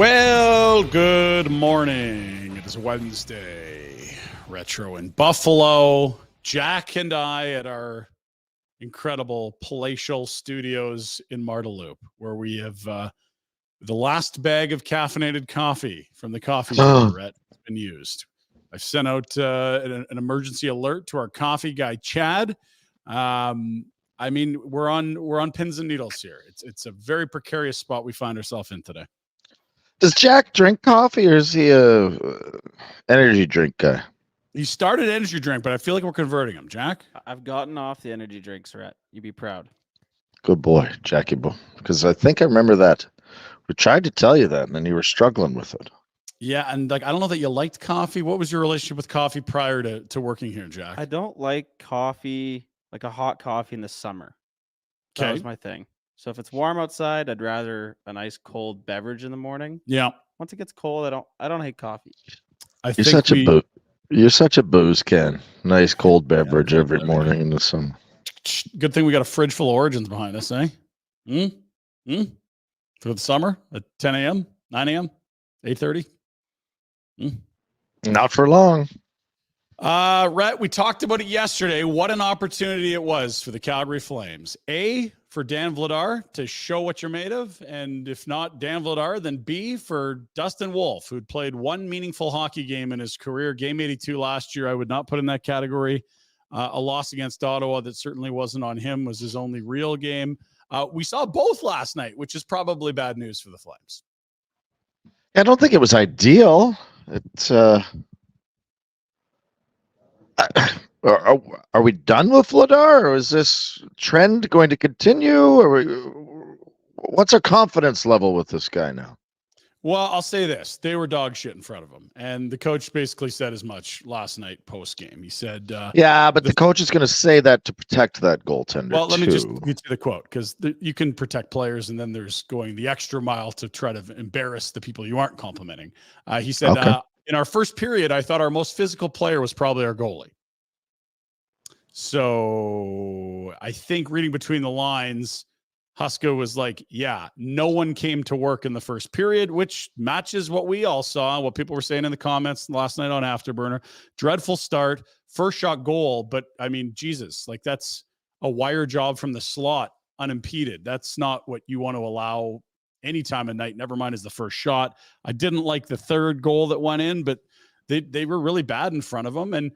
Well, good morning. It is Wednesday. Retro in Buffalo. Jack and I at our incredible palatial studios in Marteloup, where we have the last bag of caffeinated coffee from the coffee has been used. I've sent out an emergency alert to our coffee guy, Chad. I mean, we're on pins and needles here. It's a very precarious spot we find ourselves in today. Does Jack drink coffee, or is he a energy drink guy? He started energy drink, but I feel like we're converting him. Jack? I've gotten off the energy drinks, Rhett. You'd be proud. Good boy, Jackie. Because I think I remember that. We tried to tell you that, and then you were struggling with it. Yeah, and like I don't know that you liked coffee. What was your relationship with coffee prior to working here, Jack? I don't like coffee, like a hot coffee in the summer. Okay. That was my thing. So if it's warm outside, I'd rather a nice cold beverage in the morning. Yeah. Once it gets cold, I don't hate coffee. You're such a booze can. Nice cold beverage every morning in the summer. Good thing we got a fridge full of Origins behind us, eh? For the summer at 10 a.m., 9 a.m., 8:30. Not for long. Rhett, we talked about it yesterday. What an opportunity it was for the Calgary Flames. A, for Dan Vladar to show what you're made of. And if not Dan Vladar, then B, for Dustin Wolf, who'd played one meaningful hockey game in his career. Game 82 last year, I would not put in that category. A loss against Ottawa that certainly wasn't on him, was his only real game. We saw both last night, which is probably bad news for the Flames. I don't think it was ideal. It's Are we done with Vladar, or is this trend going to continue? What's our confidence level with this guy now? Well, I'll say this. They were dog shit in front of him. And the coach basically said as much last night post-game. He said... but the coach is going to say that to protect that goaltender, Well, let me just get to the quote, because you can protect players, and then there's going the extra mile to try to embarrass the people you aren't complimenting. He said, in our first period, I thought our most physical player was probably our goalie. So I think reading between the lines, Huska was like, yeah, no one came to work in the first period, which matches what we all saw, what people were saying in the comments last night on Afterburner. Dreadful start, first shot goal. But I mean, Jesus, like that's a wire job from the slot unimpeded. That's not what you want to allow any time of night. Never mind as the first shot. I didn't like the third goal that went in, but they were really bad in front of them. And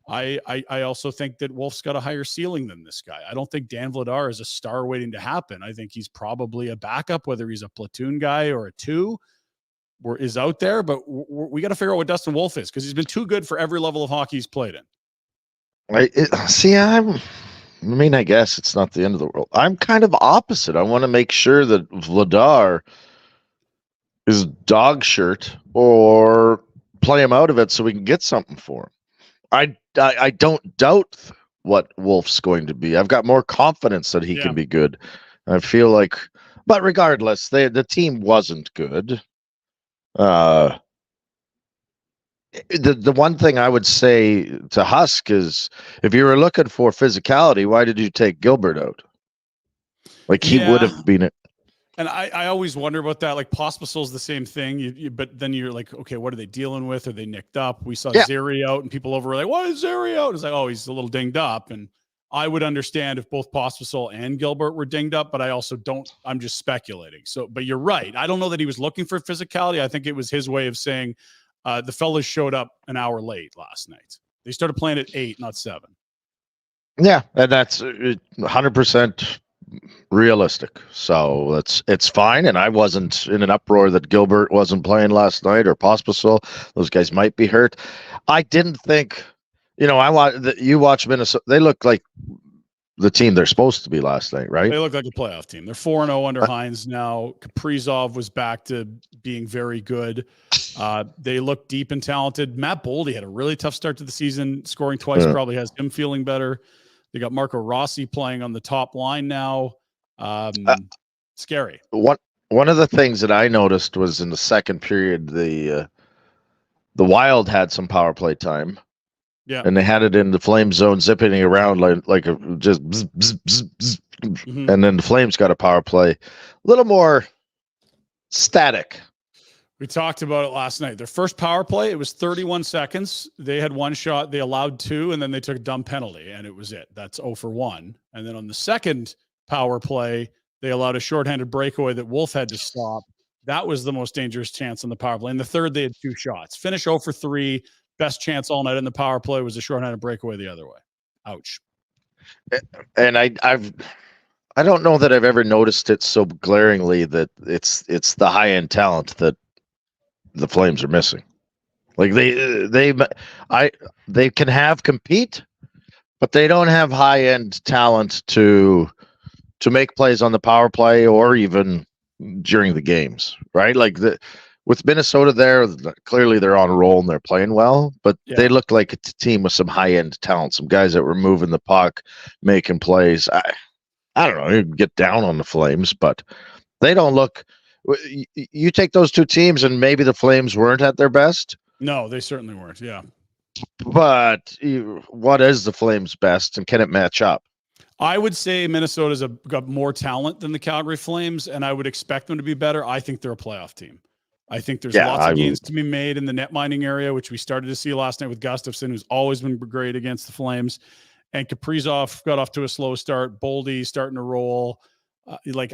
I also think that Wolf's got a higher ceiling than this guy. I don't think Dan Vladar is a star waiting to happen. I think he's probably a backup, whether he's a platoon guy or a two, or is out there. But we got to figure out what Dustin Wolf is, because he's been too good for every level of hockey he's played in. I guess it's not the end of the world. I'm kind of opposite. I want to make sure that Vladar is dog shirt or play him out of it so we can get something for him. I don't doubt what Wolf's going to be. I've got more confidence that he can be good. I feel like, but regardless, the team wasn't good. The one thing I would say to Husk is, if you were looking for physicality, why did you take Gilbert out? Like he would have been it. And I always wonder about that. Like Pospisil's the same thing, but then you're like, okay, what are they dealing with? Are they nicked up? We saw Zeri out, and people over were like, "Why is Zeri out?" It's like, oh, he's a little dinged up. And I would understand if both Pospisil and Gilbert were dinged up, but I also don't. I'm just speculating. So, but you're right. I don't know that he was looking for physicality. I think it was his way of saying the fellas showed up an hour late last night. They started playing at 8, not 7. Yeah, and that's 100%. Realistic. So it's fine. And I wasn't in an uproar that Gilbert wasn't playing last night or Pospisil. Those guys might be hurt. I didn't think, you watch Minnesota. They look like the team they're supposed to be last night, right? They look like a playoff team. They're 4-0 under Hines now. Kaprizov was back to being very good. They look deep and talented. Matt Boldy had a really tough start to the season. Scoring twice probably has him feeling better. They got Marco Rossi playing on the top line now. Scary. One of the things that I noticed was in the second period, the Wild had some power play time. Yeah, and they had it in the Flame zone, zipping around like just bzz, bzz, bzz, bzz. And then the Flames got a power play, a little more static. We talked about it last night. Their first power play, it was 31 seconds. They had one shot. They allowed two, and then they took a dumb penalty, and it was it. That's 0 for 1. And then on the second power play, they allowed a shorthanded breakaway that Wolf had to stop. That was the most dangerous chance on the power play. In the third, they had 2 shots. Finish 0 for 3. Best chance all night in the power play was a shorthanded breakaway the other way. Ouch. And I don't know that I've ever noticed it so glaringly that it's the high end talent that the Flames are missing. Like they can have compete, but they don't have high end talent to make plays on the power play or even during the games, right? Like with Minnesota there, clearly they're on a roll and they're playing well, but they look like a team with some high end talent, some guys that were moving the puck, making plays. I don't know, you get down on the Flames, but they don't look. You take those two teams, and maybe the Flames weren't at their best. No, they certainly weren't. Yeah, but what is the Flames' best, and can it match up? I would say Minnesota's got more talent than the Calgary Flames, and I would expect them to be better. I think they're a playoff team. I think there's lots of gains to be made in the net mining area, which we started to see last night with Gustafsson, who's always been great against the Flames, and Kaprizov got off to a slow start. Boldy starting to roll.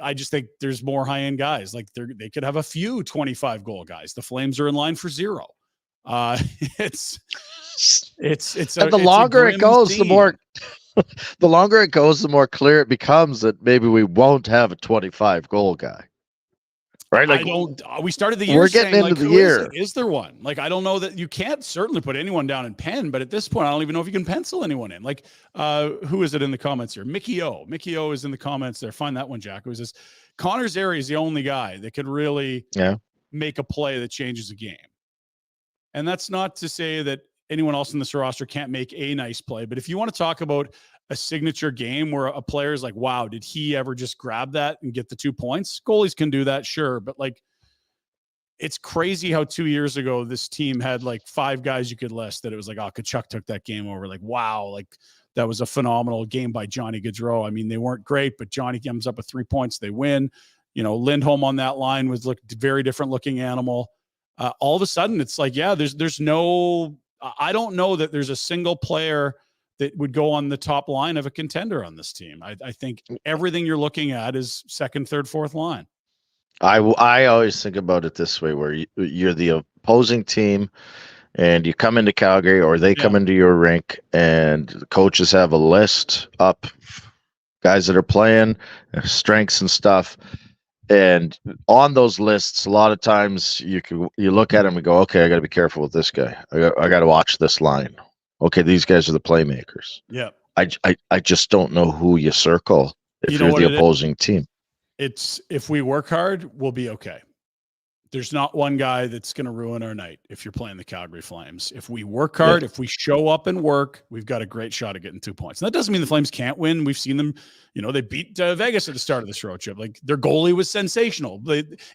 I just think there's more high-end guys. Like they could have a few 25-goal guys. The Flames are in line for 0. It's the longer it goes, the more the longer it goes, the more clear it becomes that maybe we won't have a 25-goal guy. Right? Like we started the year. We're getting into the year. Is there one? Like, I don't know that you can't certainly put anyone down in pen, but at this point, I don't even know if you can pencil anyone in. Like, who is it in the comments here? Mickey O. Mickey O is in the comments there. Find that one, Jack. Who says Connor Zary is the only guy that could really make a play that changes a game. And that's not to say that anyone else in this roster can't make a nice play. But if you want to talk about a signature game where a player is like, wow, did he ever just grab that and get the 2 points? Goalies can do that, sure. But like, it's crazy how 2 years ago, this team had like 5 guys you could list that it was like, oh, Tkachuk took that game over. Like, wow, like that was a phenomenal game by Johnny Gaudreau. I mean, they weren't great, but Johnny comes up with 3 points. They win. You know, Lindholm on that line was very different looking animal. All of a sudden it's like, yeah, there's no, I don't know that there's a single player that would go on the top line of a contender on this team. I think everything you're looking at is second, third, fourth line. I always think about it this way, where you're the opposing team and you come into Calgary or they come into your rink and the coaches have a list up, guys that are playing, strengths and stuff. And on those lists, a lot of times you look at them and go, okay, I got to be careful with this guy. I got to watch this line. Okay, these guys are the playmakers. Yeah. I just don't know who you circle if you're the opposing team. It's if we work hard, we'll be okay. There's not one guy that's going to ruin our night if you're playing the Calgary Flames. If we work hard, if we show up and work, we've got a great shot at getting 2 points. And that doesn't mean the Flames can't win. We've seen them, they beat Vegas at the start of this road trip. Like their goalie was sensational.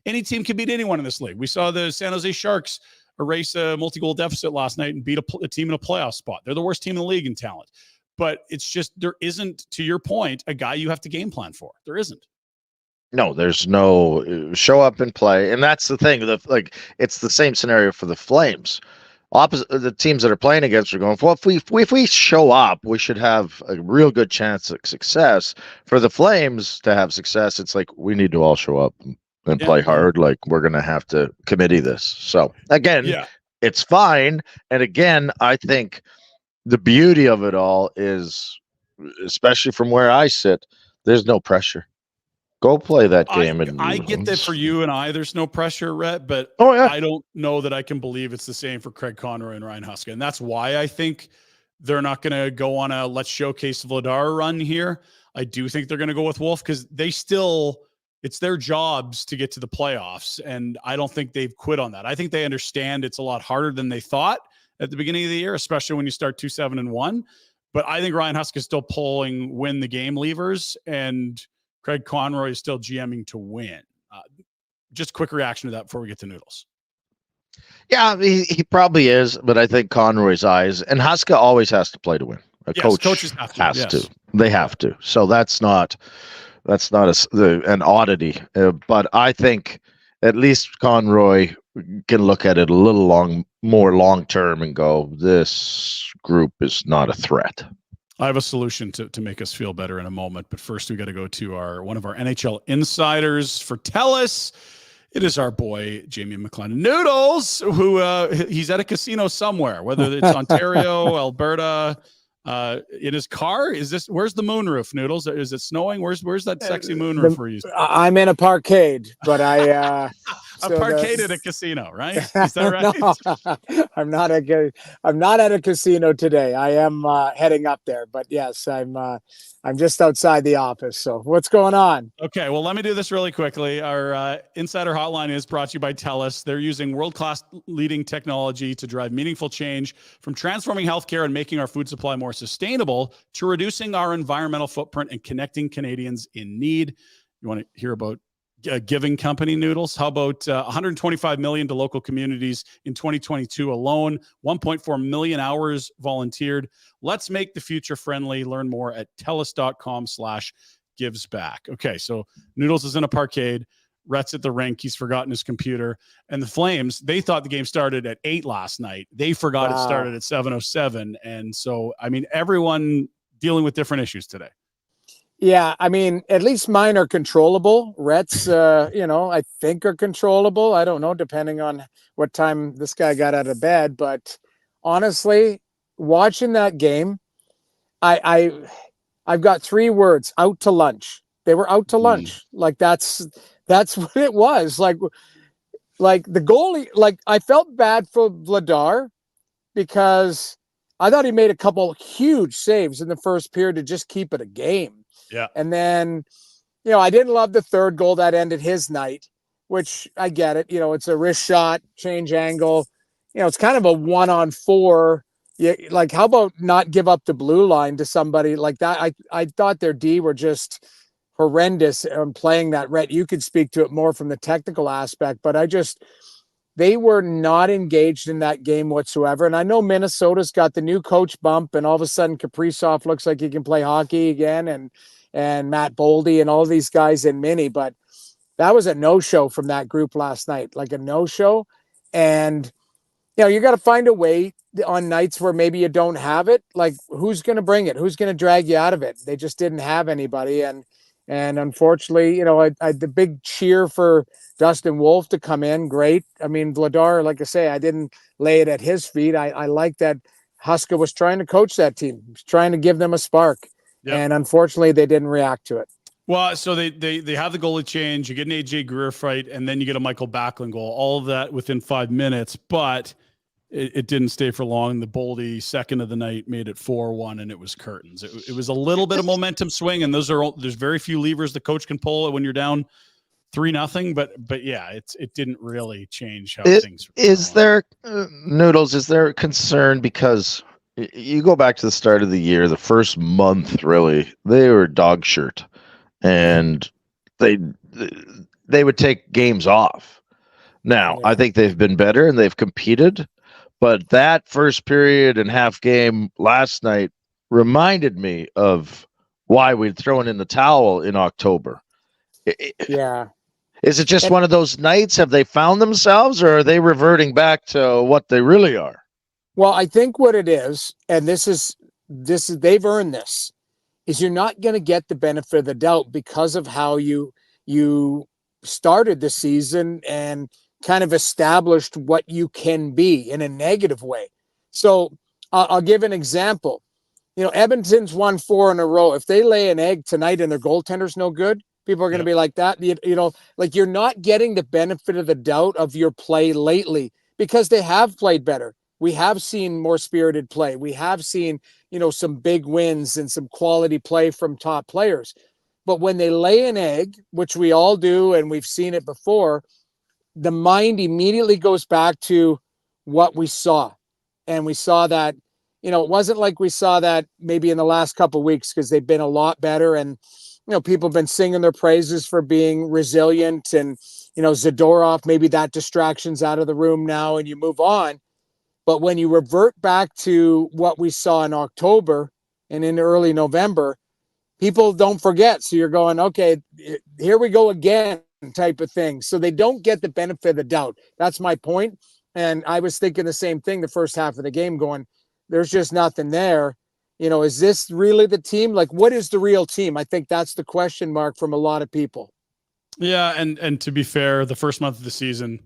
Any team can beat anyone in this league. We saw the San Jose Sharks erase a multi-goal deficit last night and beat a team in a playoff spot. They're the worst team in the league in talent. But it's just, there isn't, to your point, a guy you have to game plan for. There isn't. No, there's no show up and play. And that's the thing. It's the same scenario for the Flames. Opposite the teams that are playing against are going, well, if we show up, we should have a real good chance of success. For the Flames to have success, it's like we need to all show up and play hard. Like we're going to have to committee this. So again, it's fine. And again, I think the beauty of it all is, especially from where I sit, there's no pressure. Go play that game. I get that for you and I, there's no pressure, Rhett, but I don't know that I can believe it's the same for Craig Conroy and Ryan Huska. And that's why I think they're not going to go on a let's showcase Vladar run here. I do think they're going to go with Wolf because it's their jobs to get to the playoffs. And I don't think they've quit on that. I think they understand it's a lot harder than they thought at the beginning of the year, especially when you start 2-7-1. But I think Ryan Huska is still pulling win the game levers, and Craig Conroy is still GMing to win. Just quick reaction to that before we get to Noodles. Yeah, he probably is, but I think Conroy's eyes, and Huska always has to play to win. Coaches have to. They have to. So that's not an oddity. But I think, at least Conroy can look at it a little more long term and go, this group is not a threat. I have a solution to make us feel better in a moment, but first we got to go to one of our NHL insiders for TELUS. It is our boy Jame McLennan, Noodles, who he's at a casino somewhere, whether it's Ontario, Alberta, in his car. Where's the moonroof, Noodles? Is it snowing? Where's that sexy moonroof we're using? I'm in a parkade, but I a parkade at a casino, right? Is that right? No, I'm not at a casino today. I am heading up there, but yes, I'm just outside the office. So what's going on? Okay, well, let me do this really quickly. Our insider hotline is brought to you by TELUS. They're using world-class leading technology to drive meaningful change, from transforming healthcare and making our food supply more sustainable to reducing our environmental footprint and connecting Canadians in need. You want to hear about a giving company, Noodles? How about $125 million to local communities in 2022 alone, 1.4 million hours volunteered. Let's make the future friendly. Learn more at telus.com/givesback. Okay, so Noodles is in a parkade. Rhett's at the rink. He's forgotten his computer. And the Flames, they thought the game started at 8 last night. They forgot It started at 7:07. And so, I mean, everyone dealing with different issues today. Yeah, I mean, at least mine are controllable. Rhett's, I think are controllable. I don't know, depending on what time this guy got out of bed. But honestly, watching that game, I've got 3 words: out to lunch. They were out to lunch. Like that's what it was. Like the goalie. Like, I felt bad for Vladar because I thought he made a couple huge saves in the first period to just keep it a game. Yeah. And then, I didn't love the third goal that ended his night, which I get it. It's a wrist shot, change angle. It's kind of a 1-on-4. Yeah, like, how about not give up the blue line to somebody like that? I thought their D were just horrendous on playing that. Rhett, you could speak to it more from the technical aspect, but they were not engaged in that game whatsoever. And I know Minnesota's got the new coach bump, and all of a sudden Kaprizov looks like he can play hockey again, and Matt Boldy and all these guys in mini, but that was a no-show from that group last night, like a no-show. And, you got to find a way on nights where maybe you don't have it. Like, who's going to bring it? Who's going to drag you out of it? They just didn't have anybody. And unfortunately, I the big cheer for Dustin Wolf to come in. Great. I mean, Vladar, like I say, I didn't lay it at his feet. I like that Huska was trying to coach that team, trying to give them a spark. Yep. And unfortunately, they didn't react to it. Well, so they have the goalie change. You get an AJ Greer fight, and then you get a Michael Backlund goal. All of that within 5 minutes, but it didn't stay for long. The Boldy second of the night made it 4-1, and it was curtains. It was a little bit of momentum swing, and there's very few levers the coach can pull when you're down 3-0. But yeah, it didn't really change how things. Is there Noodles? Is there concern because you go back to the start of the year, the first month, really, they were dog shirt, and they would take games off. Now, I think they've been better and they've competed, but that first period and half game last night reminded me of why we'd thrown in the towel in October. Yeah. Is it just one of those nights? Have they found themselves, or are they reverting back to what they really are? Well, I think what it is, and this is they've earned this, is you're not going to get the benefit of the doubt because of how you started the season and kind of established what you can be in a negative way. So I'll give an example. Edmonton's won 4 in a row. If they lay an egg tonight and their goaltender's no good, people are going to be like that. Like, you're not getting the benefit of the doubt of your play lately because they have played better. We have seen more spirited play. We have seen, some big wins and some quality play from top players. But when they lay an egg, which we all do, and we've seen it before, the mind immediately goes back to what we saw. And we saw that, it wasn't like we saw that maybe in the last couple of weeks, because they've been a lot better. And, people have been singing their praises for being resilient, and, Zadorov, maybe that distraction's out of the room now and you move on. But when you revert back to what we saw in October and in early November, people don't forget. So you're going, okay, here we go again. type of thing. So they don't get the benefit of the doubt. That's my point. And I was thinking the same thing the first half of the game, going, there's just nothing there. Is this really the team? Like, what is the real team? I think that's the question mark from a lot of people. Yeah, and to be fair, the first month of the season,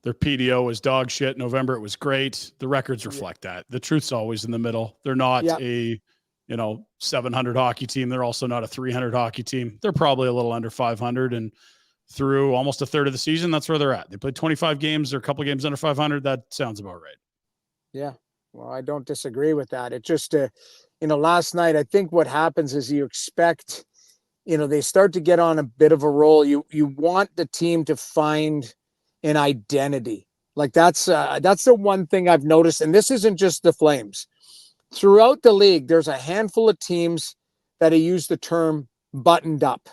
their PDO was dog shit. November, it was great. The records reflect that. The truth's always in the middle. They're not a 700 hockey team. They're also not a 300 hockey team. They're probably a little under 500, and through almost a third of the season, that's where they're at. They played 25 games or a couple of games under 500. That sounds about right. Yeah. Well, I don't disagree with that. It just, last night, I think what happens is you expect, they start to get on a bit of a roll. You want the team to find an identity. Like that's the one thing I've noticed. And this isn't just the Flames. Throughout the league, there's a handful of teams that use the term buttoned up.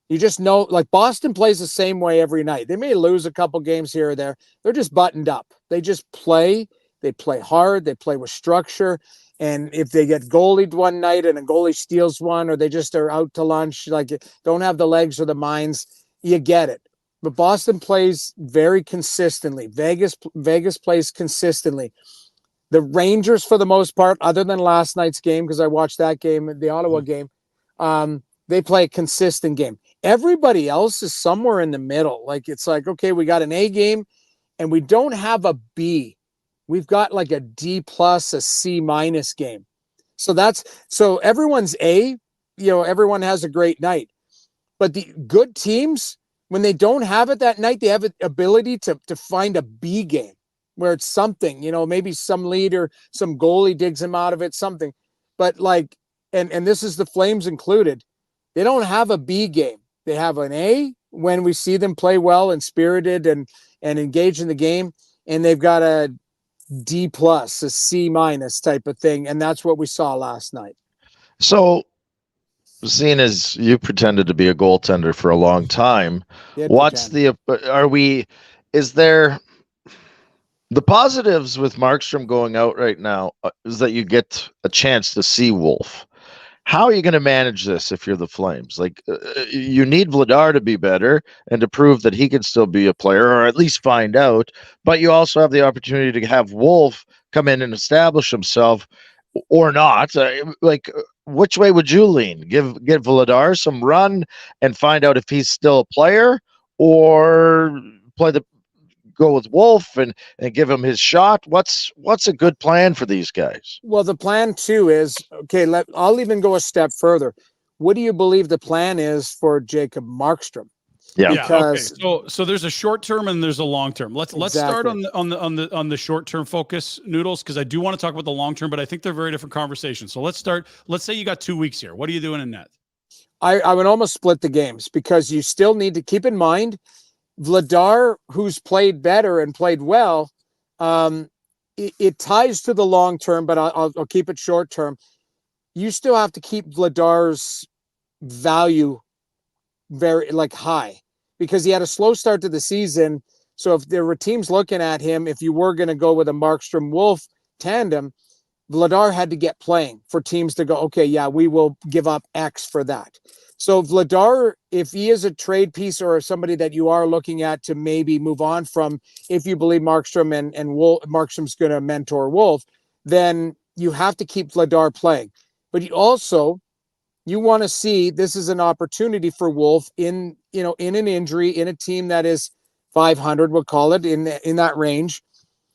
You just know, like Boston plays the same way every night. They may lose a couple games here or there. They're just buttoned up. They just play. They play hard. They play with structure. And if they get goalied one night and a goalie steals one, or they just are out to lunch, like don't have the legs or the minds, you get it. But Boston plays very consistently. Vegas plays consistently. The Rangers, for the most part, other than last night's game, because I watched that game, the Ottawa game, they play a consistent game. Everybody else is somewhere in the middle. Like, it's like, okay, we got an A game and we don't have a B. We've got like a D plus, a C minus game. So everyone's A, everyone has a great night. But the good teams, when they don't have it that night, they have an ability to find a B game where it's something, maybe some leader, some goalie digs him out of it, something. But like, and this is the Flames included, they don't have a B game. They have an A when we see them play well and spirited and engage in the game. And they've got a D plus, a C minus type of thing. And that's what we saw last night. So, seeing as you pretended to be a goaltender for a long time, is there the positives with Markstrom going out right now is that you get a chance to see Wolf. How are you going to manage this if you're the Flames? Like, you need Vladar to be better and to prove that he can still be a player, or at least find out. But you also have the opportunity to have Wolf come in and establish himself, or not. Which way would you lean? Give Vladar some run and find out if he's still a player, or go with Wolf and give him his shot? What's a good plan for these guys? Well, the plan too is, okay, I'll even go a step further. What do you believe the plan is for Jacob Markstrom? Yeah. Because so there's a short term and there's a long term. Let's start on the short term focus, Noodles, because I do want to talk about the long term, but I think they're very different conversations. So let's start. Let's say you got 2 weeks here. What are you doing in net? I would almost split the games, because you still need to keep in mind Vladar, who's played better and played well, it ties to the long term, but I'll keep it short term. You still have to keep Vladar's value very high, because he had a slow start to the season. So if there were teams looking at him, if you were going to go with a Markstrom Wolf tandem, Vladar had to get playing for teams to go, okay, yeah, we will give up X for that. So Vladar, if he is a trade piece or somebody that you are looking at to maybe move on from, if you believe Markstrom and Wolf, Markstrom's going to mentor Wolf, then you have to keep Vladar playing. But you want to see this is an opportunity for Wolf in an injury, in a team that is 500, we'll call it, in that range.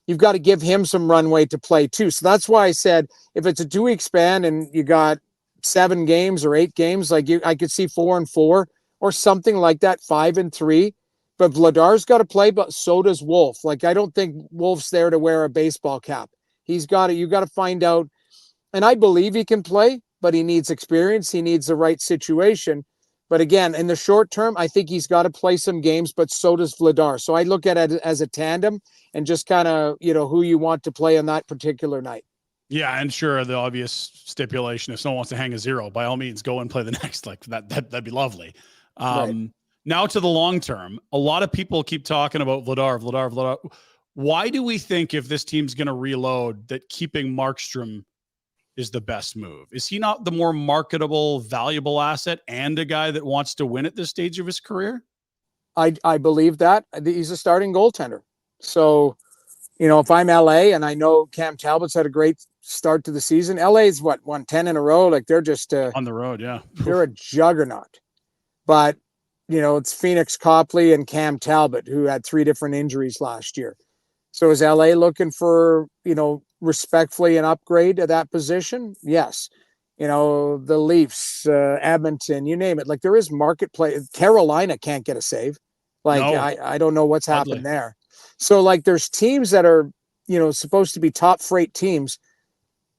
You've got to give him some runway to play too. So that's why I said, if it's a 2-week span and you got 7 games or 8 games, I could see 4-4 or something like that, 5-3. But Vladar's got to play, but so does Wolf. I don't think Wolf's there to wear a baseball cap. You got to find out. And I believe he can play, but he needs experience. He needs the right situation. But again, in the short term, I think he's got to play some games, but so does Vladar. So I look at it as a tandem and just kind of, who you want to play on that particular night. Yeah, and sure, the obvious stipulation, if someone wants to hang a zero, by all means, go and play the next. That'd be lovely. Right. Now to the long term, a lot of people keep talking about Vladar. Why do we think, if this team's going to reload, that keeping Markstrom is the best move? Is he not the more marketable, valuable asset and a guy that wants to win at this stage of his career? I believe that he's a starting goaltender. So, if I'm LA and I know Cam Talbot's had a great start to the season, LA's won 10 in a row. Like they're just On the road, yeah. they're a juggernaut. But, it's Phoenix Copley and Cam Talbot who had 3 different injuries last year. So is LA looking for, respectfully an upgrade at that position? Yes. The Leafs, Edmonton, you name it. Like there is marketplace. Carolina can't get a save. Like No. I don't know what's Oddly. happened there. So like there's teams that are, supposed to be top freight teams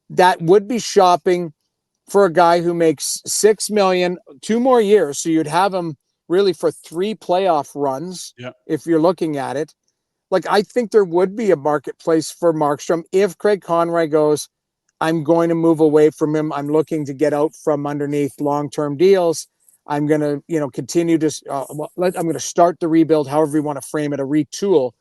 that would be shopping for a guy who makes $6 million, 2 more years. So you'd have him really for 3 playoff runs. Yeah. If you're looking at it. Like, I think there would be a marketplace for Markstrom if Craig Conroy goes, I'm going to move away from him. I'm looking to get out from underneath long-term deals. I'm going to, continue to, I'm going to start the rebuild, however you want to frame it, a retool.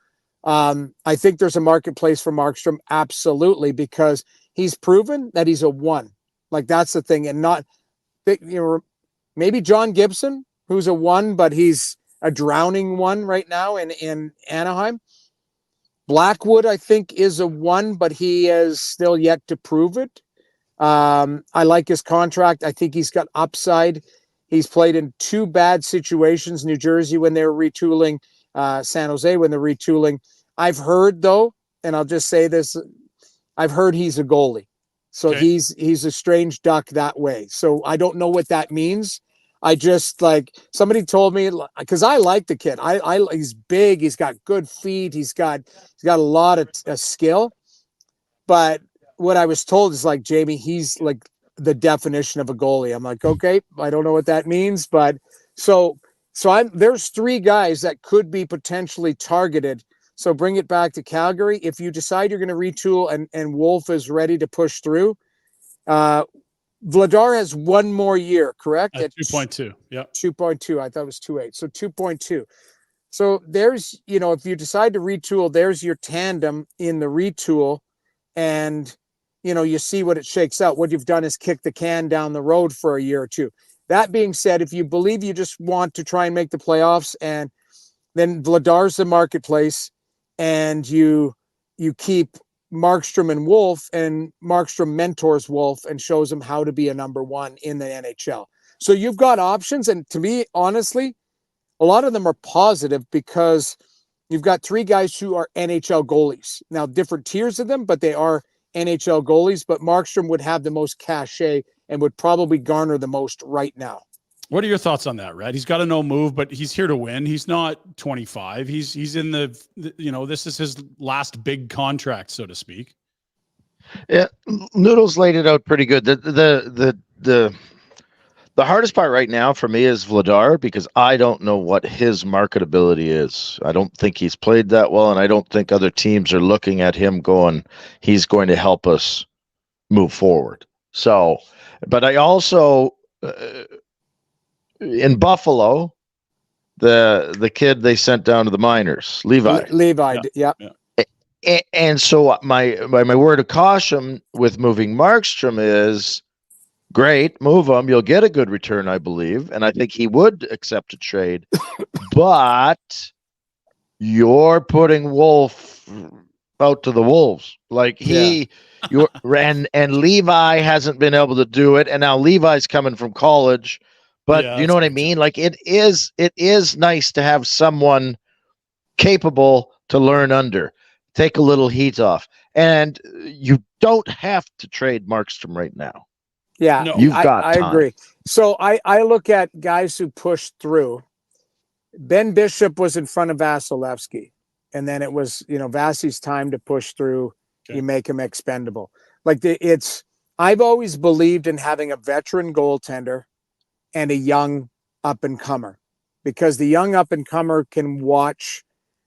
I think there's a marketplace for Markstrom. Absolutely. Because he's proven that he's a 1. Like that's the thing. And not, maybe John Gibson, who's a 1, but he's a drowning 1 right now in Anaheim. Blackwood, I think, is a 1, but he has still yet to prove it. I like his contract. I think he's got upside. He's played in 2 bad situations, New Jersey when they were retooling, San Jose when they're retooling. I've heard, though, and I'll just say this, I've heard he's a goalie. So Okay. he's a strange duck that way. So I don't know what that means. I just somebody told me, because I like the kid. He's big. He's got good feet. He's got a lot of skill. But what I was told is Jame, he's like the definition of a goalie. I'm like, okay, I don't know what that means, but so there's 3 guys that could be potentially targeted. So bring it back to Calgary. If you decide you're going to retool and Wolf is ready to push through, Vladar has 1 more year, correct? At 2.2. Yeah. 2.2. I thought it was 2.8. So 2.2. So there's, if you decide to retool, there's your tandem in the retool. And, you see what it shakes out. What you've done is kick the can down the road for a year or 2. That being said, if you believe you just want to try and make the playoffs, and then Vladar's the marketplace, and you keep Markstrom and Wolf, and Markstrom mentors Wolf and shows him how to be a number 1 in the NHL. So you've got options. And to me, honestly, a lot of them are positive because you've got 3 guys who are NHL goalies. Now, different tiers of them, but they are NHL goalies. But Markstrom would have the most cachet and would probably garner the most right now. What are your thoughts on that, Red? He's got a no move, but he's here to win. He's not 25. He's in the this is his last big contract, so to speak. Yeah, Noodles laid it out pretty good. The hardest part right now for me is Vladar, because I don't know what his marketability is. I don't think he's played that well, and I don't think other teams are looking at him going, he's going to help us move forward. So, but I also in Buffalo, the kid they sent down to the minors, Levi. Yeah. And so my word of caution with moving Markstrom is, great, move him. You'll get a good return, I believe, and I think he would accept a trade. But you're putting Wolf out to the wolves. Like and Levi hasn't been able to do it, and now Levi's coming from college. But you know what I mean? Like it is nice to have someone capable to learn under, take a little heat off. And you don't have to trade Markstrom right now. Yeah, No. You've got I time. agree. So I look at guys who pushed through. Ben Bishop was in front of Vasilevsky, and then it was, Vasi's time to push through. Okay. You make him expendable. I've always believed in having a veteran goaltender and a young up-and-comer, because the young up-and-comer can watch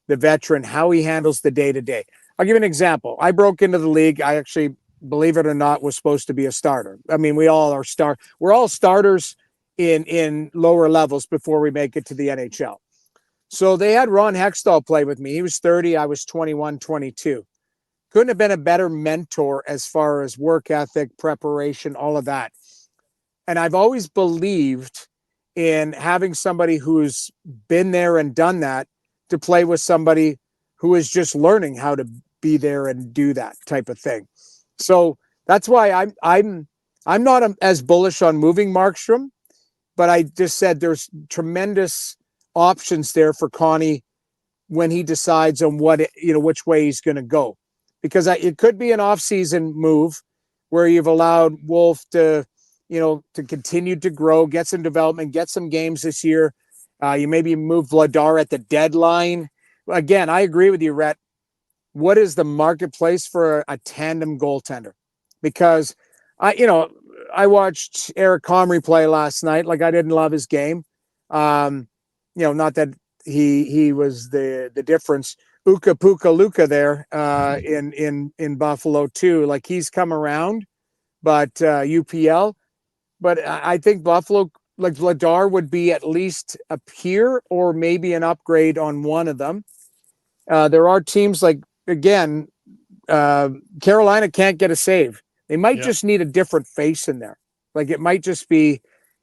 the veteran, how he handles the day-to-day. I'll give you an example. I broke into the league. I actually, believe it or not, was supposed to be a starter. I mean, we're all starters in lower levels before we make it to the NHL. So they had Ron Hextall play with me. He was 30. I was 21, 22. Couldn't have been a better mentor as far as work ethic, preparation, all of that. And I've always believed in having somebody who's been there and done that to play with somebody who is just learning how to be there and do that type of thing. So that's why I'm not as bullish on moving Markstrom, but I just said there's tremendous options there for Connie when he decides on which way he's going to go, because it could be an off-season move where you've allowed Wolf to continue to grow, get some development, get some games this year. You maybe move Vladar at the deadline. Again, I agree with you, Rhett. What is the marketplace for a tandem goaltender? Because I watched Eric Comrie play last night. Like, I didn't love his game. Not that he was the difference. Uka Puka Luka there in Buffalo too. Like, he's come around, but UPL. But I think Buffalo, like Vladar, would be at least a peer or maybe an upgrade on one of them. There are teams like, again, Carolina can't get a save. They might just need a different face in there. Like, it might just be,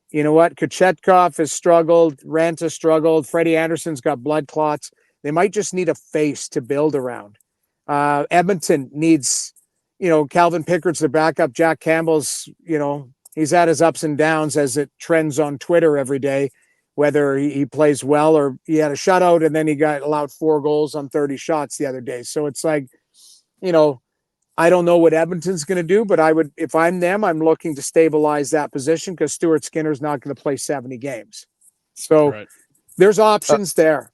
you know what, Kochetkov has struggled, Ranta struggled, Freddie Anderson's got blood clots. They might just need a face to build around. Edmonton needs, Calvin Pickard's the backup. Jack Campbell's, he's had his ups and downs as it trends on Twitter every day, whether he plays well or he had a shutout and then he got allowed 4 goals on 30 shots the other day. So it's like, I don't know what Edmonton's going to do, but if I'm them, I'm looking to stabilize that position because Stuart Skinner's not going to play 70 games. So there's options there.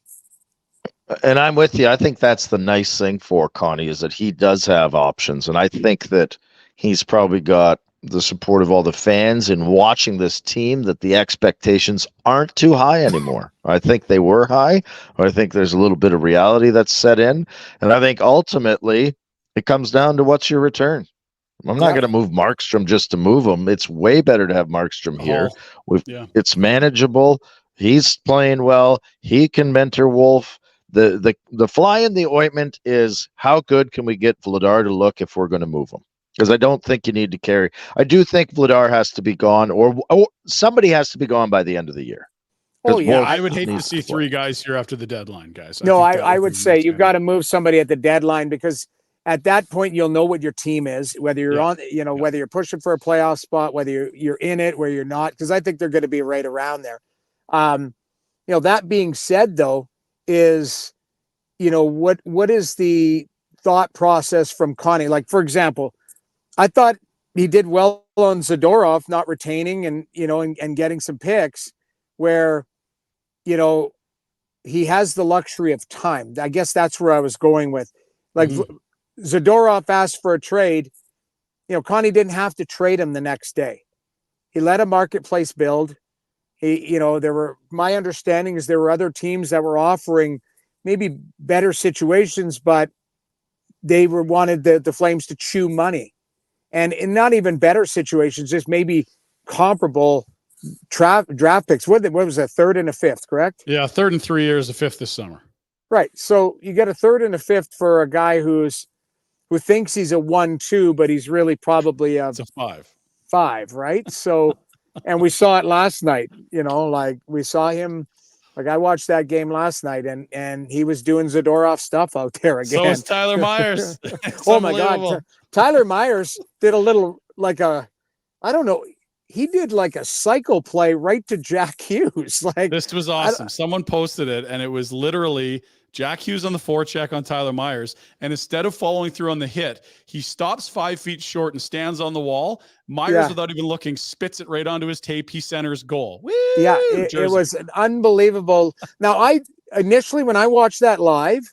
And I'm with you. I think that's the nice thing for Connie, is that he does have options. And I think that he's probably got the support of all the fans in watching this team, that the expectations aren't too high anymore. I think they were high, or I think there's a little bit of reality that's set in. And I think ultimately it comes down to, what's your return? I'm not going to move Markstrom just to move him. It's way better to have Markstrom here. It's manageable. He's playing well. He can mentor Wolf. The fly in the ointment is, how good can we get Vladar to look if we're going to move him? Because I don't think you need to carry. I do think Vladar has to be gone, or somebody has to be gone by the end of the year. Oh, yeah. I would hate to see 3 guys here after the deadline, guys. I would say you've got to move somebody at the deadline, because at that point you'll know what your team is, whether you're on, whether you're pushing for a playoff spot, whether you're in it, where you're not, because I think they're going to be right around there. That being said, though, is, what is the thought process from Connie? Like, for example, I thought he did well on Zadorov, not retaining and getting some picks where, he has the luxury of time. I guess that's where I was going with. Like, Zadorov asked for a trade. Connie didn't have to trade him the next day. He let a marketplace build. My understanding is there were other teams that were offering maybe better situations, but they wanted the Flames to chew money. And in not even better situations, just maybe comparable draft picks. What was that, 3rd and a 5th, correct? Yeah, 3rd and 3 years, a 5th this summer. Right. So you get a 3rd and a 5th for a guy who thinks he's a 1-2, but he's really probably it's a 5, right? So, and we saw it last night. Like, we saw him. Like, I watched that game last night, and he was doing Zadorov stuff out there again. So is Tyler Myers. Oh my God, Tyler Myers did a little, I don't know. He did like a cycle play right to Jack Hughes. Like, this was awesome. Someone posted it, and it was literally Jack Hughes on the forecheck on Tyler Myers. And instead of following through on the hit, he stops 5 feet short and stands on the wall. Myers, without even looking, spits it right onto his tape. He centers goal. Woo! Yeah, it was an unbelievable. Now, initially, when I watched that live,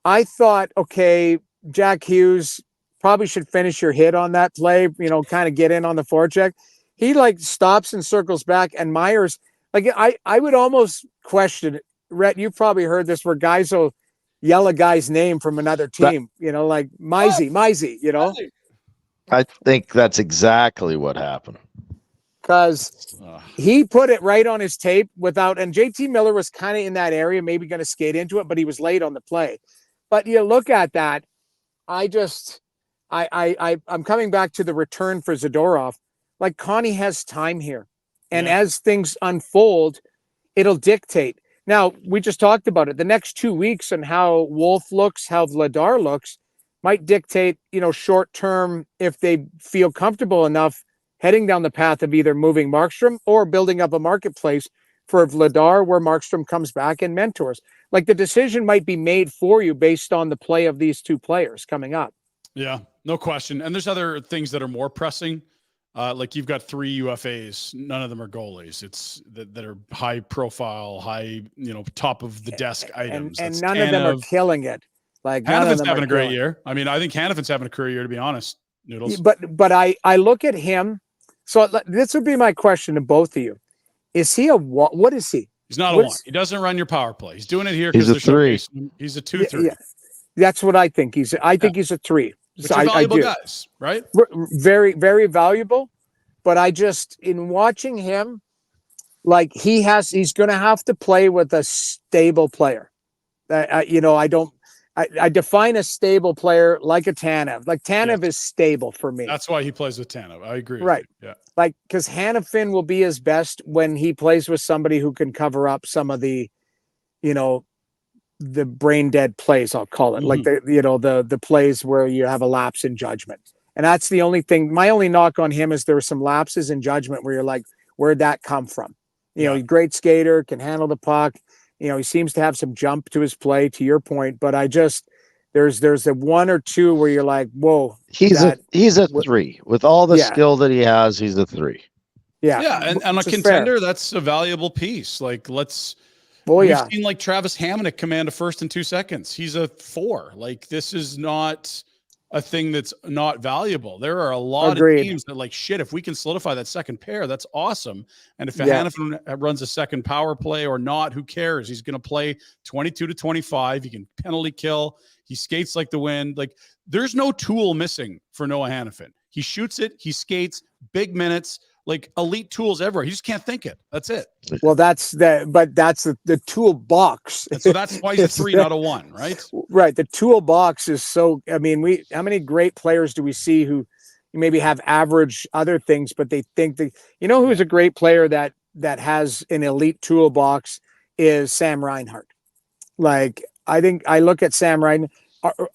I thought, okay, Jack Hughes probably should finish your hit on that play, kind of get in on the forecheck. He stops and circles back, and Myers, I would almost question it. Rhett, you've probably heard this, where guys will yell a guy's name from another team, like Mizey, I think that's exactly what happened. Because he put it right on his tape and JT Miller was kind of in that area, maybe going to skate into it, but he was late on the play. But you look at that, I'm coming back to the return for Zadorov. Like, Connie has time here. And as things unfold, it'll dictate. Now, we just talked about it. The next 2 weeks and how Wolf looks, how Vladar looks, might dictate, short term, if they feel comfortable enough heading down the path of either moving Markstrom or building up a marketplace for Vladar where Markstrom comes back and mentors. Like, the decision might be made for you based on the play of these two players coming up. Yeah, no question. And there's other things that are more pressing. Like, you've got 3 UFAs. None of them are goalies. It's that are high profile, high, top of the desk items. And none of them are killing it. Like, Hanifin's having a great year. I mean, I think Hanifin's having a career year, to be honest, Noodles. But I look at him. So this would be my question to both of you. Is he what is he? He's not a 1. He doesn't run your power play. He's doing it here because he's a 3. He's a 2-3. Yeah. That's what I think. He's a 3. Which are valuable guys, right? Very, very valuable. But I just, in watching him, like, he's going to have to play with a stable player. I define a stable player like a Tanev. Like, Tanev is stable for me. That's why he plays with Tanev. I agree. Right. Yeah. Like, because Hanifin will be his best when he plays with somebody who can cover up some of the, the brain dead plays, I'll call it. Like, the plays where you have a lapse in judgment. And that's the only thing. My only knock on him is there were some lapses in judgment where you're like, where'd that come from? He's a great skater, can handle the puck. He seems to have some jump to his play, to your point, but there's a 1 or 2 where you're like, whoa. He's a 3. With all the skill that he has, he's a 3. Yeah. Yeah. And on a contender, that's a valuable piece. Like, we've seen like Travis Hamonic command a first in 2 seconds. He's a 4. Like, this is not a thing that's not valuable. There are a lot of teams that, like, shit, if we can solidify that second pair, that's awesome. And if Hanifin runs a second power play or not, who cares? He's going to play 22 to 25. He can penalty kill. He skates like the wind. Like, there's no tool missing for Noah Hanifin. He shoots it. He skates big minutes, like elite tools everywhere. He just can't think it. That's it. Well, that's the toolbox. And so that's why he's a 3, not a 1, right? Right. The toolbox is so, I mean, how many great players do we see who maybe have average other things, but they think who's a great player that has an elite toolbox is Sam Reinhart. Like, I think I look at Sam Reinhart,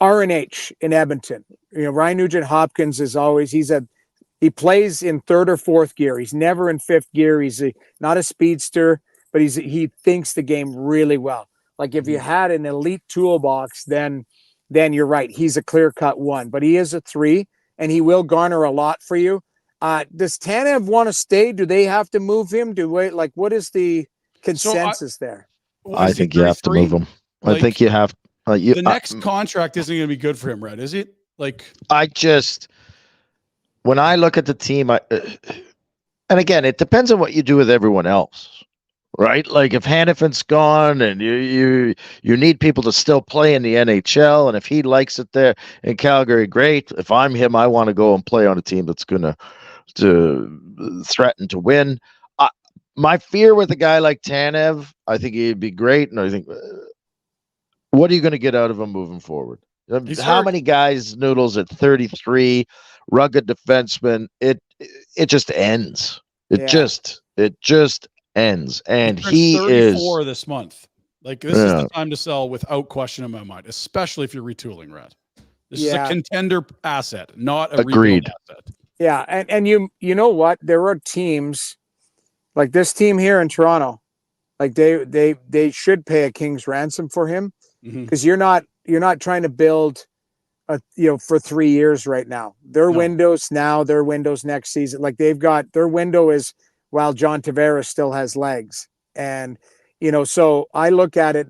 RNH in Edmonton. Ryan Nugent Hopkins is always, he plays in 3rd or 4th gear. He's never in 5th gear. He's not a speedster, but he thinks the game really well. Like, if you had an elite toolbox, then you're right. He's a clear-cut 1, but he is a 3, and he will garner a lot for you. Does Tanev want to stay? Do they have to move him? What is the consensus there? I think you have to move him. I think you have. The next contract isn't going to be good for him, Red, is it? Like, when I look at the team, and again, it depends on what you do with everyone else, right? Like, if Hanifin's gone and you need people to still play in the NHL, and if he likes it there in Calgary, great. If I'm him, I want to go and play on a team that's going to threaten to win. My fear with a guy like Tanev, I think he'd be great, and I think, what are you going to get out of him moving forward? How many guys, Noodles, at 33, rugged defenseman, it just ends. It just ends. And he 34 is this month. Like, this is the time to sell without question in my mind, especially if you're retooling, Red. This is a contender asset, not a agreed asset. Yeah, and you know what? There are teams like this team here in Toronto. Like, they should pay a king's ransom for him, because you're not trying to build for 3 years right now. Their windows now, their windows next season. Like, they've got their window is while John Tavares still has legs. And so I look at it,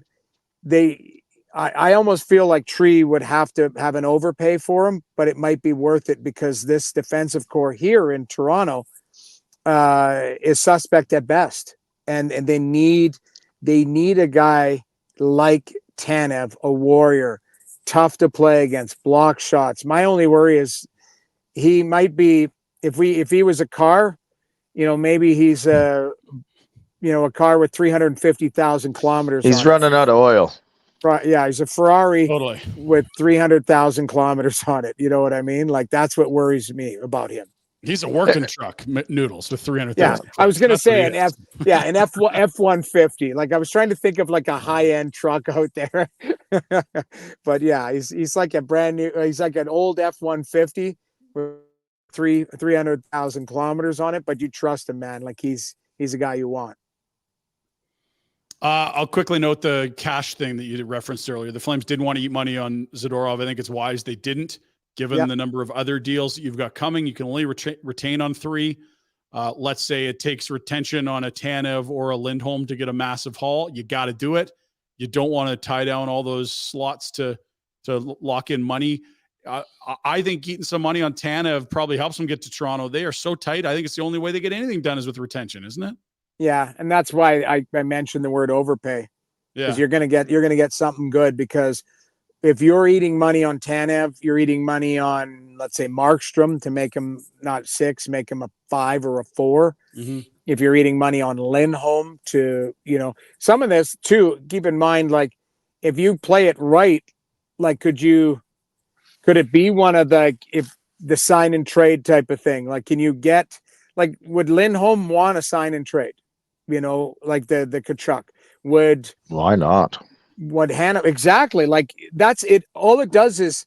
I almost feel like Tree would have to have an overpay for him, but it might be worth it because this defensive core here in Toronto is suspect at best. And they need a guy like Tanev, a warrior, tough to play against, block shots. My only worry is he might be, if he was a car, maybe he's a car with 350,000 kilometers. He's running out of oil. Yeah, he's a Ferrari Totally. with 300,000 kilometers on it. You know what I mean? Like, that's what worries me about him. He's a working truck, Noodles, with 300,000. Yeah, I was going to That's what say he an is. an F-150. Like I was trying to think of like a high-end truck out there. But yeah, he's like a brand new, he's like an old F-150 with 300,000 kilometers on it, but you trust him, man. Like he's a guy you want. I'll quickly note the cash thing that you referenced earlier. The Flames did want to eat money on Zadorov. I think it's wise they didn't, given the number of other deals that you've got coming. You can only retain on 3. Let's say it takes retention on a Tanev or a Lindholm to get a massive haul. You got to do it. You don't want to tie down all those slots to lock in money. I think eating some money on Tanev probably helps them get to Toronto. They are so tight. I think it's the only way they get anything done is with retention, isn't it? Yeah, and that's why I mentioned the word overpay. Because you're gonna get something good, because if you're eating money on Tanev, you're eating money on, let's say, Markstrom to make him not 6, make him a 5 or a 4. Mm-hmm. If you're eating money on Lindholm to, some of this too, keep in mind, like if you play it right, like could it be one of the sign and trade type of thing? Like, can you get, like, would Lindholm want a sign and trade? Like the Kachuk why not? What Hannah exactly, like that's it. All it does is,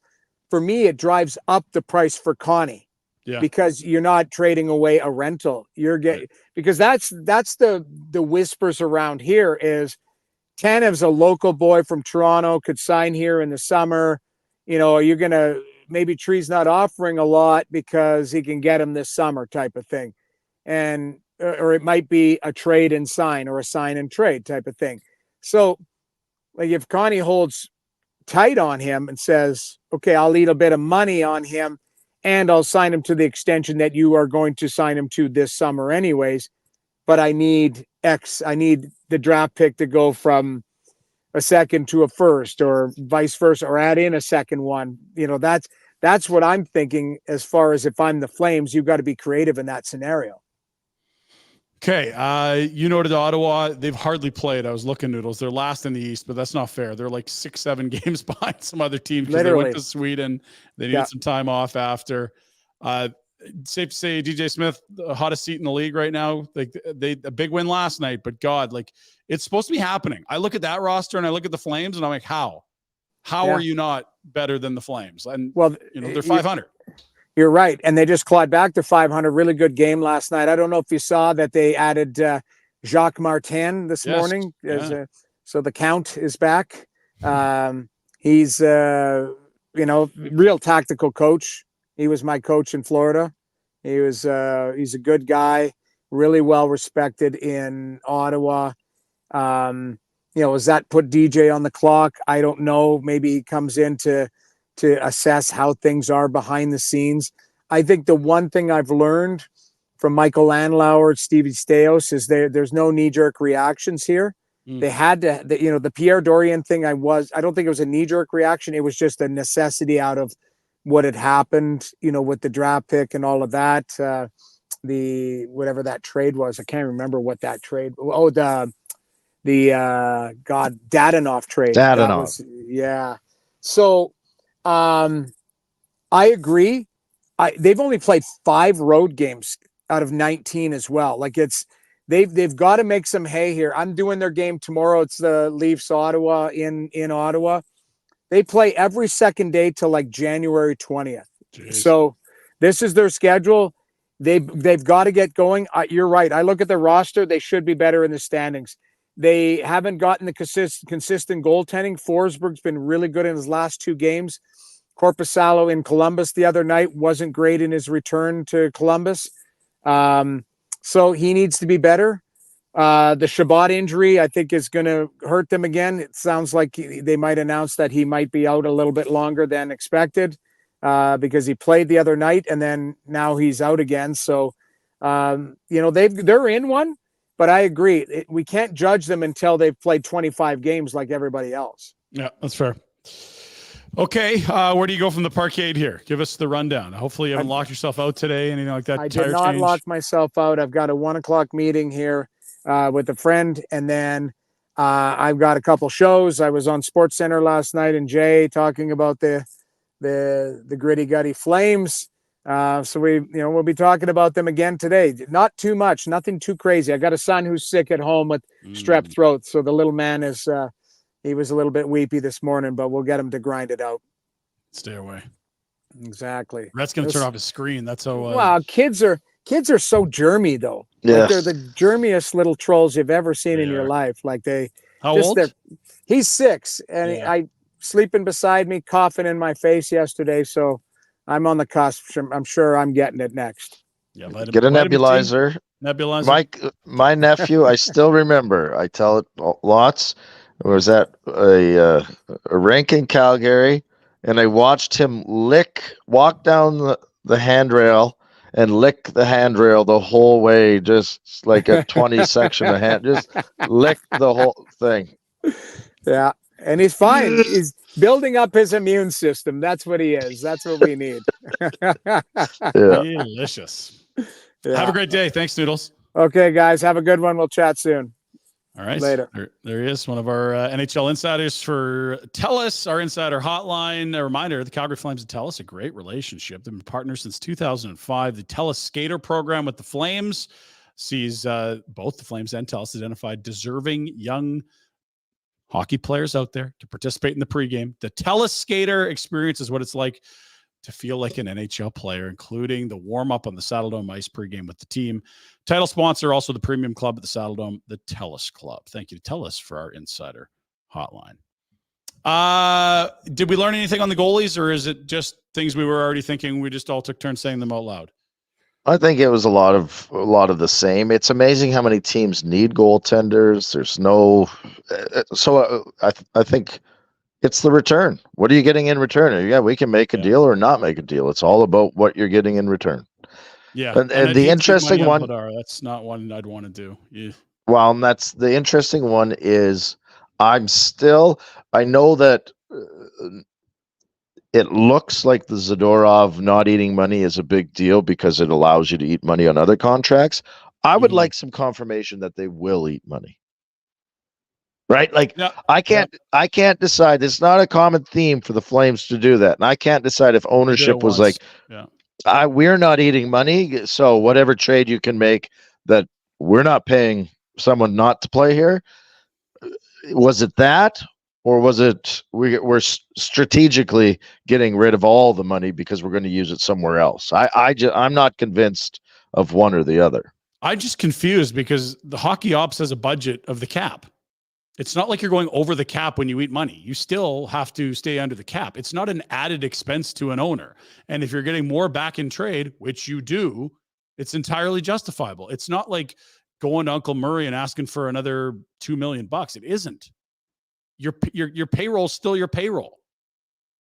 for me, it drives up the price for Connie. Yeah. Because you're not trading away a rental. You're getting, because that's the whispers around here is Tanev's a local boy from Toronto, could sign here in the summer. You're gonna, maybe Tree's not offering a lot because he can get him this summer type of thing. And or it might be a trade and sign or a sign and trade type of thing. So like if Connie holds tight on him and says, okay, I'll eat a bit of money on him and I'll sign him to the extension that you are going to sign him to this summer anyways, but I need X, I need the draft pick to go from a second to a first or vice versa, or add in a second one. That's what I'm thinking. As far as if I'm the Flames, you've got to be creative in that scenario. Okay. You noted Ottawa. They've hardly played. I was looking, Noodles. They're last in the East, but that's not fair. They're like 6-7 games behind some other teams because they went to Sweden. They needed some time off after. Safe to say DJ Smith, the hottest seat in the league right now. Like a big win last night, but God, like it's supposed to be happening. I look at that roster and I look at the Flames and I'm like, how are you not better than the Flames? And they're 500. You're right. And they just clawed back to 500. Really good game last night. I don't know if you saw that they added Jacques Martin this morning. So the Count is back. He's, real tactical coach. He was my coach in Florida. He's a good guy, really well respected in Ottawa. Does that put DJ on the clock? I don't know. Maybe he comes in to assess how things are behind the scenes. I think the one thing I've learned from Michael Landauer, Stevie Stais, is there's no knee-jerk reactions here. They had to, the Pierre Dorian thing, I don't think it was a knee-jerk reaction. It was just a necessity out of what had happened, with the draft pick and all of that. Whatever that trade was, I can't remember what that trade. Oh, the Dadonov trade. Dadonov. So, I agree. They've only played 5 road games out of 19 as well. Like they've got to make some hay here. I'm doing their game tomorrow. It's the Leafs Ottawa in Ottawa. They play every second day till like January 20th. Jeez. So this is their schedule. They've got to get going. You're right. I look at the roster. They should be better in the standings. They haven't gotten the consistent goaltending. Forsberg's been really good in his last 2 games. Korpisalo in Columbus the other night wasn't great in his return to Columbus. So he needs to be better. The Shabbat injury, I think, is going to hurt them again. It sounds like they might announce that he might be out a little bit longer than expected because he played the other night and then now he's out again. So, they're in one. But I agree. We can't judge them until they've played 25 games like everybody else. Yeah, that's fair. Okay, where do you go from the parkade here? Give us the rundown. Hopefully you haven't locked yourself out today, anything like that. I did not lock myself out. I've got a 1:00 meeting here with a friend, and then I've got a couple shows. I was on Sports Center last night and Jay talking about the gritty gutty Flames. So we'll be talking about them again today. Not too much, nothing too crazy. I got a son who's sick at home with strep throat, so the little man is he was a little bit weepy this morning, but we'll get him to grind it out. Stay away. Exactly. Rhett's gonna turn off his screen. That's how. Wow, kids are so germy though. Yes. Like they're the germiest little trolls you've ever seen They in your are. life. Like How old? He's 6, and Yeah. I sleeping beside me, coughing in my face yesterday. So I'm on the cusp. I'm sure I'm getting it next. Yeah, Get a vitamin C, nebulizer. Nebulizer. My nephew, I still remember. I tell it lots. I was at a rink in Calgary, and I watched him walk down the handrail and lick the handrail the whole way, just like a 20 section of hand, just lick the whole thing. Yeah, and he's fine. He's building up his immune system. That's what he is. That's what we need. Yeah. Delicious. Yeah. Have a great day. Thanks, Noodles. Okay, guys, have a good one. We'll chat soon. All right. Later. There he is, one of our NHL insiders for TELUS, our insider hotline. A reminder, the Calgary Flames and TELUS, a great relationship. They've been partners since 2005. The TELUS Skater program with the Flames sees both the Flames and TELUS identified deserving young hockey players out there to participate in the pregame. The TELUS Skater experience is what it's like to feel like an NHL player, including the warm-up on the Saddledome ice pregame with the team. Title sponsor, also the premium club at the Saddledome, the TELUS Club. Thank you to TELUS for our insider hotline. Did we learn anything on the goalies, or is it just things we were already thinking? We just all took turns saying them out loud. I think it was a lot of the same. It's amazing how many teams need goaltenders. There's no, I think it's the return. What are you getting in return? Yeah, we can make a deal or not make a deal. It's all about what you're getting in return. Yeah, and I'd the hate to interesting make money on one. Vladar. That's not one I'd want to do. Yeah. Well, and that's the interesting one is I know that it looks like the Zadorov not eating money is a big deal because it allows you to eat money on other contracts. I would like some confirmation that they will eat money. Right? Like I can't decide. It's not a common theme for the Flames to do that. And I can't decide if ownership was like, we're not eating money. So whatever trade you can make that we're not paying someone not to play here. Was it that? Or was it we're strategically getting rid of all the money because we're going to use it somewhere else? I'm not convinced of one or the other. I'm just confused because the hockey ops has a budget of the cap. It's not like you're going over the cap when you eat money. You still have to stay under the cap. It's not an added expense to an owner. And if you're getting more back in trade, which you do, it's entirely justifiable. It's not like going to Uncle Murray and asking for another $2 million. It isn't. Your payroll is still your payroll.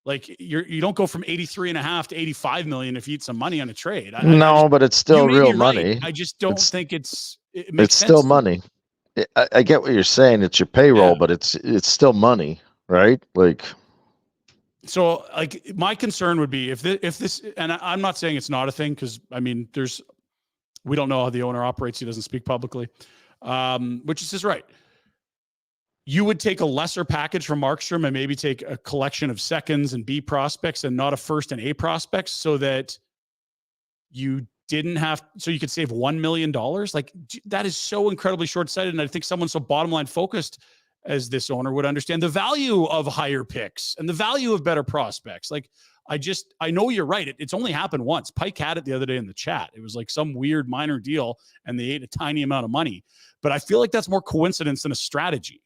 Like you don't go from 83.5 to 85 million if you eat some money on a trade. But it's still real money. Right. I just don't think it makes it's sense still money. I get what you're saying. It's your payroll, but it's still money, right? Like, so like my concern would be if this, and I'm not saying it's not a thing because I mean we don't know how the owner operates. He doesn't speak publicly, which is his right. You would take a lesser package from Markstrom and maybe take a collection of seconds and B prospects and not a first and A prospects so that you could save $1 million. Like that is so incredibly short-sighted. And I think someone so bottom line focused as this owner would understand the value of higher picks and the value of better prospects. Like I know you're right. It's only happened once. Pike had it the other day in the chat. It was like some weird minor deal and they ate a tiny amount of money, but I feel like that's more coincidence than a strategy.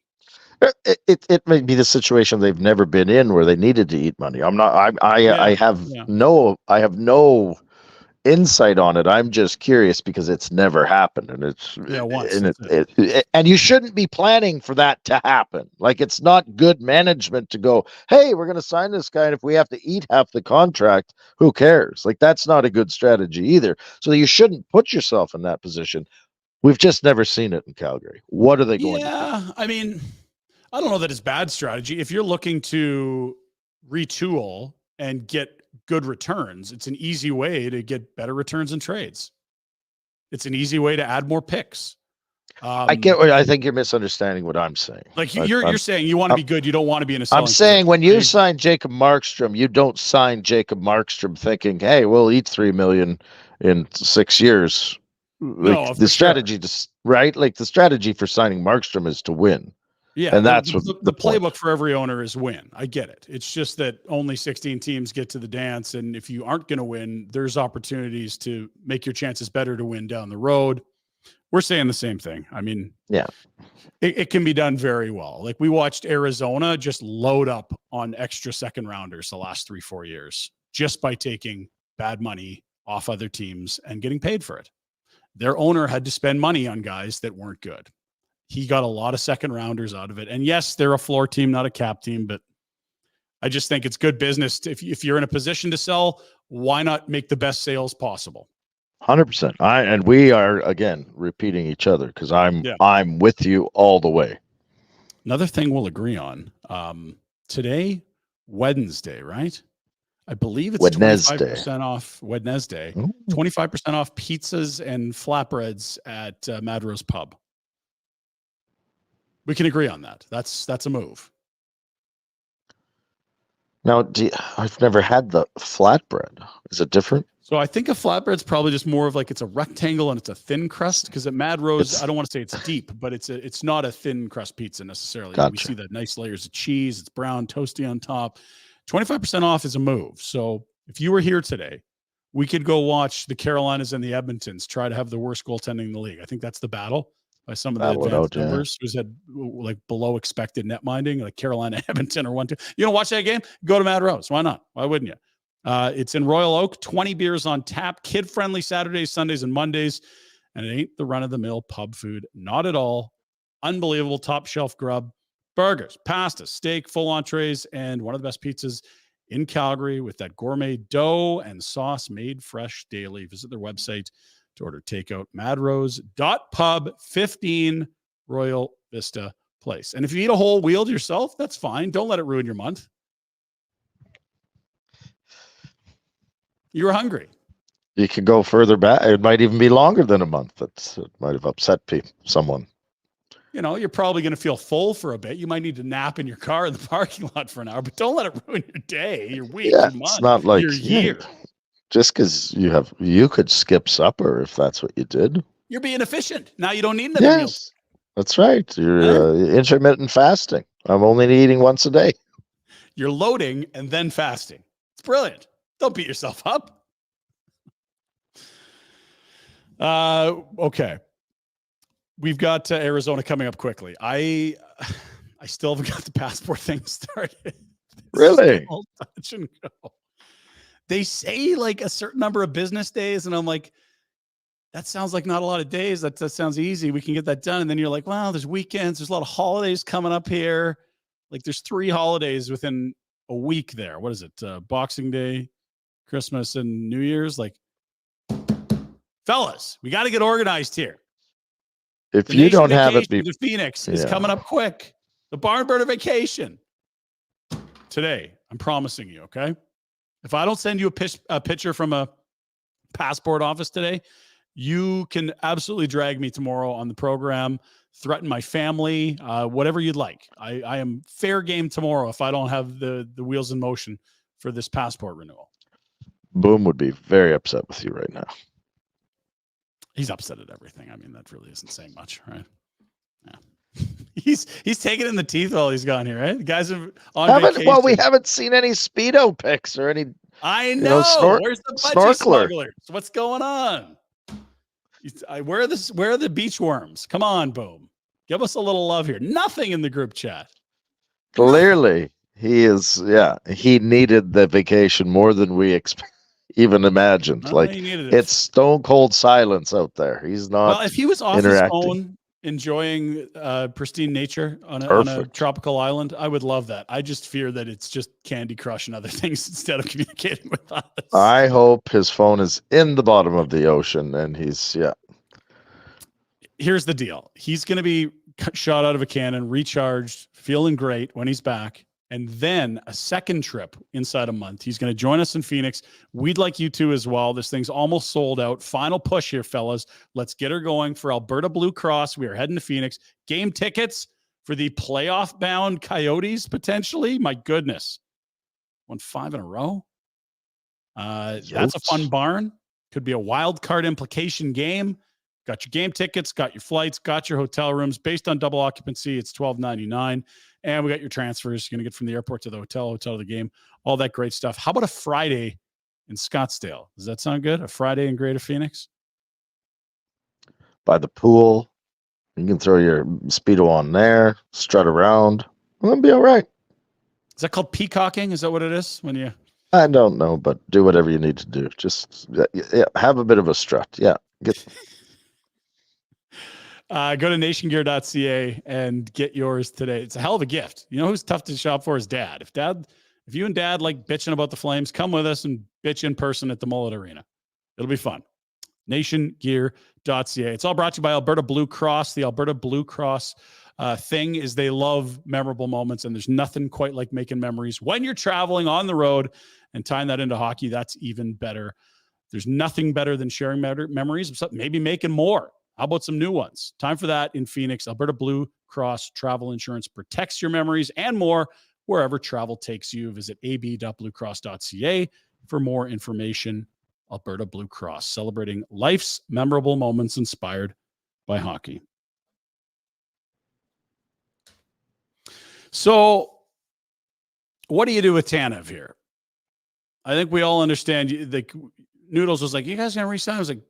It may be the situation they've never been in where they needed to eat money. I have no insight on it. I'm just curious because it's never happened, and and you shouldn't be planning for that to happen. Like it's not good management to go, hey, we're going to sign this guy, and if we have to eat half the contract, who cares? Like that's not a good strategy either. So you shouldn't put yourself in that position. We've just never seen it in Calgary. What are they going to do? Yeah, I mean, I don't know that it's bad strategy. If you're looking to retool and get good returns, it's an easy way to get better returns in trades. It's an easy way to add more picks. I get what I think you're misunderstanding what I'm saying. Like you're saying you want to be good, you don't want to be in a selling I'm saying position. when you sign Jacob Markstrom, you don't sign Jacob Markstrom thinking, "Hey, we'll eat $3 million in 6 years." No, The strategy, right? Like the strategy for signing Markstrom is to win. Yeah, and that's what the point. playbook for every owner is win. I get it. It's just that only 16 teams get to the dance, and if you aren't going to win, there's opportunities to make your chances better to win down the road. We're saying the same thing. I mean, yeah, it can be done very well. Like we watched Arizona just load up on extra second rounders the last 3-4 years just by taking bad money off other teams and getting paid for it. Their owner had to spend money on guys that weren't good. He got a lot of second rounders out of it. And yes, they're a floor team, not a cap team, but I just think it's good business. If you're in a position to sell, why not make the best sales possible? 100%. And we are again repeating each other because I'm with you all the way. Another thing we'll agree on today, Wednesday, right? I believe it's 25% off Wednesday. 25% off pizzas and flatbreads at Mad Rose Pub. We can agree on that. That's a move. Now, I've never had the flatbread. Is it different? So I think a flatbread's probably just more of like it's a rectangle and it's a thin crust because at Mad Rose, I don't want to say it's deep, but it's not a thin crust pizza necessarily. Gotcha. We see the nice layers of cheese. It's brown, toasty on top. 25% off is a move. So if you were here today, we could go watch the Carolinas and the Edmontons try to have the worst goaltending in the league. I think that's the battle by some of the advanced numbers. Who's had like below expected net minding, like Carolina, Edmonton, or 1-2. You don't watch that game? Go to Mad Rose. Why not? Why wouldn't you? It's in Royal Oak. 20 beers on tap. Kid-friendly Saturdays, Sundays, and Mondays. And it ain't the run-of-the-mill pub food. Not at all. Unbelievable top shelf grub. Burgers, pasta, steak, full entrees, and one of the best pizzas in Calgary with that gourmet dough and sauce made fresh daily. Visit their website to order takeout. madrose.pub, 15 Royal Vista Place. And if you eat a whole wheel to yourself, that's fine. Don't let it ruin your month. You were hungry. You could go further back. It might even be longer than a month. It might have upset someone. You know, you're probably going to feel full for a bit. You might need to nap in your car in the parking lot for an hour, but don't let it ruin your day, your week, your month, it's not like your year. Just because you could skip supper if that's what you did. You're being efficient. Now you don't need another meal. That's right. You're intermittent fasting. I'm only eating once a day. You're loading and then fasting. It's brilliant. Don't beat yourself up. Okay. We've got Arizona coming up quickly. I still haven't got the passport thing started. Really? Touch and go. They say like a certain number of business days, and I'm like, that sounds like not a lot of days. That sounds easy. We can get that done. And then you're like, wow, there's weekends. There's a lot of holidays coming up here. Like there's 3 holidays within a week there. What is it? Boxing Day, Christmas, and New Year's. Like, fellas, we got to get organized here. If you don't have it, the Phoenix is coming up quick. The barn burner vacation today. I'm promising you. Okay. If I don't send you a picture from a passport office today, you can absolutely drag me tomorrow on the program, threaten my family, whatever you'd like. I am fair game tomorrow if I don't have the wheels in motion for this passport renewal. Boom would be very upset with you right now. He's upset at everything. I mean, that really isn't saying much, right? Yeah. He's taking it in the teeth while he's gone here, right? The guys are on vacation. Well, we haven't seen any Speedo pics or any. I know. Where's the budgie smuggler? So what's going on? Where are the beach worms? Come on, Boom. Give us a little love here. Nothing in the group chat. Clearly, he is. Yeah, he needed the vacation more than we even imagined. No, like it's stone cold silence out there. He's not. Well, if he was off his own enjoying pristine nature on a tropical island, I would love that. I just fear that it's just Candy Crush and other things instead of communicating with us. I hope his phone is in the bottom of the ocean and he's Here's the deal. He's going to be shot out of a cannon, recharged, feeling great when he's back. and then a second trip inside a month. He's going to join us in Phoenix. We'd like you to as well. This thing's almost sold out. Final push here, fellas. Let's get her going for Alberta Blue Cross. We are heading to Phoenix. Game tickets for the playoff-bound Coyotes, potentially. My goodness. Won 5 in a row. That's a fun barn. Could be a wild card implication game. Got your game tickets, got your flights, got your hotel rooms. Based on double occupancy, it's $12.99. And we got your transfers. You're going to get from the airport to the hotel to the game, all that great stuff. How about a Friday in Scottsdale? Does that sound good? A Friday in Greater Phoenix? By the pool. You can throw your Speedo on there, strut around. Well, it'll be all right. Is that called peacocking? Is that what it is? When you... I don't know, but do whatever you need to do. Just have a bit of a strut. Yeah. Go to nationgear.ca and get yours today. It's a hell of a gift. You know who's tough to shop for is Dad. If you and Dad like bitching about the Flames, come with us and bitch in person at the Mullet Arena. It'll be fun. nationgear.ca. It's all brought to you by Alberta Blue Cross. The Alberta Blue Cross thing is they love memorable moments, and there's nothing quite like making memories when you're traveling on the road and tying that into hockey. That's even better. There's nothing better than sharing memories, maybe making more. How about some new ones? Time for that in Phoenix. Alberta Blue Cross Travel Insurance protects your memories and more wherever travel takes you. Visit ab.bluecross.ca for more information. Alberta Blue Cross, celebrating life's memorable moments inspired by hockey. So what do you do with Tanev here? I think we all understand. The Noodles was like, you guys going to resign? I was like,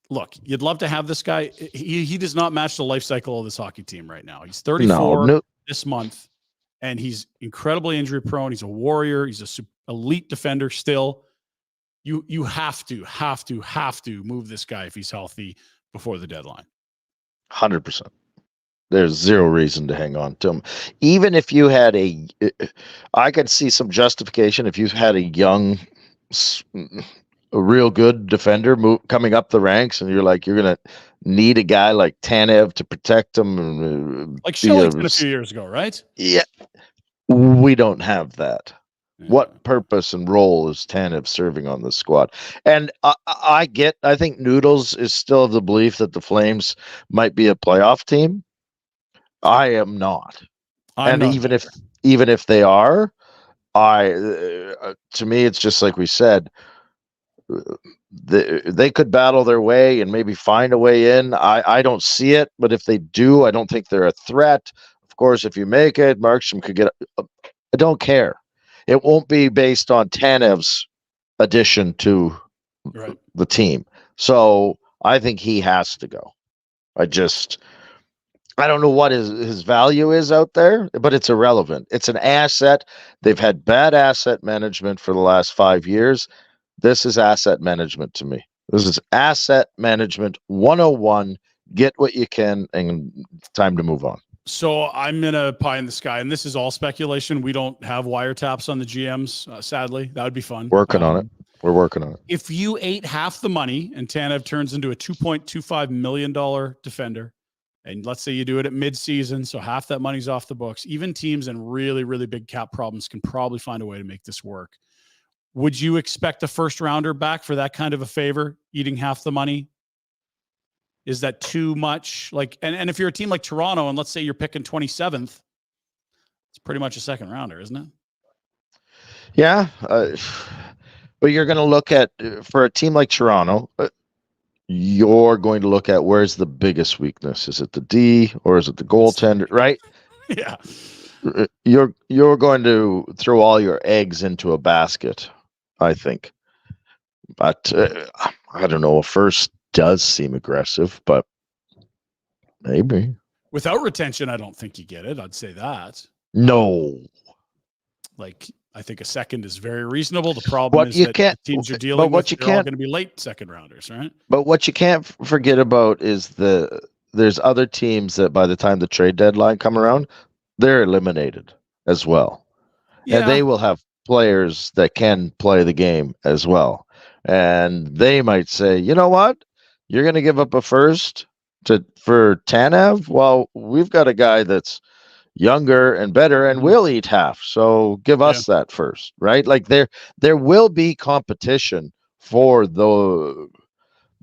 look, you'd love to have this guy. He does not match the life cycle of this hockey team right now. He's 34 this month, and he's incredibly injury prone. He's a warrior. He's a elite defender still. You have to move this guy if he's healthy before the deadline. 100%. There's zero reason to hang on to him. Even if you had I could see some justification if you've had a young, a real good defender coming up the ranks, and you're going to need a guy like Tanev to protect him. Like Shillington a few years ago, right? Yeah. We don't have that. Yeah. What purpose and role is Tanev serving on the squad? And I think Noodles is still of the belief that the Flames might be a playoff team. I am not. Even if they are, to me, it's just like we said, they could battle their way and maybe find a way in. I don't see it, but if they do, I don't think they're a threat. Of course, if you make it, Markstrom could get. I don't care. It won't be based on Tanev's addition to the team. So I think he has to go. I don't know what his value is out there, but it's irrelevant. It's an asset. They've had bad asset management for the last 5 years. This is asset management to me. This is asset management 101. Get what you can, and time to move on. So I'm in a pie in the sky, and this is all speculation. We don't have wiretaps on the GMs, sadly. That would be fun. Working on it. We're working on it. If you ate half the money and Tanev turns into a $2.25 million defender, and let's say you do it at midseason, so half that money's off the books, even teams in really, really big cap problems can probably find a way to make this work. Would you expect a first rounder back for that kind of a favor, eating half the money? Is that too much? And if you're a team like Toronto, and let's say you're picking 27th, it's pretty much a second rounder, isn't it? Yeah. But you're going to look at, for a team like Toronto, you're going to look at where's the biggest weakness. Is it the D or is it the goaltender, right? Yeah. You're going to throw all your eggs into a basket, I think. But I don't know. A first does seem aggressive, but maybe. Without retention, I don't think you get it. I'd say that. No. I think a second is very reasonable. The problem is that teams are dealing with, they're all going to be late second rounders, right? But what you can't forget about is there's other teams that by the time the trade deadline come around, they're eliminated as well. Yeah. And they will have players that can play the game as well. And they might say, you know what? You're going to give up a first for Tanev? Well, we've got a guy that's younger and better, and we'll eat half. So give us that first, right? Like there will be competition for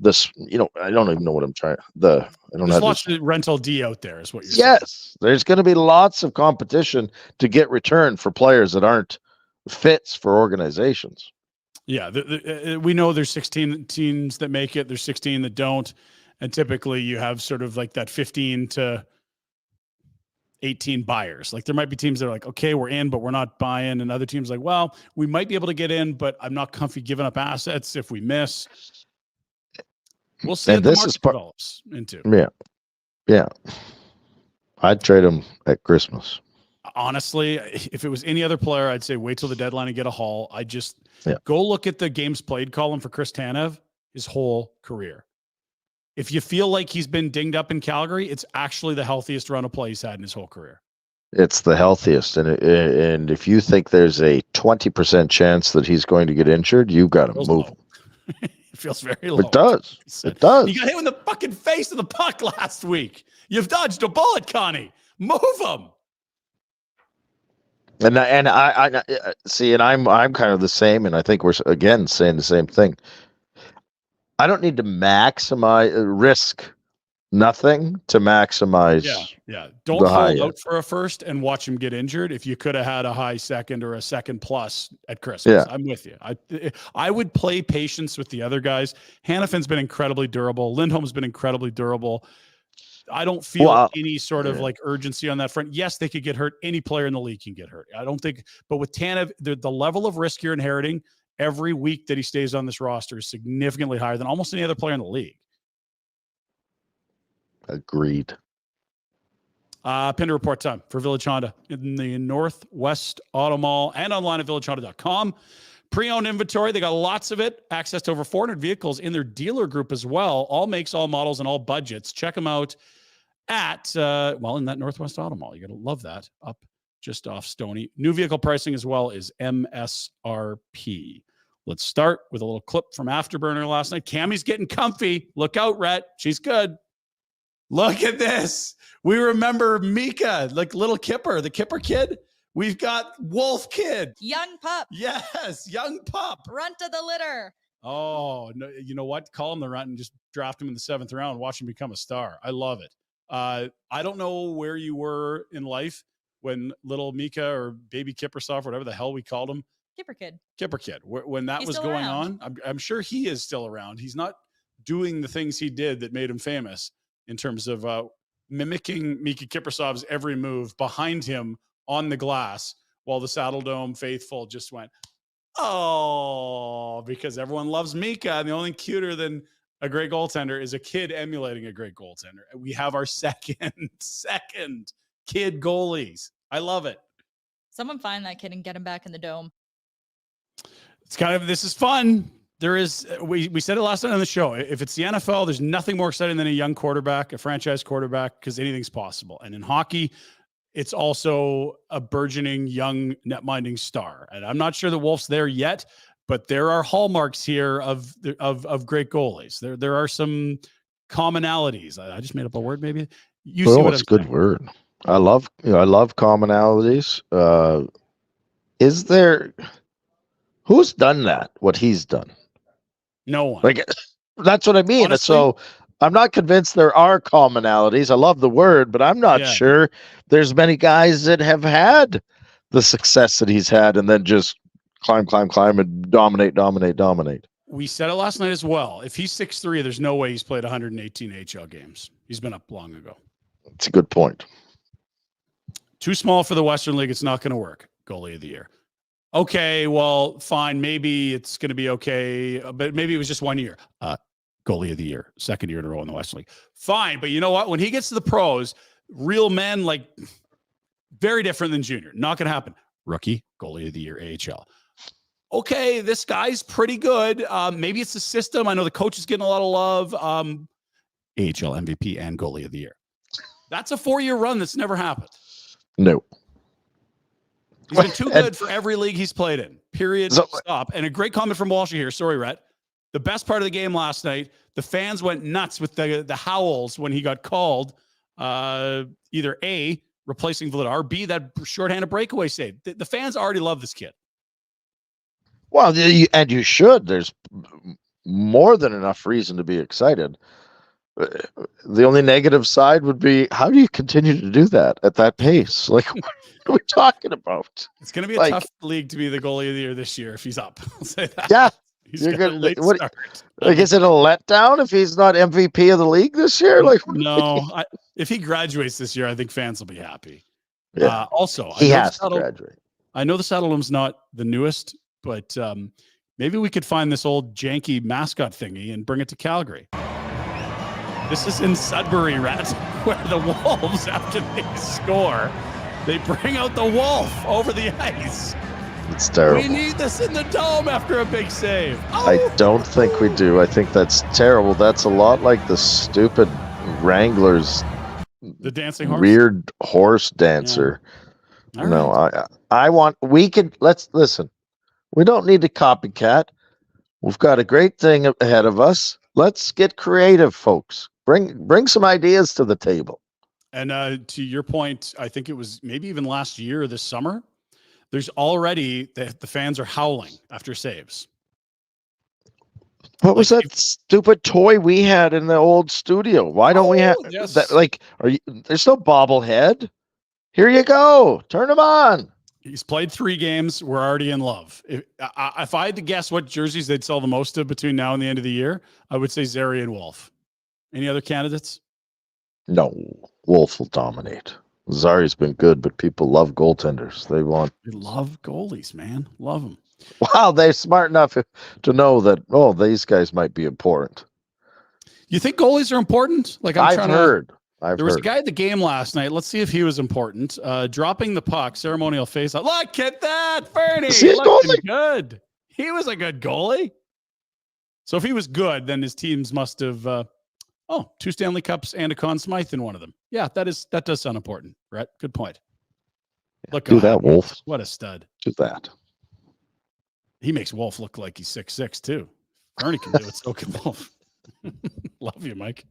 this. I don't even know what I'm trying. I don't There's have lots of rental D out there, is what you're saying. Yes, there's going to be lots of competition to get return for players that aren't fits for organizations. Yeah, we know there's 16 teams that make it. There's 16 that don't, and typically you have sort of like that 15 to 18 buyers. Like there might be teams that are like, okay, we're in, but we're not buying, and other teams like, well, we might be able to get in, but I'm not comfy giving up assets if we miss. We'll see what the market develops into. Yeah. I'd trade him at Christmas. Honestly, if it was any other player, I'd say wait till the deadline and get a haul. I just go look at the games played column for Chris Tanev, his whole career. If you feel like he's been dinged up in Calgary, it's actually the healthiest run of play he's had in his whole career. It's the healthiest. And if you think there's a 20% chance that he's going to get injured, you've got to move him. It feels very low. It does. It does. You got hit in the fucking face of the puck last week. You've dodged a bullet, Connie. Move him. And I see, and I'm kind of the same, and I think we're again saying the same thing. I don't need to maximize risk nothing to maximize. Yeah. Don't hold out for a first and watch him get injured. If you could have had a high second or a second plus at Christmas, I'm with you. I would play patience with the other guys. Hanifin's been incredibly durable. Lindholm's been incredibly durable. I don't feel any sort of like urgency on that front. Yes, they could get hurt. Any player in the league can get hurt. I don't think, but with Tanev, the level of risk you're inheriting every week that he stays on this roster is significantly higher than almost any other player in the league. Agreed. Pinder Report time for Village Honda in the Northwest Auto Mall and online at villagehonda.com. Pre-owned inventory, they got lots of it. Access to over 400 vehicles in their dealer group as well. All makes, all models, and all budgets. Check them out at, in that Northwest Auto Mall. You're going to love that. Up just off Stony. New vehicle pricing as well is MSRP. Let's start with a little clip from Afterburner last night. Cammie's getting comfy. Look out, Rhett. She's good. Look at this. We remember Mika, like little Kipper, the Kipper kid. We've got Wolf Kid. Young pup. Yes, young pup. Runt of the litter. Oh, no, you know what? Call him the runt and just draft him in the 7th round. Watch him become a star. I love it. I don't know where you were in life when little Mika or baby Kippersoft, whatever the hell we called him. Kipper Kid. When that was going on, I'm sure he is still around. He's not doing the things he did that made him famous in terms of mimicking Mika Kippersov's every move behind him on the glass while the Saddle Dome faithful just went, oh, because everyone loves Mika. And the only thing cuter than a great goaltender is a kid emulating a great goaltender. We have our second kid goalies. I love it. Someone find that kid and get him back in the dome. It's this is fun. There is, we said it last night on the show. If it's the NFL, there's nothing more exciting than a young quarterback, a franchise quarterback, because anything's possible. And in hockey, it's also a burgeoning young net-minding star. And I'm not sure the Wolf's there yet, but there are hallmarks here of great goalies. There are some commonalities. I just made up a word, maybe. You see what it's a good word. I love commonalities. Is there? Who's done that? What he's done? No one. Like that's what I mean. Honestly, so I'm not convinced there are commonalities. I love the word, but I'm not sure there's many guys that have had the success that he's had and then just climb and dominate. We said it last night as well. If he's 6'3", there's no way he's played 118 HL games. He's been up long ago. It's a good point. Too small for the Western League. It's not going to work. Goalie of the year. Okay, well, fine. Maybe it's going to be okay, but maybe it was just 1 year. Goalie of the year, 2nd year in a row in the Western League. Fine, but you know what? When he gets to the pros, real men, like very different than junior. Not going to happen. Rookie, goalie of the year, AHL. Okay, this guy's pretty good. Maybe it's the system. I know the coach is getting a lot of love. AHL MVP and goalie of the year. That's a 4-year run that's never happened. No. He's been too good for every league he's played in. Period. Stop. And a great comment from Walshy here. Sorry, Rhett. The best part of the game last night, the fans went nuts with the howls when he got called. Either A, replacing Vladar, B, that shorthanded breakaway save. The fans already love this kid. Well, and you should. There's more than enough reason to be excited. The only negative side would be, how do you continue to do that at that pace? Like, what are we talking about? It's going to be a tough league to be the goalie of the year this year if he's up. I'll say that. Yeah. He's got a late start. Like, is it a letdown if he's not MVP of the league this year? Like, no, if he graduates this year, I think fans will be happy. Yeah. Also, he has to graduate. I know the Saddledom's not the newest, but maybe we could find this old janky mascot thingy and bring it to Calgary. This is in Sudbury, Rat, where the Wolves, after they score, they bring out the wolf over the ice. It's terrible. We need this in the dome after a big save. Oh! I don't think we do. I think that's terrible. That's a lot like the stupid Wranglers, the dancing horse, weird horse dancer. Yeah. No, Right. Let's listen. We don't need to copycat. We've got a great thing ahead of us. Let's get creative, folks. Bring some ideas to the table. And to your point, I think it was maybe even last year or this summer, there's already the fans are howling after saves. What was that stupid toy we had in the old studio? Why don't we have that? Like, there's no bobblehead. Here you go. Turn them on. He's played 3 games. We're already in love. If I had to guess what jerseys they'd sell the most of between now and the end of the year, I would say Zary and Wolf. Any other candidates? No, Wolf will dominate. Zari's been good, but people love goaltenders. They love goalies, man. Love them. Wow, they're smart enough to know that, these guys might be important. You think goalies are important? Like I've heard. There was a guy at the game last night. Let's see if he was important. Dropping the puck, ceremonial face. Look at that, Fernie. Looking good. He was a good goalie. So if he was good, then his teams must have 2 Stanley Cups and a Conn Smythe in one of them. Yeah, that does sound important, Brett. Good point. Look, do that, Wolf. What a stud. Do that. He makes Wolf look like he's 6'6" too. Fernie can do it, so can Wolf. Love you, Mike.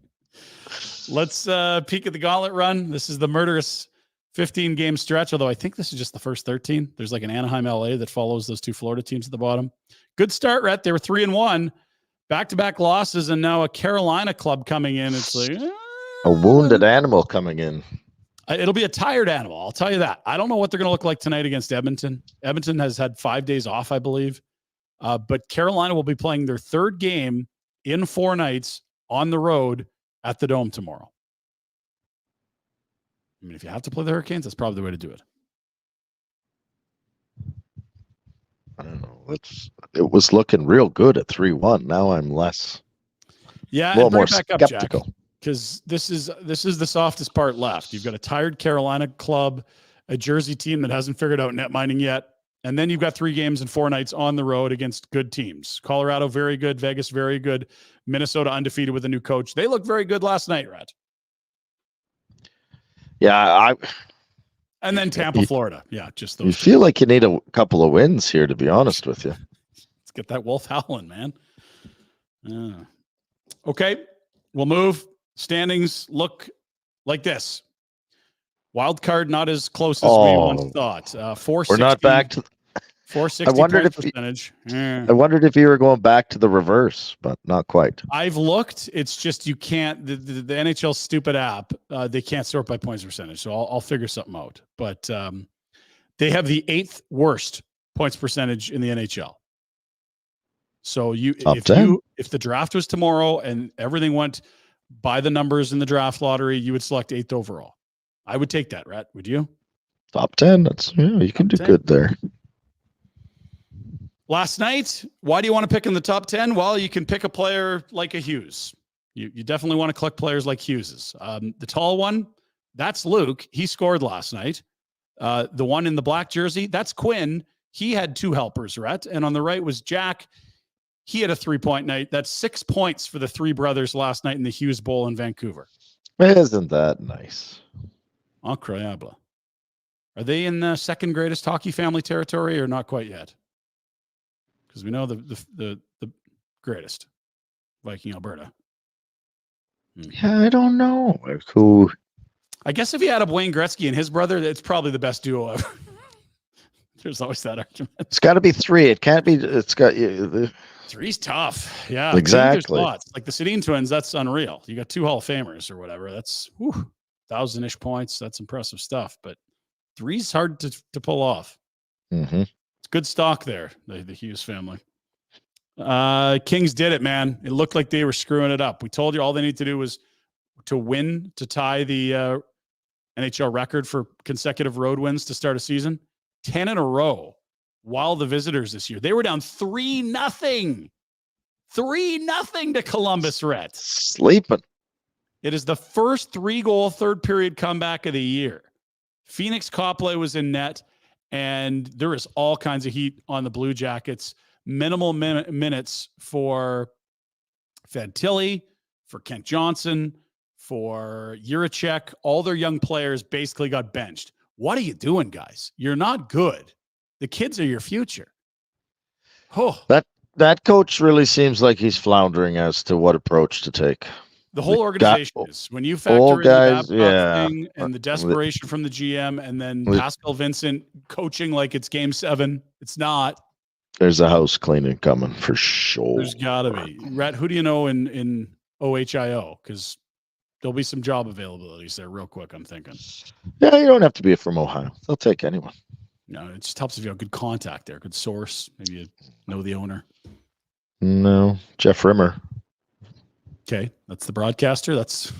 Let's peek at the gauntlet run. This is the murderous 15-game stretch, although I think this is just the first 13. There's like an Anaheim, LA that follows those 2 Florida teams at the bottom. Good start, Rhett. They were 3-1. Back-to-back losses, and now a Carolina club coming in. It's like a wounded animal coming in. It'll be a tired animal. I'll tell you that. I don't know what they're going to look like tonight against Edmonton. Edmonton has had 5 days off, I believe. But Carolina will be playing their 3rd game in 4 nights on the road at the Dome tomorrow. I mean, if you have to play the Hurricanes, that's probably the way to do it. I don't know. It was looking real good at 3-1. Now I'm less. Yeah, a little more back skeptical. Because this is the softest part left. You've got a tired Carolina club, a Jersey team that hasn't figured out net mining yet, and then you've got 3 games and 4 nights on the road against good teams. Colorado, very good. Vegas, very good. Minnesota, undefeated with a new coach. They looked very good last night, Rat. Yeah, and then Tampa, Florida. Yeah, just those. You feel like you need a couple of wins here, to be honest with you. Let's get that Wolf howling, man. Okay, we'll move. Standings look like this. Wild card not as close as we once thought. 460. We're not back to 460. I wondered percentage. I wondered if you were going back to the reverse, but not quite. I've looked. It's just you can't. The NHL stupid app. They can't sort by points percentage. So I'll figure something out. But they have the 8th worst points percentage in the NHL. So if the draft was tomorrow and everything went by the numbers in the draft lottery, you would select 8th overall. I would take that, Rat. Would you? Top 10. You can do 10. Good there. Last night, why do you want to pick in the top 10? Well, you can pick a player like a Hughes. You definitely want to collect players like Hughes's. The tall one, that's Luke. He scored last night. The one in the black jersey, that's Quinn. He had 2 helpers, Rat. And on the right was Jack. He had a 3-point night. That's 6 points for the 3 brothers last night in the Hughes Bowl in Vancouver. Isn't that nice? Incroyable. Are they in the 2nd greatest hockey family territory or not quite yet? Because we know the greatest, Viking Alberta. Yeah, I don't know who. I guess if you add up Wayne Gretzky and his brother, it's probably the best duo ever. There's always that argument. It's got to be 3. It can't be. It's got. Three's tough. Yeah. Exactly. There's lots. Like the Sedin twins, that's unreal. You got 2 Hall of Famers or whatever. That's 1,000-ish points. That's impressive stuff. But 3's hard to pull off. Mm-hmm. It's good stock there, the Hughes family. Kings did it, man. It looked like they were screwing it up. We told you all they need to do was to win to tie the NHL record for consecutive road wins to start a season. 10 in a row while the visitors this year. They were down 3-0. 3-0 to Columbus Reds. Sleeping. It is the first 3-goal third period comeback of the year. Phoenix Copley was in net, and there is all kinds of heat on the Blue Jackets. Minimal minutes for Fantilli, for Kent Johnson, for Juracek. All their young players basically got benched. What are you doing, guys? You're not good. The kids are your future. Oh, that coach really seems like he's floundering as to what approach to take. the whole organization is. When you factor in guys, the Babcock thing and the desperation from the GM, and then Pascal Vincent coaching like it's Game 7, it's not. There's a house cleaning coming for sure. There's got to be. Rhett, who do you know in OHIO? Because there'll be some job availabilities there real quick, I'm thinking. Yeah, you don't have to be from Ohio. They'll take anyone. No, it just helps if you have good contact there, good source. Maybe you know the owner. No, Jeff Rimmer. Okay, that's the broadcaster. That's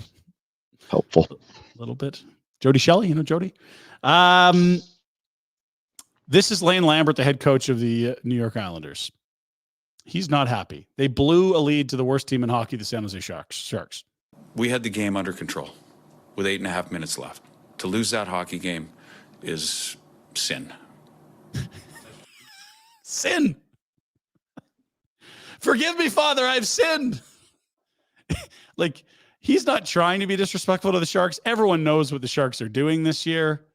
helpful. A little bit. Jody Shelley, you know Jody? This is Lane Lambert, the head coach of the New York Islanders. He's not happy. They blew a lead to the worst team in hockey, the San Jose Sharks. We had the game under control with 8.5 minutes left. To lose that hockey game is sin. Sin. Forgive me, Father, I've sinned. Like, he's not trying to be disrespectful to the Sharks. Everyone knows what the Sharks are doing this year.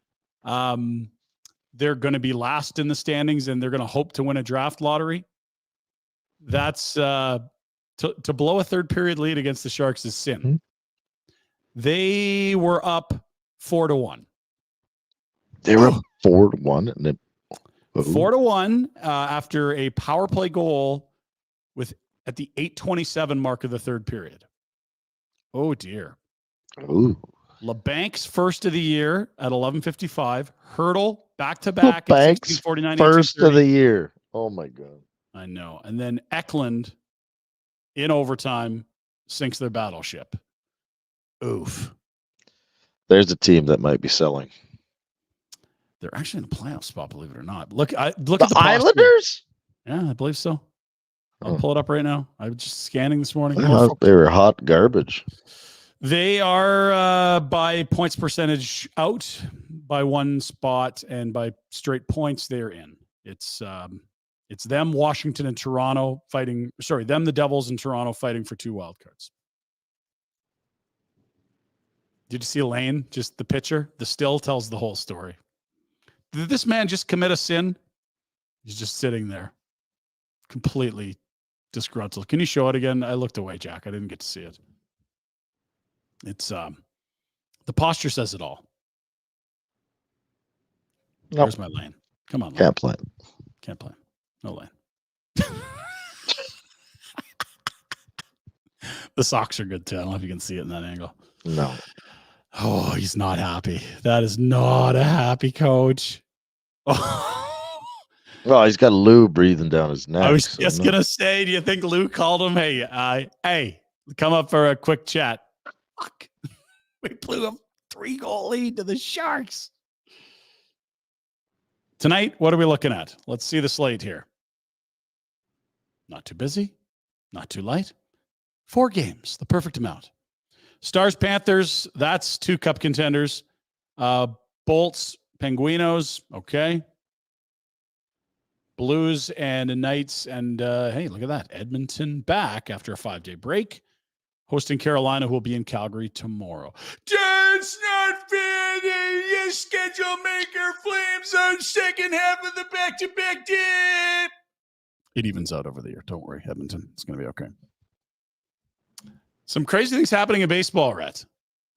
They're going to be last in the standings, and they're going to hope to win a draft lottery. That's to blow a third period lead against the Sharks is sin. Mm-hmm. They were up 4-1. They were 4-1, and then 4-1 after a power play goal at the 8:27 mark of the third period. Oh dear. Ooh. LeBank's first of the year at 11:55. Hurdle back-to-back at Banks 16:49. first of the year. Oh my God. I know. And then Eklund in overtime sinks their battleship. Oof. There's a team that might be selling. They're actually in a playoff spot, believe it or not. Look at The the Islanders? Yeah, I believe so. I'll Oh. pull it up right now. I was just scanning this morning. They were hot garbage. They are by points percentage out by 1 spot, and by straight points they're in. It's them, Washington, and Toronto fighting. Sorry, them, the Devils, and Toronto fighting for 2 wild cards. Did you see Lane? Just the picture. The still tells the whole story. Did this man just commit a sin? He's just sitting there, completely disgruntled. Can you show it again? I looked away, Jack. I didn't get to see it. It's the posture says it all. Nope. Where's my Lane? Come on, Lane. Can't play. Can't play. No Lane. The socks are good too. I don't know if you can see it in that angle. No. Oh, he's not happy. That is not a happy coach. Oh. Well, he's got Lou breathing down his neck. I was so just no. gonna say, do you think Lou called him? Hey, come up for a quick chat. Fuck. We blew a 3-goal lead to the Sharks. Tonight, what are we looking at? Let's see the slate here. Not too busy, not too light. 4 games, the perfect amount. Stars, Panthers, that's 2 cup contenders. Bolts, Penguinos, okay. Blues and Knights, and hey, look at that. Edmonton back after a 5-day break, hosting Carolina, who will be in Calgary tomorrow. It's not fair. The schedule maker Flames on second half of the back-to-back dip. It evens out over the year. Don't worry, Edmonton. It's going to be okay. Some crazy things happening in baseball, Rhett.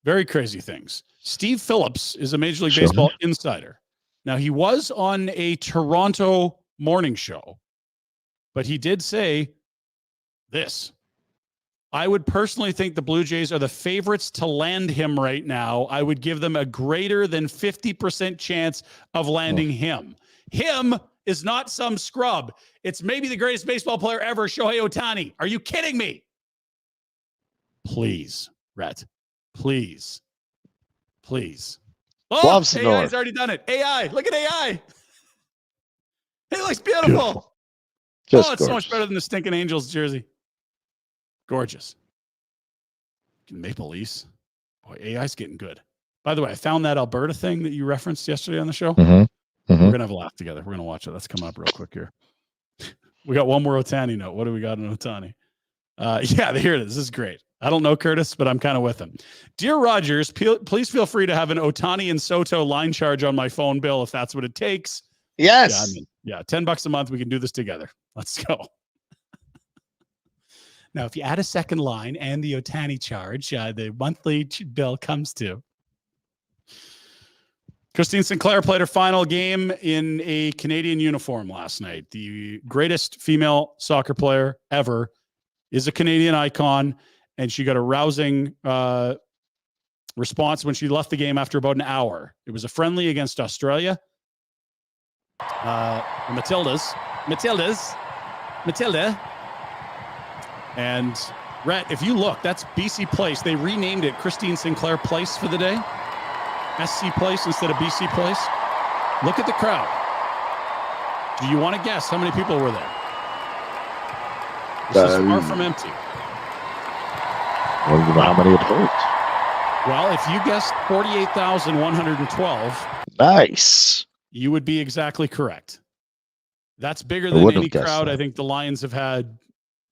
Very crazy things. Steve Phillips is a Major League Sure. Baseball insider. Now, he was on a Toronto morning show, but he did say this. I would personally think the Blue Jays are the favorites to land him right now. I would give them a greater than 50% chance of landing him. Him is not some scrub. It's maybe the greatest baseball player ever, Shohei Ohtani. Are you kidding me? Please, Rhett. Please. Oh, Loves the AI's North. already done it. AI. Look at AI. It looks beautiful. Just It's so much gorgeous. better than the stinking Angels jersey. Gorgeous. Maple Leafs. Boy, AI's getting good. By the way, I found that Alberta thing that you referenced yesterday on the show. Mhm. We're Mhm. going to have a laugh together. We're going to watch it. That's coming up real quick here. We got one more Ohtani note. What do we got in Ohtani? Yeah, here it is. This is great. I don't know Curtis, but I'm kind of with him. Dear Rogers, please feel free to have an Ohtani and Soto line charge on my phone bill if that's what it takes. Yes. Yeah, $10 a month. We can do this together. Let's go. Now, if you add a second line and the Ohtani charge, the monthly bill comes to. Christine Sinclair played her final game in a Canadian uniform last night. The greatest female soccer player ever is a Canadian icon, and she got a rousing response when she left the game after about an hour. It was a friendly against Australia. Matilda. And Rhett, if you look, that's BC Place. They renamed it Christine Sinclair Place for the day. SC Place instead of BC Place. Look at the crowd. Do you want to guess how many people were there? This is far from empty. I don't even know how many it holds. Well, if you guessed 48,112, Nice. you would be exactly correct. That's bigger I than wouldn't any have guessed crowd that. I think the Lions have had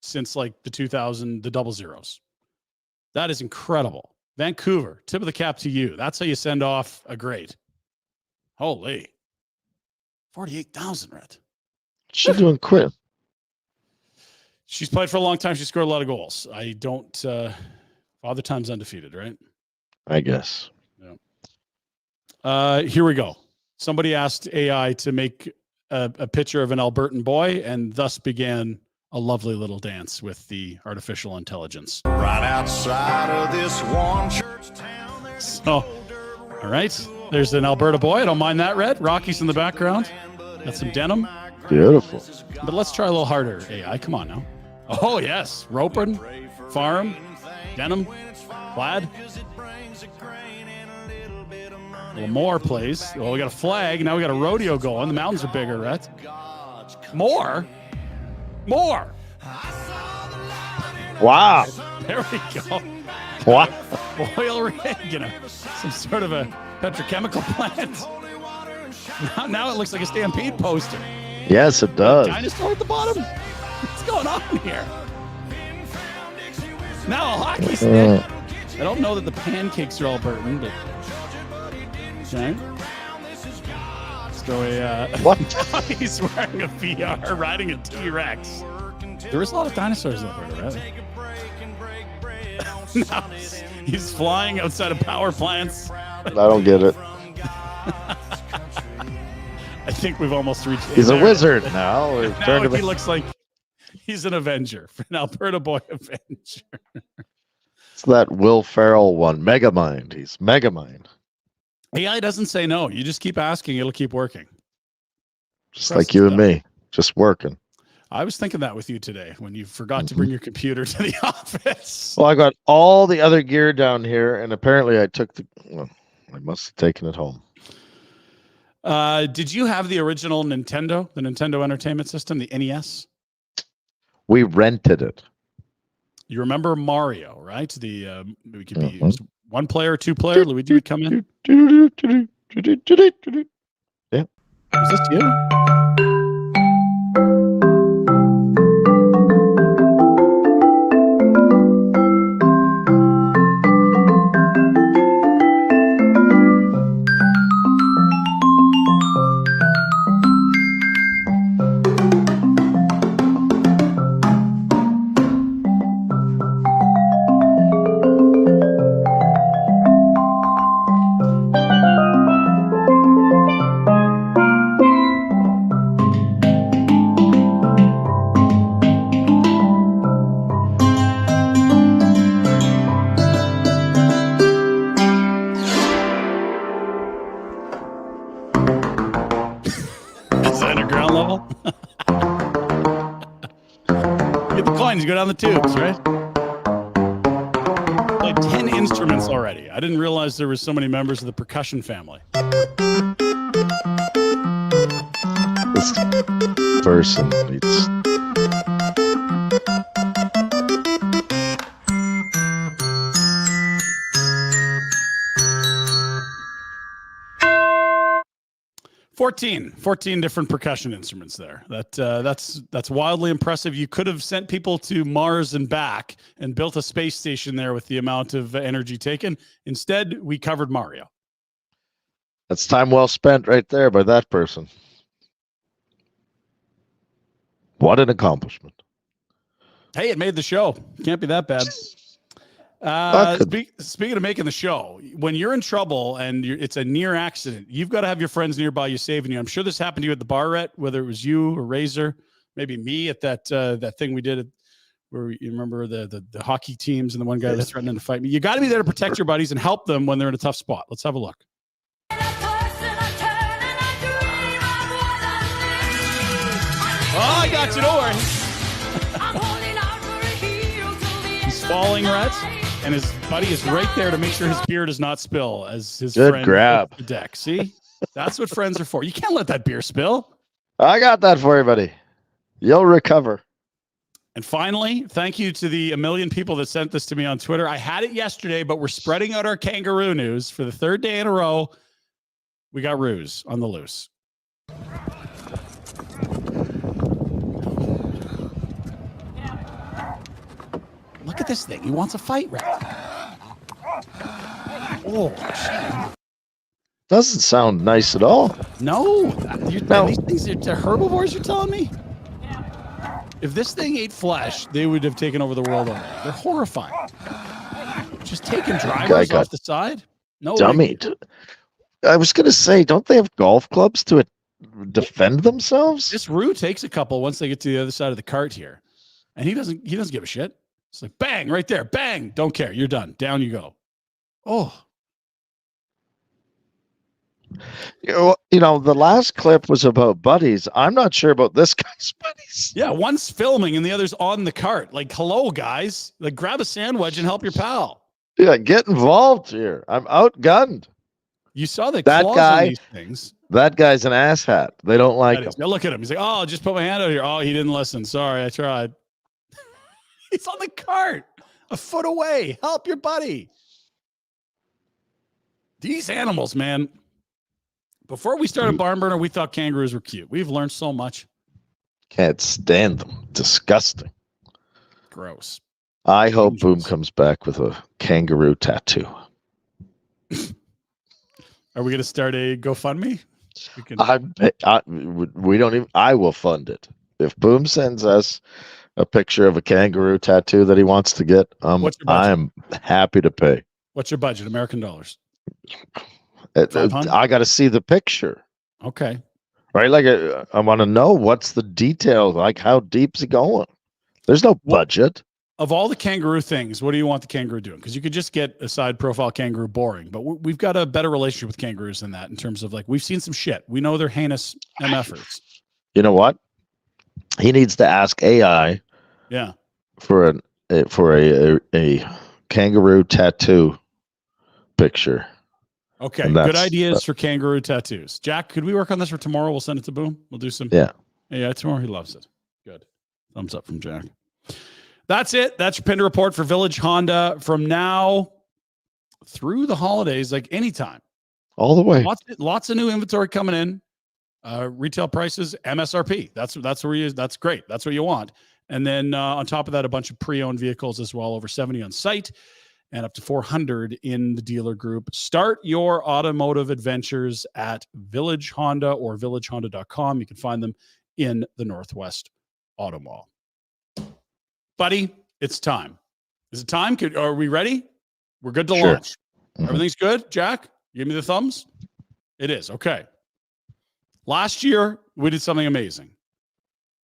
since like the 2000, the double zeros. That is incredible. Vancouver, tip of the cap to you. That's how you send off a great. Holy. 48,000, Rhett. She's doing quick. She's played for a long time. She scored a lot of goals. I don't, Father Time's undefeated, right? I guess. Here we go. Somebody asked AI to make a picture of an Albertan boy, and thus began a lovely little dance with the artificial intelligence. Right outside of this one church town. So, all right. There's an Alberta boy. I don't mind that, Red. Rockies in the background. Got some denim. Beautiful. But let's try a little harder, AI. Come on now. Oh, yes. Roping, farm, denim, plaid. A little more, please. Well, we got a flag. Now we got a rodeo going. The mountains are bigger, right? More. Wow. There we go. Wow. Oil rig, some sort of a petrochemical plant. Now it looks like a Stampede poster. Yes, it does. Dinosaur at the bottom. What's going on here? Now a hockey stick. I don't know that the pancakes are Albertan, but okay. Let's go What? He's wearing a VR, riding a T-Rex. There is a lot of dinosaurs in Alberta, right? No, he's flying outside of power plants. I don't get it. I think we've almost reached. He's a there. wizard now. We've Now turned him he looks like he's an Avenger, an Alberta boy Avenger. It's that Will Ferrell one. Megamind. He's Megamind. AI doesn't say no. You just keep asking; it'll keep working. Just like you and me. Just working. I was thinking that with you today when you forgot to bring your computer to the office. Well, I got all the other gear down here, and apparently I took I must have taken it home. Did you have the original Nintendo, the Nintendo Entertainment System, the NES? We rented it. You remember Mario, right? The we could be one player, two player. Luigi would come in. Yeah. Was this you? you go down the tubes, right? Like 10 instruments already. I didn't realize there was so many members of the percussion family. This person needs. Fourteen different percussion instruments there. That's wildly impressive. You could have sent people to Mars and back and built a space station there with the amount of energy taken. Instead, we covered Mario. That's time well spent right there by that person. What an accomplishment. Hey, it made the show. Can't be that bad. Speaking of making the show, when you're in trouble and it's a near accident, you've got to have your friends nearby you saving you. I'm sure this happened to you at the bar, Rhett, whether it was you or Razor, maybe me at that thing we did where you remember the hockey teams and the one guy was threatening to fight me. You got to be there to protect your buddies and help them when they're in a tough spot. Let's have a look. Oh, I got you. Don't worry. He's falling, Rhett. And his buddy is right there to make sure his beer does not spill as his Good friend grab. hits the deck. See? That's what friends are for. You can't let that beer spill. I got that for you, buddy. You'll recover. And finally, thank you to the 1 million people that sent this to me on Twitter. I had it yesterday, but we're spreading out our kangaroo news for the third day in a row. We got Ruse on the loose. Look at this thing. He wants a fight, right? Oh, shit. Doesn't sound nice at all. No. No. These things are herbivores, you're telling me? If this thing ate flesh, they would have taken over the world already. They're horrifying. Just taking drivers off the side? No dummy. I was going to say, don't they have golf clubs to defend themselves? This Rue takes a couple once they get to the other side of the cart here. And he doesn't give a shit. It's like, bang, right there. Bang. Don't care. You're done. Down you go. Oh. You know, the last clip was about buddies. I'm not sure about this guy's buddies. Yeah, one's filming and the other's on the cart. Like, hello, guys. Like, grab a sandwich and help your pal. Yeah, get involved here. I'm outgunned. You saw the That claws guy, on these things. That guy's an asshat. They don't like him. Now look at him. He's like, oh, I'll just put my hand out here. Oh, he didn't listen. Sorry, I tried. He's on the cart, a foot away. Help your buddy. These animals, man. Before we started Barn Burner, we thought kangaroos were cute. We've learned so much. Can't stand them. Disgusting. Gross. I hope Boom comes back with a kangaroo tattoo. Are we going to start a GoFundMe? We don't even. I will fund it if Boom sends us a picture of a kangaroo tattoo that he wants to get. I am happy to pay. What's your budget? American dollars. I got to see the picture. Okay. Right, like I want to know what's the detail. Like, how deep's it going? There's no budget. Of all the kangaroo things, what do you want the kangaroo doing? Because you could just get a side profile kangaroo boring, but we've got a better relationship with kangaroos than that in terms of, like, we've seen some shit. We know they're heinous MFers. You know what? He needs to ask AI. Yeah. For a kangaroo tattoo picture. Okay. Good ideas for kangaroo tattoos. Jack, could we work on this for tomorrow? We'll send it to Boom. We'll do some. Yeah. Yeah. Tomorrow he loves it. Good. Thumbs up from Jack. That's it. That's your Pinder Report for Village Honda from now through the holidays, like anytime. All the way. Lots of new inventory coming in. Retail prices, MSRP. That's great. That's what you want. And then on top of that, a bunch of pre-owned vehicles as well, over 70 on site and up to 400 in the dealer group. Start your automotive adventures at Village Honda or villagehonda.com. You can find them in the Northwest Auto Mall. Buddy, it's time. Is it time? Are we ready? We're good to launch. Mm-hmm. Everything's good? Jack, give me the thumbs. It is. Okay. Last year, we did something amazing.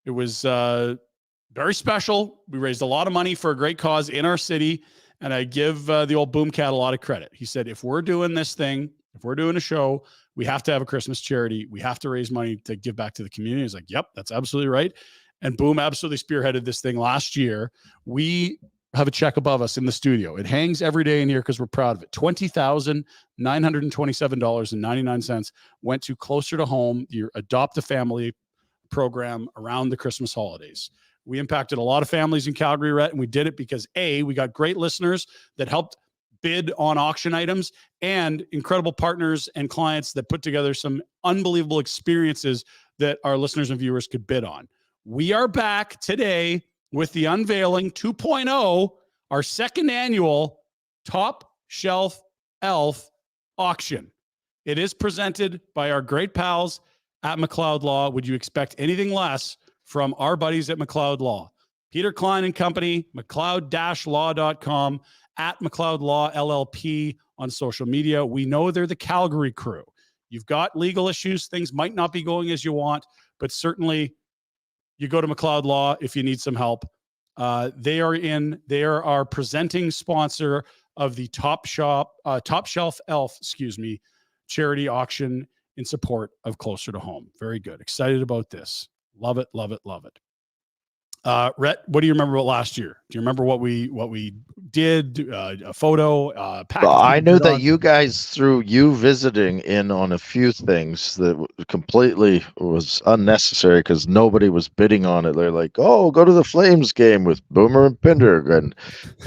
It was very special. We raised a lot of money for a great cause in our city, and I give the old Boomcat a lot of credit. He said, if we're doing this thing, if we're doing a show, we have to have a Christmas charity. We have to raise money to give back to the community. He's like, yep, that's absolutely right. and Boom absolutely spearheaded this thing last year. We have a check above us in the studio. It hangs every day in here because we're proud of it. $20,927.99 went to Closer to Home, your Adopt a Family program around the Christmas holidays. We impacted a lot of families in Calgary, Rhett, and we did it because we got great listeners that helped bid on auction items and incredible partners and clients that put together some unbelievable experiences that our listeners and viewers could bid on. We are back today with the unveiling 2.0, our second annual Top Shelf Elf auction. It is presented by our great pals at McLeod Law. Would you expect anything less from our buddies at McLeod Law? Peter Klein and Company, McLeod-law.com, at McLeod Law LLP on social media. We know they're the Calgary crew. You've got legal issues. Things might not be going as you want, but certainly you go to McLeod Law if you need some help. They are our presenting sponsor of the Top Shelf Elf, charity auction in support of Closer to Home. Very good. Excited about this. Love it, love it, love it. Rhett, what do you remember about last year? Do you remember what we did? A photo, package? Well, I knew that you guys, through you visiting in on a few things that completely was unnecessary because nobody was bidding on it. They're like, "Oh, go to the Flames game with Boomer and Pinder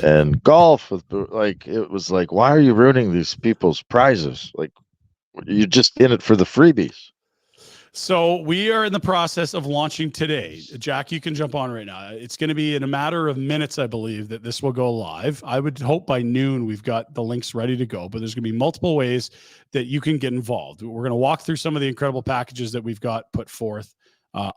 and golf with it was like, why are you ruining these people's prizes? Like, you're just in it for the freebies." So we are in the process of launching today. Jack, you can jump on right now. It's going to be in a matter of minutes, I believe, that this will go live. I would hope by noon we've got the links ready to go, but there's going to be multiple ways that you can get involved. We're going to walk through some of the incredible packages that we've got put forth.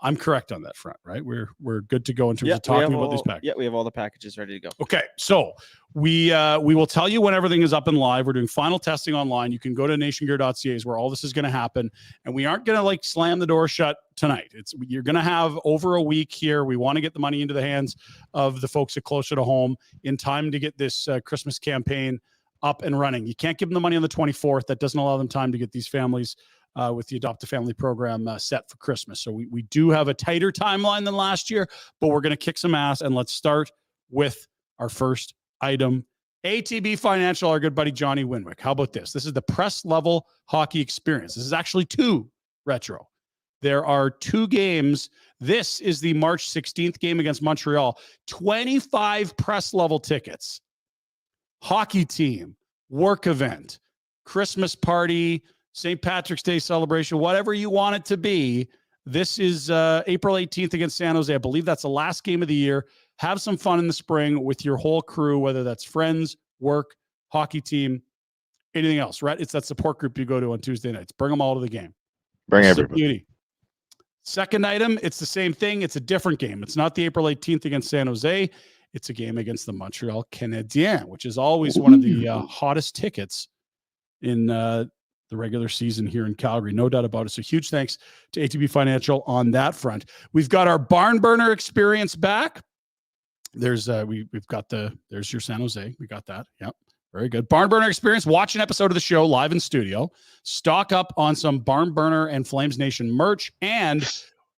I'm correct on that front, right? We're good to go in terms of talking about these packages. Yeah, we have all the packages ready to go. Okay, so we will tell you when everything is up and live. We're doing final testing online. You can go to nationgear.ca is where all this is going to happen, and we aren't going to slam the door shut tonight. You're going to have over a week here. We want to get the money into the hands of the folks at Closer to Home in time to get this Christmas campaign up and running. You can't give them the money on the 24th. That doesn't allow them time to get these families with the Adopt a Family program set for Christmas. So we do have a tighter timeline than last year, but we're going to kick some ass, and let's start with our first item. ATB Financial, our good buddy Johnny Winwick. How about this? This is the press level hockey experience. This is actually 2 retro. There are 2 games. This is the March 16th game against Montreal. 25 press level tickets. Hockey team, work event, Christmas party, St. Patrick's Day celebration, whatever you want it to be. This is April 18th against San Jose. I believe that's the last game of the year. Have some fun in the spring with your whole crew, whether that's friends, work, hockey team, anything else, right? It's that support group you go to on Tuesday nights. Bring them all to the game. Bring everybody. Beauty. Second item, it's the same thing. It's a different game. It's not the April 18th against San Jose. It's a game against the Montreal Canadiens, which is always one of the hottest tickets in the regular season here in Calgary. No doubt about it. So huge thanks to ATB Financial on that front. We've got our barn burner experience back. There's we've got there's your San Jose. We got that. Yep. Very good. Barn burner experience. Watch an episode of the show live in studio. Stock up on some barn burner and Flames Nation merch, and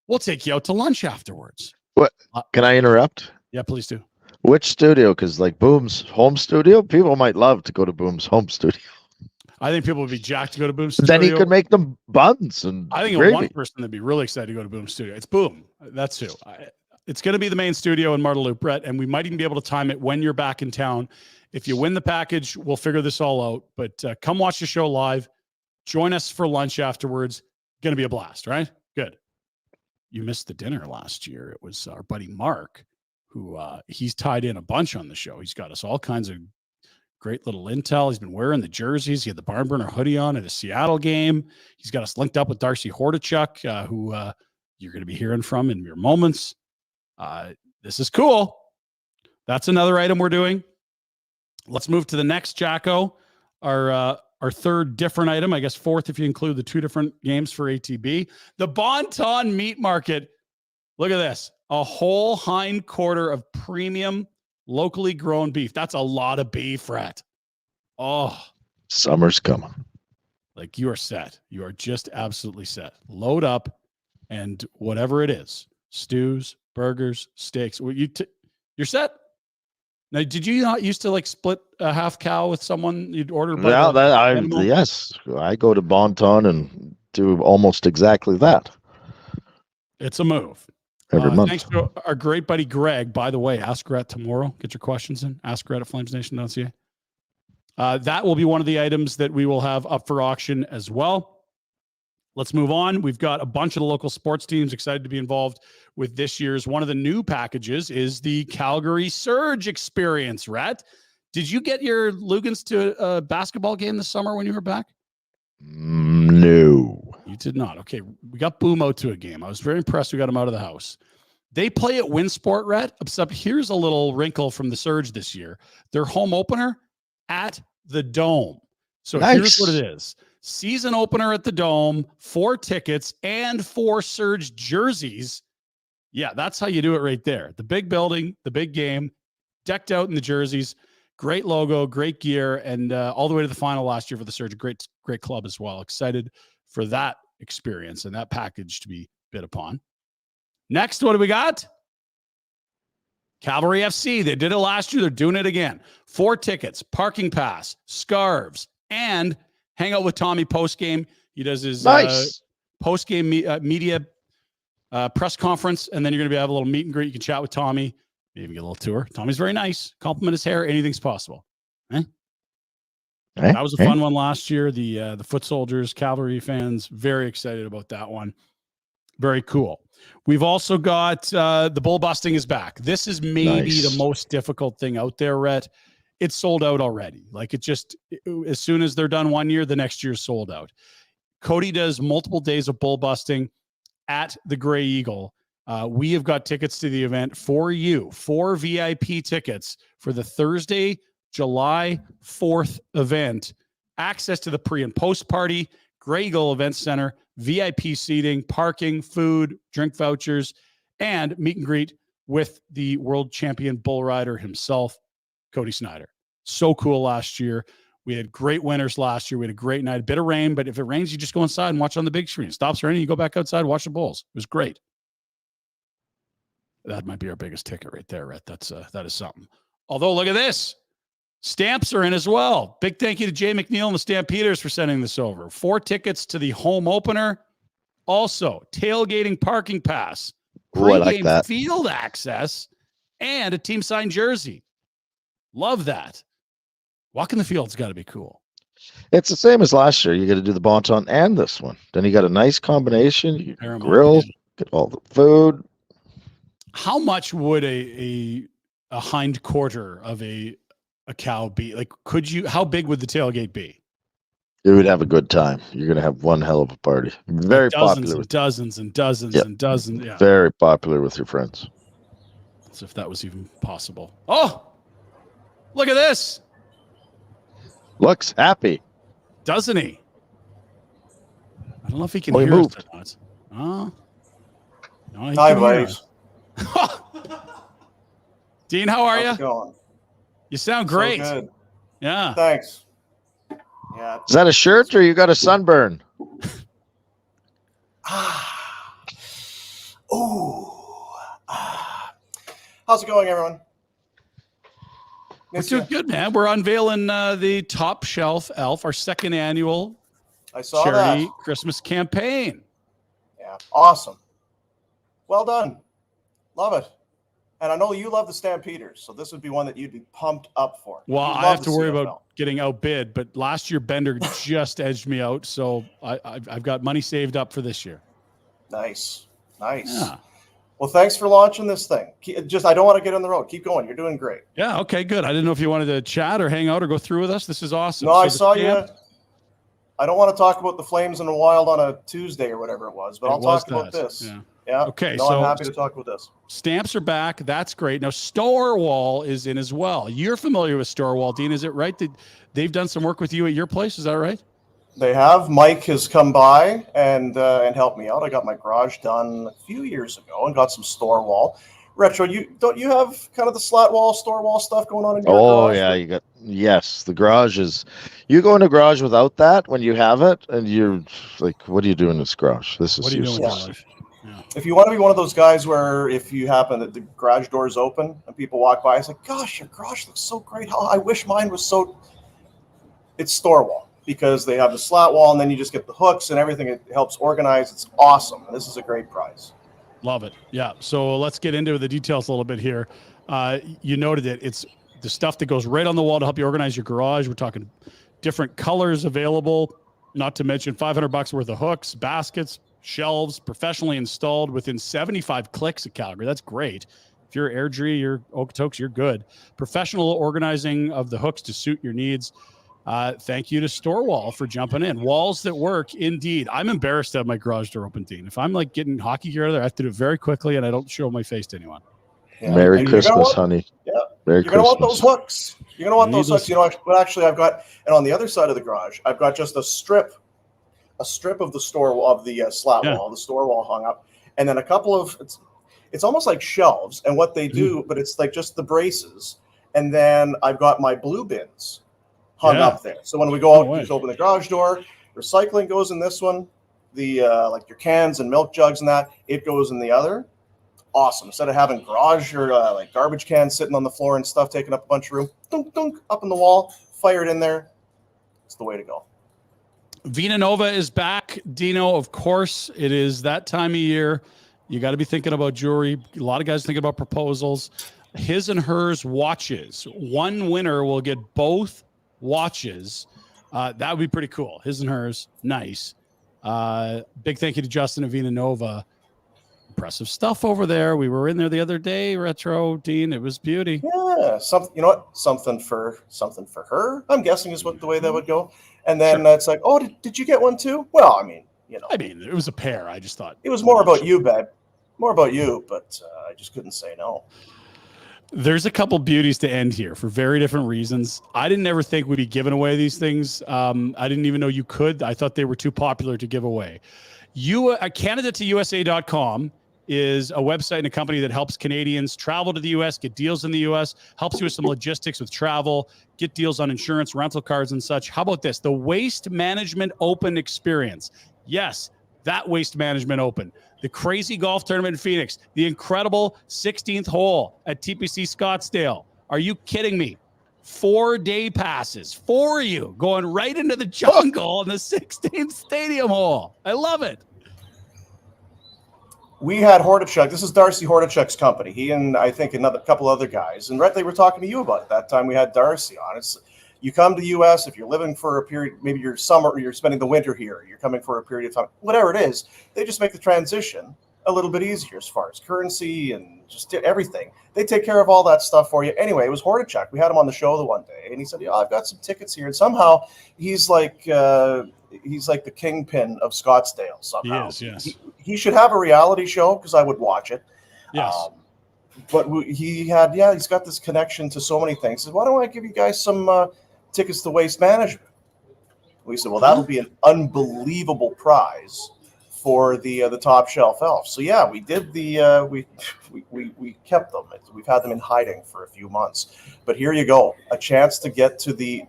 we'll take you out to lunch afterwards. What? Can I interrupt? Yeah, please do. Which studio? Because Boom's home studio, people might love to go to Boom's home studio. I think people would be jacked to go to Boom's studio. Then he could make them buns and I think gravy. One person that'd be really excited to go to Boom's studio. It's Boom. That's who. It's going to be the main studio in Marteloup, Brett, and we might even be able to time it when you're back in town. If you win the package, we'll figure this all out. But come watch the show live. Join us for lunch afterwards. Going to be a blast, right? Good. You missed the dinner last year. It was our buddy Mark, who he's tied in a bunch on the show. He's got us all kinds of great little intel. He's been wearing the jerseys. He had the barn burner hoodie on at a Seattle game. He's got us linked up with Darcy Hordachuk, who you're going to be hearing from in mere moments. This is cool. That's another item we're doing. Let's move to the next, Jacko. Our third different item, I guess 4th if you include the 2 different games for ATB. The Bon Ton Meat Market. Look at this. A whole hind quarter of premium locally grown beef. That's a lot of beef, Rat. Oh, summer's coming. Like, you are set. You are just absolutely set. Load up, and whatever it is, stews, burgers, steaks. Well, you're set. Now, did you not used to like split a half cow with someone you'd order? By Yeah, the animal? yes, I go to Bon Ton and do almost exactly that It's a move. every month. Thanks to our great buddy Greg. By the way, ask Gret tomorrow. Get your questions in. Ask Gret at FlamesNation.ca. That will be one of the items that we will have up for auction as well. Let's move on. We've got a bunch of the local sports teams excited to be involved with this year's. One of the new packages is the Calgary Surge Experience. Rat, did you get your Lugans to a basketball game this summer when you were back? No. You did not. Okay. We got Boomo to a game. I was very impressed. We got him out of the house. They play at Winsport, Rat, except here's a little wrinkle from the Surge this year. Their home opener at the Dome. So here's what it is. Season opener at the Dome, 4 tickets and 4 Surge jerseys. Yeah, that's how you do it right there. The big building, the big game, decked out in the jerseys, great logo, great gear, and all the way to the final last year for the Surge. Great club as well. Excited for that experience and that package to be bid upon. Next, what do we got? Cavalry FC. They did it last year. They're doing it again. 4 tickets, parking pass, scarves, and hang out with Tommy post-game. He does his post-game media press conference, and then you're going to have a little meet and greet. You can chat with Tommy, maybe get a little tour. Tommy's very nice. Compliment his hair. Anything's possible. That was a fun one last year. The Foot Soldiers, Cavalry fans, very excited about that one. Very cool. We've also got the bull busting is back. This is maybe the most difficult thing out there, Rhett. It's sold out already. Like as soon as they're done one year, the next year's sold out. Cody does multiple days of bull busting at the Grey Eagle. We have got tickets to the event for you, 4 VIP tickets for the Thursday, July 4th event. Access to the pre and post party, Grey Eagle Event Center, VIP seating, parking, food, drink vouchers, and meet and greet with the world champion bull rider himself, Cody Snyder. So cool last year. We had great winners last year. We had a great night. A bit of rain, but if it rains, you just go inside and watch on the big screen. It stops raining, you go back outside, watch the Bulls. It was great. That might be our biggest ticket right there, Rhett. That is something. Although, look at this. Stamps are in as well. Big thank you to Jay McNeil and the Stampeders for sending this over. 4 tickets to the home opener. Also, tailgating parking pass, pre-game field access, and a team signed jersey. Love that. Walking the field's got to be cool. It's the same as last year. You got to do the Bon Ton and this one. Then you got a nice combination. You can grill, get all the food. How much would a hind quarter of a cow be? Like, how big would the tailgate be? You would have a good time. You're going to have one hell of a party. Very popular. With dozens and dozens and dozens. Yeah. Very popular with your friends. As if that was even possible. Oh, look at this. Looks happy. Doesn't he? I don't know if he can hear us or not. Oh. No, hi, buddies. Dean, how are you? Going? You sound great. So good. Yeah. Thanks. Yeah. Is that a shirt or you got a sunburn? How's it going, everyone? We're doing good, man. We're unveiling the Top Shelf Elf, our 2nd annual charity Christmas campaign. Yeah, awesome. Well done. Love it. And I know you love the Stampeders, so this would be one that you'd be pumped up for. Well, I have to worry about getting outbid, but last year Bender just edged me out, so I've got money saved up for this year. Nice. Yeah. Well, thanks for launching this thing. I don't want to get on the road. Keep going. You're doing great. Yeah, okay, good. I didn't know if you wanted to chat or hang out or go through with us. This is awesome. No, I saw you. I don't want to talk about the Flames in the Wild on a Tuesday or whatever it was, but I'll talk about this. Yeah. Okay. No, I'm happy to talk about this. Stamps are back. That's great. Now, Storewall is in as well. You're familiar with Storewall, Dean. Is it right that they've done some work with you at your place? Is that right? They have. Mike has come by and helped me out. I got my garage done a few years ago and got some Storewall. Retro, don't you have kind of the slat wall, store wall stuff going on in your garage? Oh yeah, the garage is. You go in a garage without that when you have it, and you're like, "What are you doing in this garage? This is what are you doing?" Yeah. If you want to be one of those guys where if you happen that the garage door is open and people walk by, it's like, gosh, your garage looks so great. How I wish mine was so. It's store wall because they have the slat wall and then you just get the hooks and everything. It helps organize. It's awesome. This is a great prize. Love it. Yeah. So let's get into the details a little bit here. You noted it. It's the stuff that goes right on the wall to help you organize your garage. We're talking different colors available, not to mention $500 worth of hooks, baskets, shelves, professionally installed within 75 clicks at Calgary. That's great. If you're Airdrie, you're Okotoks, you're good. Professional organizing of the hooks to suit your needs. Thank you to Storewall for jumping in. Walls that work, indeed. I'm embarrassed to have my garage door open, Dean. If I'm like getting hockey gear out of there, I have to do it very quickly and I don't show my face to anyone. Yeah. Merry Christmas, honey. Yeah. Merry You're going to want Christmas. those hooks. You're going to want those hooks. You know, but actually I've got, and on the other side of the garage, I've got just a strip of the store of the slat wall, the store wall hung up, and then a couple of, it's almost like shelves. And what they do, but it's like just the braces. And then I've got my blue bins hung up there. So when we go out, you just open the garage door, recycling goes in this one, the like your cans and milk jugs and that, it goes in the other. Awesome. Instead of having garage or like garbage cans sitting on the floor and stuff taking up a bunch of room, dunk, dunk, up in the wall, fire it in there. It's the way to go. Vina Nova is back. Dino, of course, it is that time of year. You got to be thinking about jewelry. A lot of guys thinking about proposals. His and hers watches. One winner will get both watches. That would be pretty cool. His and hers. Nice. Big thank you to Justin and Vina Nova. Impressive stuff over there. We were in there the other day, Retro, Dean. It was beauty. Yeah, something. You know what? Something for her. I'm guessing is what the way that would go. And then it's like, oh, did you get one too? Well, I mean, you know. I mean, it was a pair. I just thought it was more about you, babe. More about you, but I just couldn't say no. There's a couple beauties to end here for very different reasons. I didn't ever think we'd be giving away these things. I didn't even know you could. I thought they were too popular to give away. CanadaToUSA.com is a website and a company that helps Canadians travel to the U.S., get deals in the U.S., helps you with some logistics with travel, get deals on insurance, rental cars, and such. How about this? The Waste Management Open experience. Yes, that Waste Management Open. The crazy golf tournament in Phoenix. The incredible 16th hole at TPC Scottsdale. Are you kidding me? 4-day passes for you going right into the jungle in the 16th stadium hole. I love it. We had Hordichuk. This is Darcy Hordichuk's company. He and I think another couple other guys. And Rhett, they were talking to you about it. That time we had Darcy on. It's you come to the U.S. if you're living for a period, maybe you're summer, or you're spending the winter here. You're coming for a period of time. Whatever it is, they just make the transition a little bit easier as far as currency and just everything. They take care of all that stuff for you. Anyway, it was Hordichuk. We had him on the show the one day, and he said, "Yeah, I've got some tickets here." And somehow he's like the kingpin of Scottsdale. Somehow, He is, yes. He should have a reality show because I would watch it. Yes. But he's got this connection to so many things. He said, why don't I give you guys some tickets to Waste Management? We said, well, that'll be an unbelievable prize for the top shelf elf. So yeah, we did we kept them. We've had them in hiding for a few months. But here you go, a chance to get to the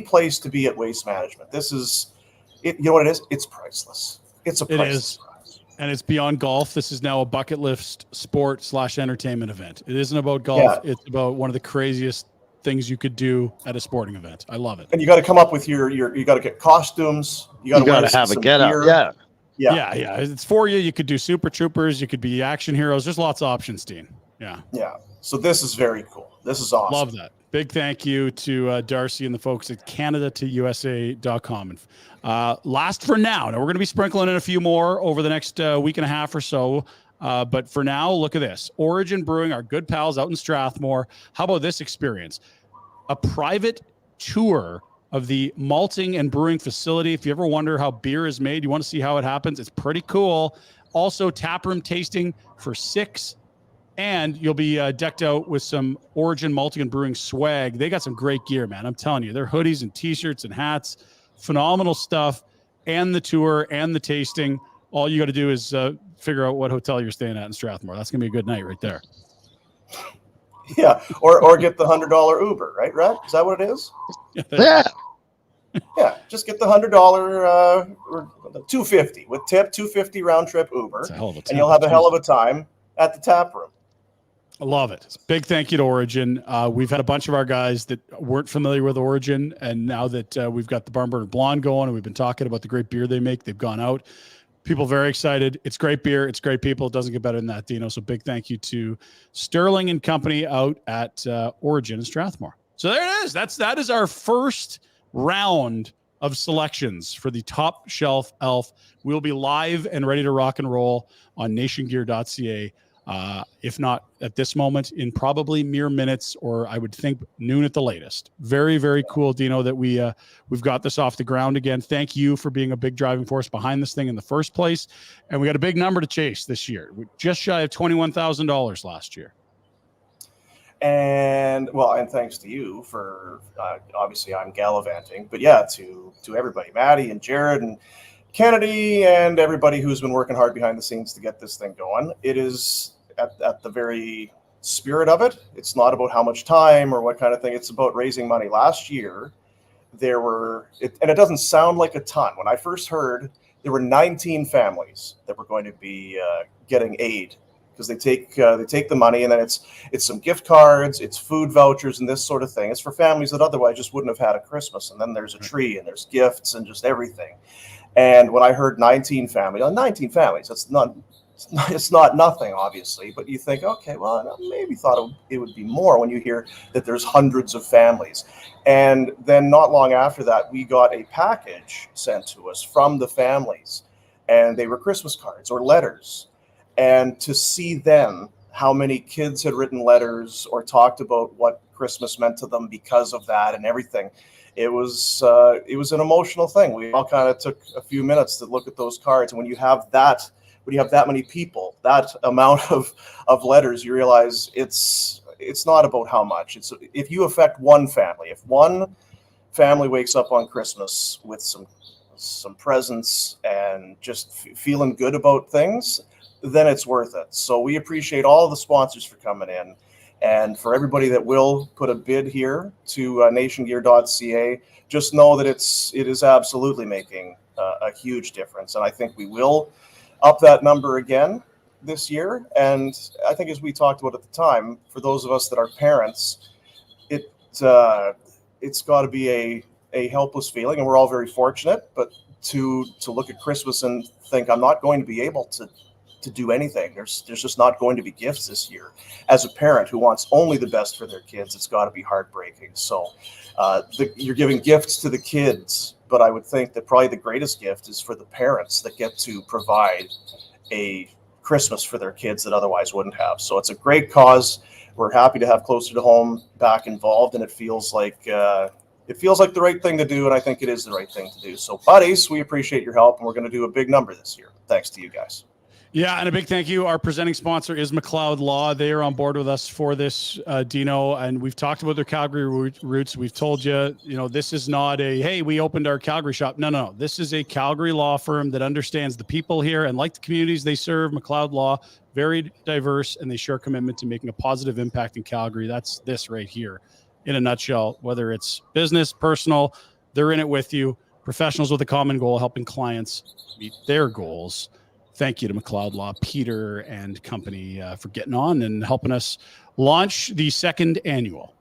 place to be at Waste Management. This is it. You know what it is? It's priceless. It's a priceless prize. And it's beyond golf. This is now a bucket list sport / entertainment event. It isn't about golf. Yeah. It's about one of the craziest things you could do at a sporting event. I love it. And you got to come up with you got to get costumes. You got to have a get up. Yeah. It's for you. You could do Super Troopers. You could be action heroes. There's lots of options, Dean. Yeah. Yeah. So this is very cool. This is awesome. Love that. Big thank you to Darcy and the folks at CanadaToUSA.com. And last for now. Now, we're going to be sprinkling in a few more over the next week and a half or so. But for now, look at this. Origin Brewing, our good pals out in Strathmore. How about this experience? A private tour of the malting and brewing facility. If you ever wonder how beer is made, you want to see how it happens, it's pretty cool. Also, taproom tasting for 6. And you'll be decked out with some Origin Malting and Brewing swag. They got some great gear, man. I'm telling you, their hoodies and T-shirts and hats, phenomenal stuff. And the tour and the tasting. All you got to do is figure out what hotel you're staying at in Strathmore. That's gonna be a good night right there. Yeah, or get the $100 Uber, right? Is that what it is? Yeah. Yeah, just get the $100 or $250 with tip, $250 round trip Uber, It's a hell of a and you'll have a hell of a time at the tap room. I love it. Big thank you to Origin. We've had a bunch of our guys that weren't familiar with Origin, and now that we've got the Barn Burner Blonde going and we've been talking about the great beer they make, they've gone out. People very excited. It's great beer. It's great people. It doesn't get better than that, Dino. So big thank you to Sterling and company out at Origin in Strathmore. So there it is. That is our first round of selections for the top shelf elf. We'll be live and ready to rock and roll on nationgear.ca. If not at this moment, in probably mere minutes, or I would think noon at the latest. Very, very cool, Dino, that we've got this off the ground again. Thank you for being a big driving force behind this thing in the first place. And we got a big number to chase this year. We're just shy of $21,000 last year. And thanks to you for obviously I'm gallivanting, but yeah, to everybody, Maddie and Jared and Kennedy and everybody who's been working hard behind the scenes to get this thing going. It is at the very spirit of it. It's not about how much time or what kind of thing. It's about raising money. Last year, and it doesn't sound like a ton. When I first heard, there were 19 families that were going to be getting aid because they take the money and then it's some gift cards, it's food vouchers and this sort of thing. It's for families that otherwise just wouldn't have had a Christmas. And then there's a tree and there's gifts and just everything. And when I heard 19 families, it's not nothing, obviously, but you think, okay, well, I maybe thought it would be more when you hear that there's hundreds of families. And then not long after that, we got a package sent to us from the families, and they were Christmas cards or letters. And to see then how many kids had written letters or talked about what Christmas meant to them because of that and everything, it was an emotional thing. We all kind of took a few minutes to look at those cards, and when you have that many people, that amount of letters, you realize it's not about how much. It's if you affect one family, if one family wakes up on Christmas with some presents and just feeling good about things, then it's worth it. So we appreciate all the sponsors for coming in. And for everybody that will put a bid here to nationgear.ca, just know that it is absolutely making a huge difference. And I think we will up that number again this year. And I think, as we talked about at the time, for those of us that are parents, it's got to be a helpless feeling, and we're all very fortunate. But to look at Christmas and think, I'm not going to be able to do anything. There's just not going to be gifts this year. As a parent who wants only the best for their kids, it's got to be heartbreaking. So you're giving gifts to the kids, but I would think that probably the greatest gift is for the parents that get to provide a Christmas for their kids that otherwise wouldn't have. So it's a great cause. We're happy to have Closer to Home back involved, and it feels like the right thing to do, and I think it is the right thing to do. So, buddies, we appreciate your help, and we're going to do a big number this year. Thanks to you guys. Yeah, and a big thank you. Our presenting sponsor is McLeod Law. They are on board with us for this, Dino, and we've talked about their Calgary roots. We've told you, this is not hey, we opened our Calgary shop. No. This is a Calgary law firm that understands the people here and like the communities they serve. McLeod Law, very diverse, and they share a commitment to making a positive impact in Calgary. That's this right here in a nutshell. Whether it's business, personal, they're in it with you. Professionals with a common goal, helping clients meet their goals. Thank you to McLeod Law, Peter and company for getting on and helping us launch the second annual.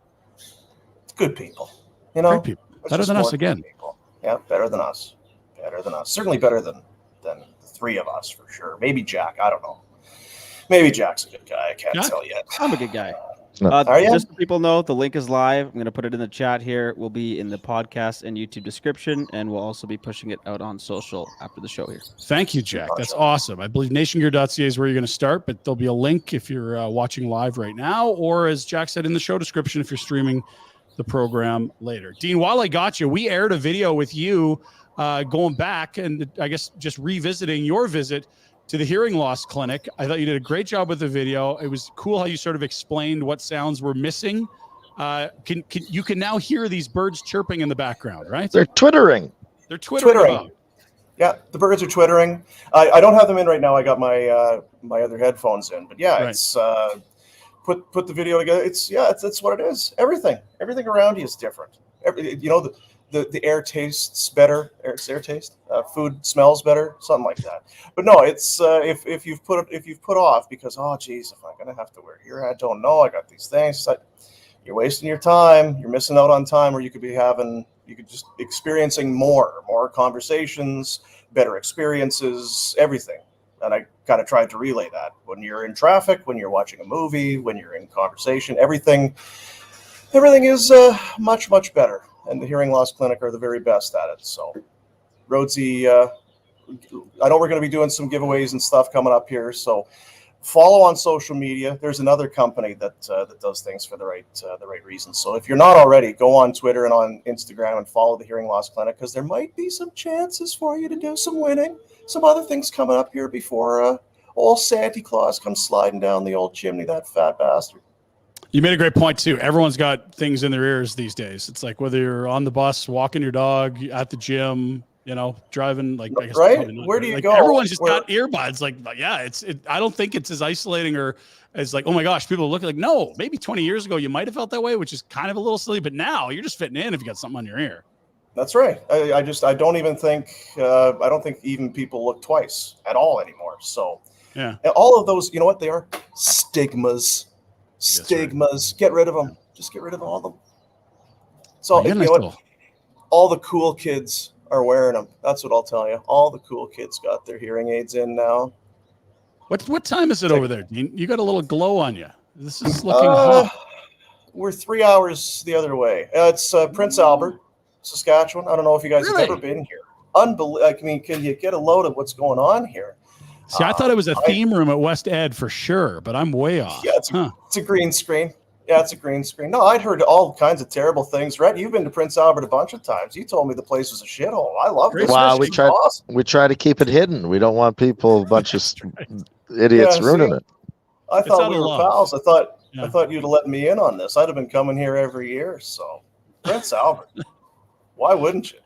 Good people, Great people. Better than us again. People. Yeah, better than us. Certainly better than the three of us for sure. Maybe Jack. I don't know. Maybe Jack's a good guy. I can't tell yet. I'm a good guy. Are you? Just so people know, the link is live. I'm going to put it in the chat here. We'll be in the podcast and YouTube description, and we'll also be pushing it out on social after the show here. Thank you, Jack. That's awesome. I believe nationgear.ca is where you're going to start, but there'll be a link if you're watching live right now, or as Jack said in the show description, if you're streaming the program later. Dean, while I got you, we aired a video with you going back and I guess just revisiting your visit to the hearing loss clinic. I thought you did a great job with the video. It was cool how you sort of explained what sounds were missing. You can now hear these birds chirping in the background, right? They're twittering. They're twittering. Yeah, the birds are twittering. I don't have them in right now. I got my my other headphones in, but yeah, right. It's put the video together. It's what it is. Everything around you is different. the air tastes better. Air taste. Food smells better. Something like that. But no, it's if you've put off because geez, if I'm gonna have to wear here, I don't know. I got these things. It's like, you're wasting your time. You're missing out on time where you could just experiencing more conversations, better experiences, everything. And I kind of tried to relay that when you're in traffic, when you're watching a movie, when you're in conversation, everything is much, much better. And the hearing loss clinic are the very best at it. So, Rhodesy, I know we're going to be doing some giveaways and stuff coming up here. So, follow on social media. There's another company that does things for the right reasons. So, if you're not already, go on Twitter and on Instagram and follow the hearing loss clinic because there might be some chances for you to do some winning. Some other things coming up here before old Santa Claus comes sliding down the old chimney. That fat bastard. You made a great point too. Everyone's got things in their ears these days. It's like whether you're on the bus, walking your dog, at the gym, driving. Like, I guess right? probably not, Where do you like, go? Everyone's just got earbuds. Like, yeah, I don't think it's as isolating or as like, oh my gosh, people look like, no, maybe 20 years ago you might have felt that way, which is kind of a little silly, but now you're just fitting in if you got something on your ear. That's right. I don't even think I don't think even people look twice at all anymore. So yeah, all of those, you know what they are? Stigmas. Right. Get rid of them. Just get rid of all of them. So you know what? All the cool kids are wearing them. That's what I'll tell you. All the cool kids got their hearing aids in now. What time is it over there, Dean? You got a little glow on you. This is looking hot. We're 3 hours the other way. It's Prince Albert, Saskatchewan. I don't know if you guys have ever been here. Unbelievable. I mean, can you get a load of what's going on here? See, I thought it was a theme room at West Ed for sure, but I'm way off. Yeah, it's a green screen. Yeah, it's a green screen. No, I'd heard all kinds of terrible things. Rhett, you've been to Prince Albert a bunch of times. You told me the place was a shithole. I love it. Wow, we try to keep it hidden. We don't want people, a bunch of idiots ruining it. I thought we were pals. I thought you'd have let me in on this. I'd have been coming here every year. So, Prince Albert, why wouldn't you?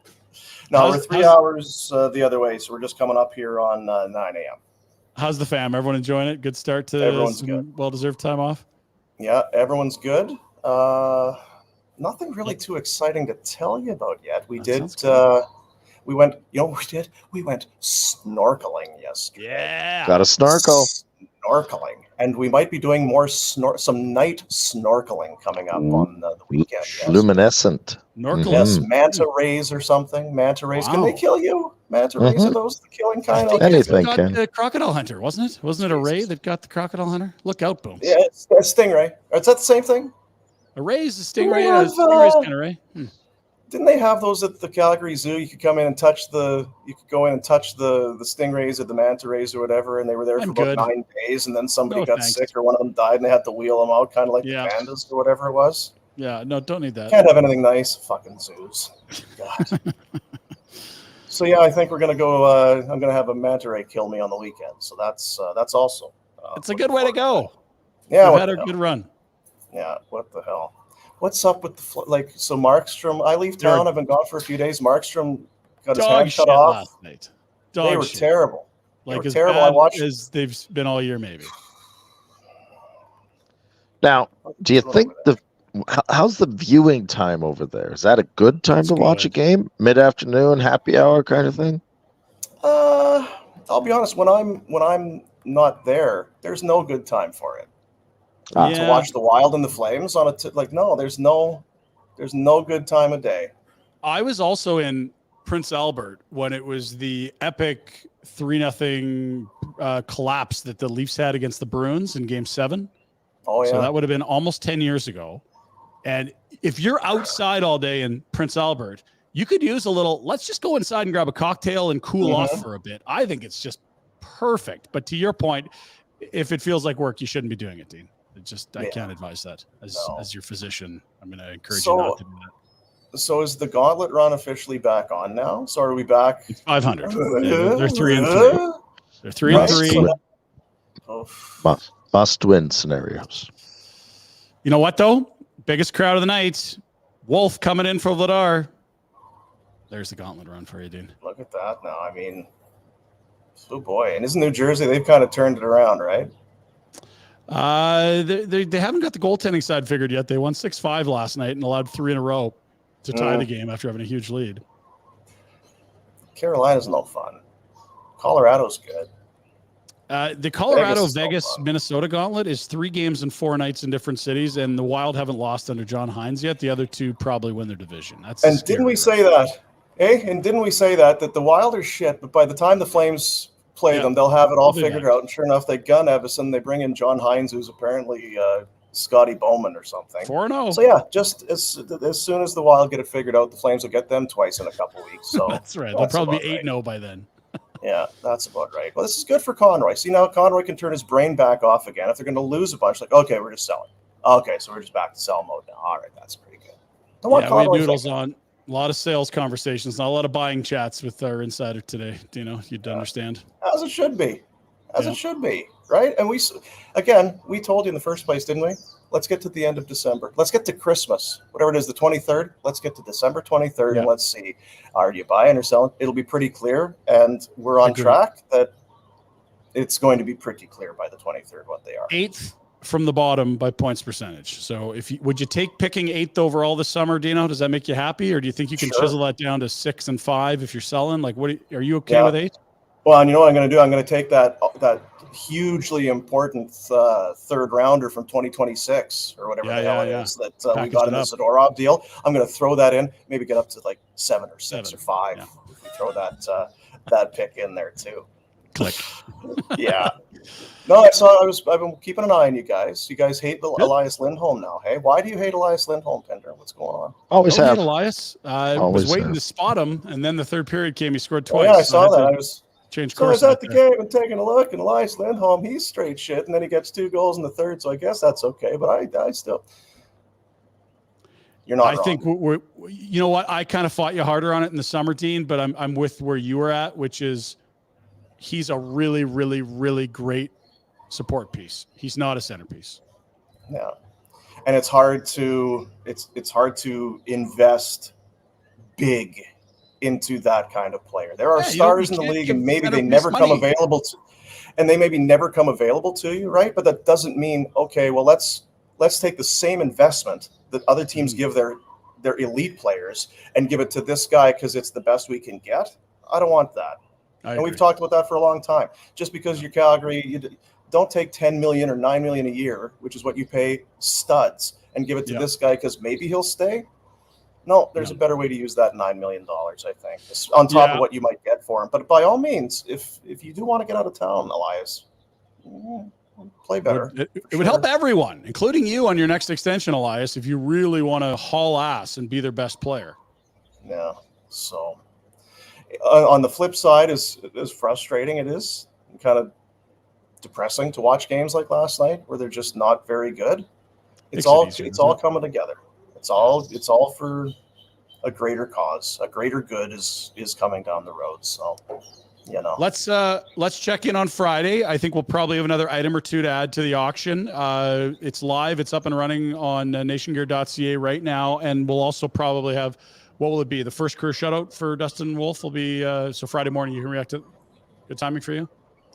No, we're 3 hours the other way, so we're just coming up here on 9 a.m. How's the fam? Everyone enjoying it? Good start to everyone's good. Well-deserved time off? Yeah, everyone's good. Nothing really too exciting to tell you about yet. We went snorkeling yesterday. Yeah. Got a snorkel. Snorkeling. And we might be doing more some night snorkeling coming up on the weekend. Yes. Luminescent. Snorkel. Yes, manta rays or something. Manta rays. Wow. Can they kill you? Manta rays are those the killing kind? Anything can. The crocodile hunter, wasn't it? Wasn't it a ray that got the crocodile hunter? Look out, boom. Yeah, it's a stingray. Is that the same thing? A ray is a stingray. Stingray's kind of ray. Didn't they have those at the Calgary Zoo? You could come in and you could go in and touch the stingrays or the manta rays or whatever, and they were there for about 9 days, and then somebody got sick or one of them died, and they had to wheel them out, kind of like the pandas or whatever it was. Yeah, no, don't need that. Can't have anything nice. Fucking zoos. God. So yeah, I think we're gonna go. I'm gonna have a manta ray kill me on the weekend. So that's also. It's a good way to go. Yeah, we've had a good run. Yeah, what the hell? What's up with so Markstrom? I leave town. I've been gone for a few days. Markstrom got his hand cut off last night. They were terrible. Like as terrible. bad I watched as they've been all year, maybe. Now, do you think how's the viewing time over there? Is that a good time to watch a game? Mid-afternoon, happy hour kind of thing? I'll be honest. When I'm not there, there's no good time for it. To watch the Wild and the Flames on there's no good time of day. I was also in Prince Albert when it was the epic 3-0 collapse that the Leafs had against the Bruins in Game 7. Oh yeah. So that would have been almost 10 years ago. And if you're outside all day in Prince Albert, you could use a little, let's just go inside and grab a cocktail and cool off for a bit. I think it's just perfect. But to your point, if it feels like work, you shouldn't be doing it, Dean. I can't advise that as your physician. I'm going to encourage you not to do that. So is the Gauntlet run officially back on now? So are we back? It's 500. They're 3-3. They're 3-3. Must win scenarios. You know what though? Biggest crowd of the night. Wolf coming in for Vladar. There's the Gauntlet run for you, Dean. Look at that now. I mean, oh boy. And isn't New Jersey, they've kind of turned it around, right? They haven't got the goaltending side figured yet. They won 6-5 last night and allowed 3 in a row. to tie the game after having a huge lead. Carolina's no fun. Colorado's good. The Colorado, is no Vegas, fun. Minnesota gauntlet is 3 games and 4 nights in different cities, and the Wild haven't lost under John Hines yet. The other 2 probably win their division. That's And didn't we say that? And didn't we say that the Wild are shit, but by the time the Flames play them, they'll have it all They'll be figured back. out. And sure enough, they gun Evison. They bring in John Hines, who's apparently Scotty Bowman or something. 4-0. So yeah, just as soon as the Wild get it figured out, the Flames will get them twice in a couple weeks. So That's right. They'll probably be 8-0 by then. Yeah, that's about right. Well, this is good for Conroy. See, now Conroy can turn his brain back off again. If they're going to lose a bunch, like, okay, we're just selling. Okay, so we're just back to sell mode now. All right, that's pretty good. We had Noodles on. A lot of sales conversations, not a lot of buying chats with our insider today. You'd understand. As it should be. It should be, right? And we told you in the first place, didn't we? Let's get to the end of December. Let's get to Christmas, whatever it is, the 23rd. Let's get to December 23rd, and let's see, are you buying or selling? It'll be pretty clear, and we're on track that it's going to be pretty clear by the 23rd what they are. 8th from the bottom by points percentage. So would you take picking 8th overall this summer, Dino? Does that make you happy, or do you think you can chisel that down to 6 and 5 if you're selling? Like, are you okay with 8? Well, and you know what I'm going to do? I'm going to take that hugely important third rounder from 2026 or whatever the hell it is that we got in the Zadorov deal. I'm going to throw that in, maybe get up to like 7 or 6 or 5 if we throw that pick in there too. Click. Yeah. No, I've been keeping an eye on you guys. You guys hate Elias Lindholm now, hey? Why do you hate Elias Lindholm, Pinder? What's going on? Always have. Elias. I was waiting to spot him, and then the third period came. He scored twice. Oh, yeah, I saw that. I was at the game and taking a look, and Elias Lindholm, he's straight shit, and then he gets 2 goals in the third, so I guess that's okay. But I still, you're not. I think we're. You know what? I kind of fought you harder on it in the summer, Dean, but I'm with where you were at, which is he's a really, really, really great support piece. He's not a centerpiece. Yeah, and it's hard to invest big into that kind of player. There are stars in the league, and maybe they never come available to, and they maybe never come available to you, right? But that doesn't mean, okay, well, let's take the same investment that other teams give their elite players and give it to this guy because it's the best we can get. I don't want that. And we've talked about that for a long time. Just because you're Calgary, you don't take $10 million or $9 million a year, which is what you pay studs, and give it to this guy because maybe he'll stay. No, there's a better way to use that $9 million, I think, on top of what you might get for him. But by all means, if you do want to get out of town, Elias, play better. It would help everyone, including you on your next extension, Elias, if you really want to haul ass and be their best player. Yeah. So on the flip side, as frustrating it is, kind of depressing to watch games like last night where they're just not very good. It's all coming together. It's all for a greater cause. A greater good is coming down the road. So, let's check in on Friday. I think we'll probably have another item or 2 to add to the auction. It's live. It's up and running on nationgear.ca right now, and we'll also probably have, what will it be? The first career shutout for Dustin Wolf will be so Friday morning. You can react to. Good timing for you.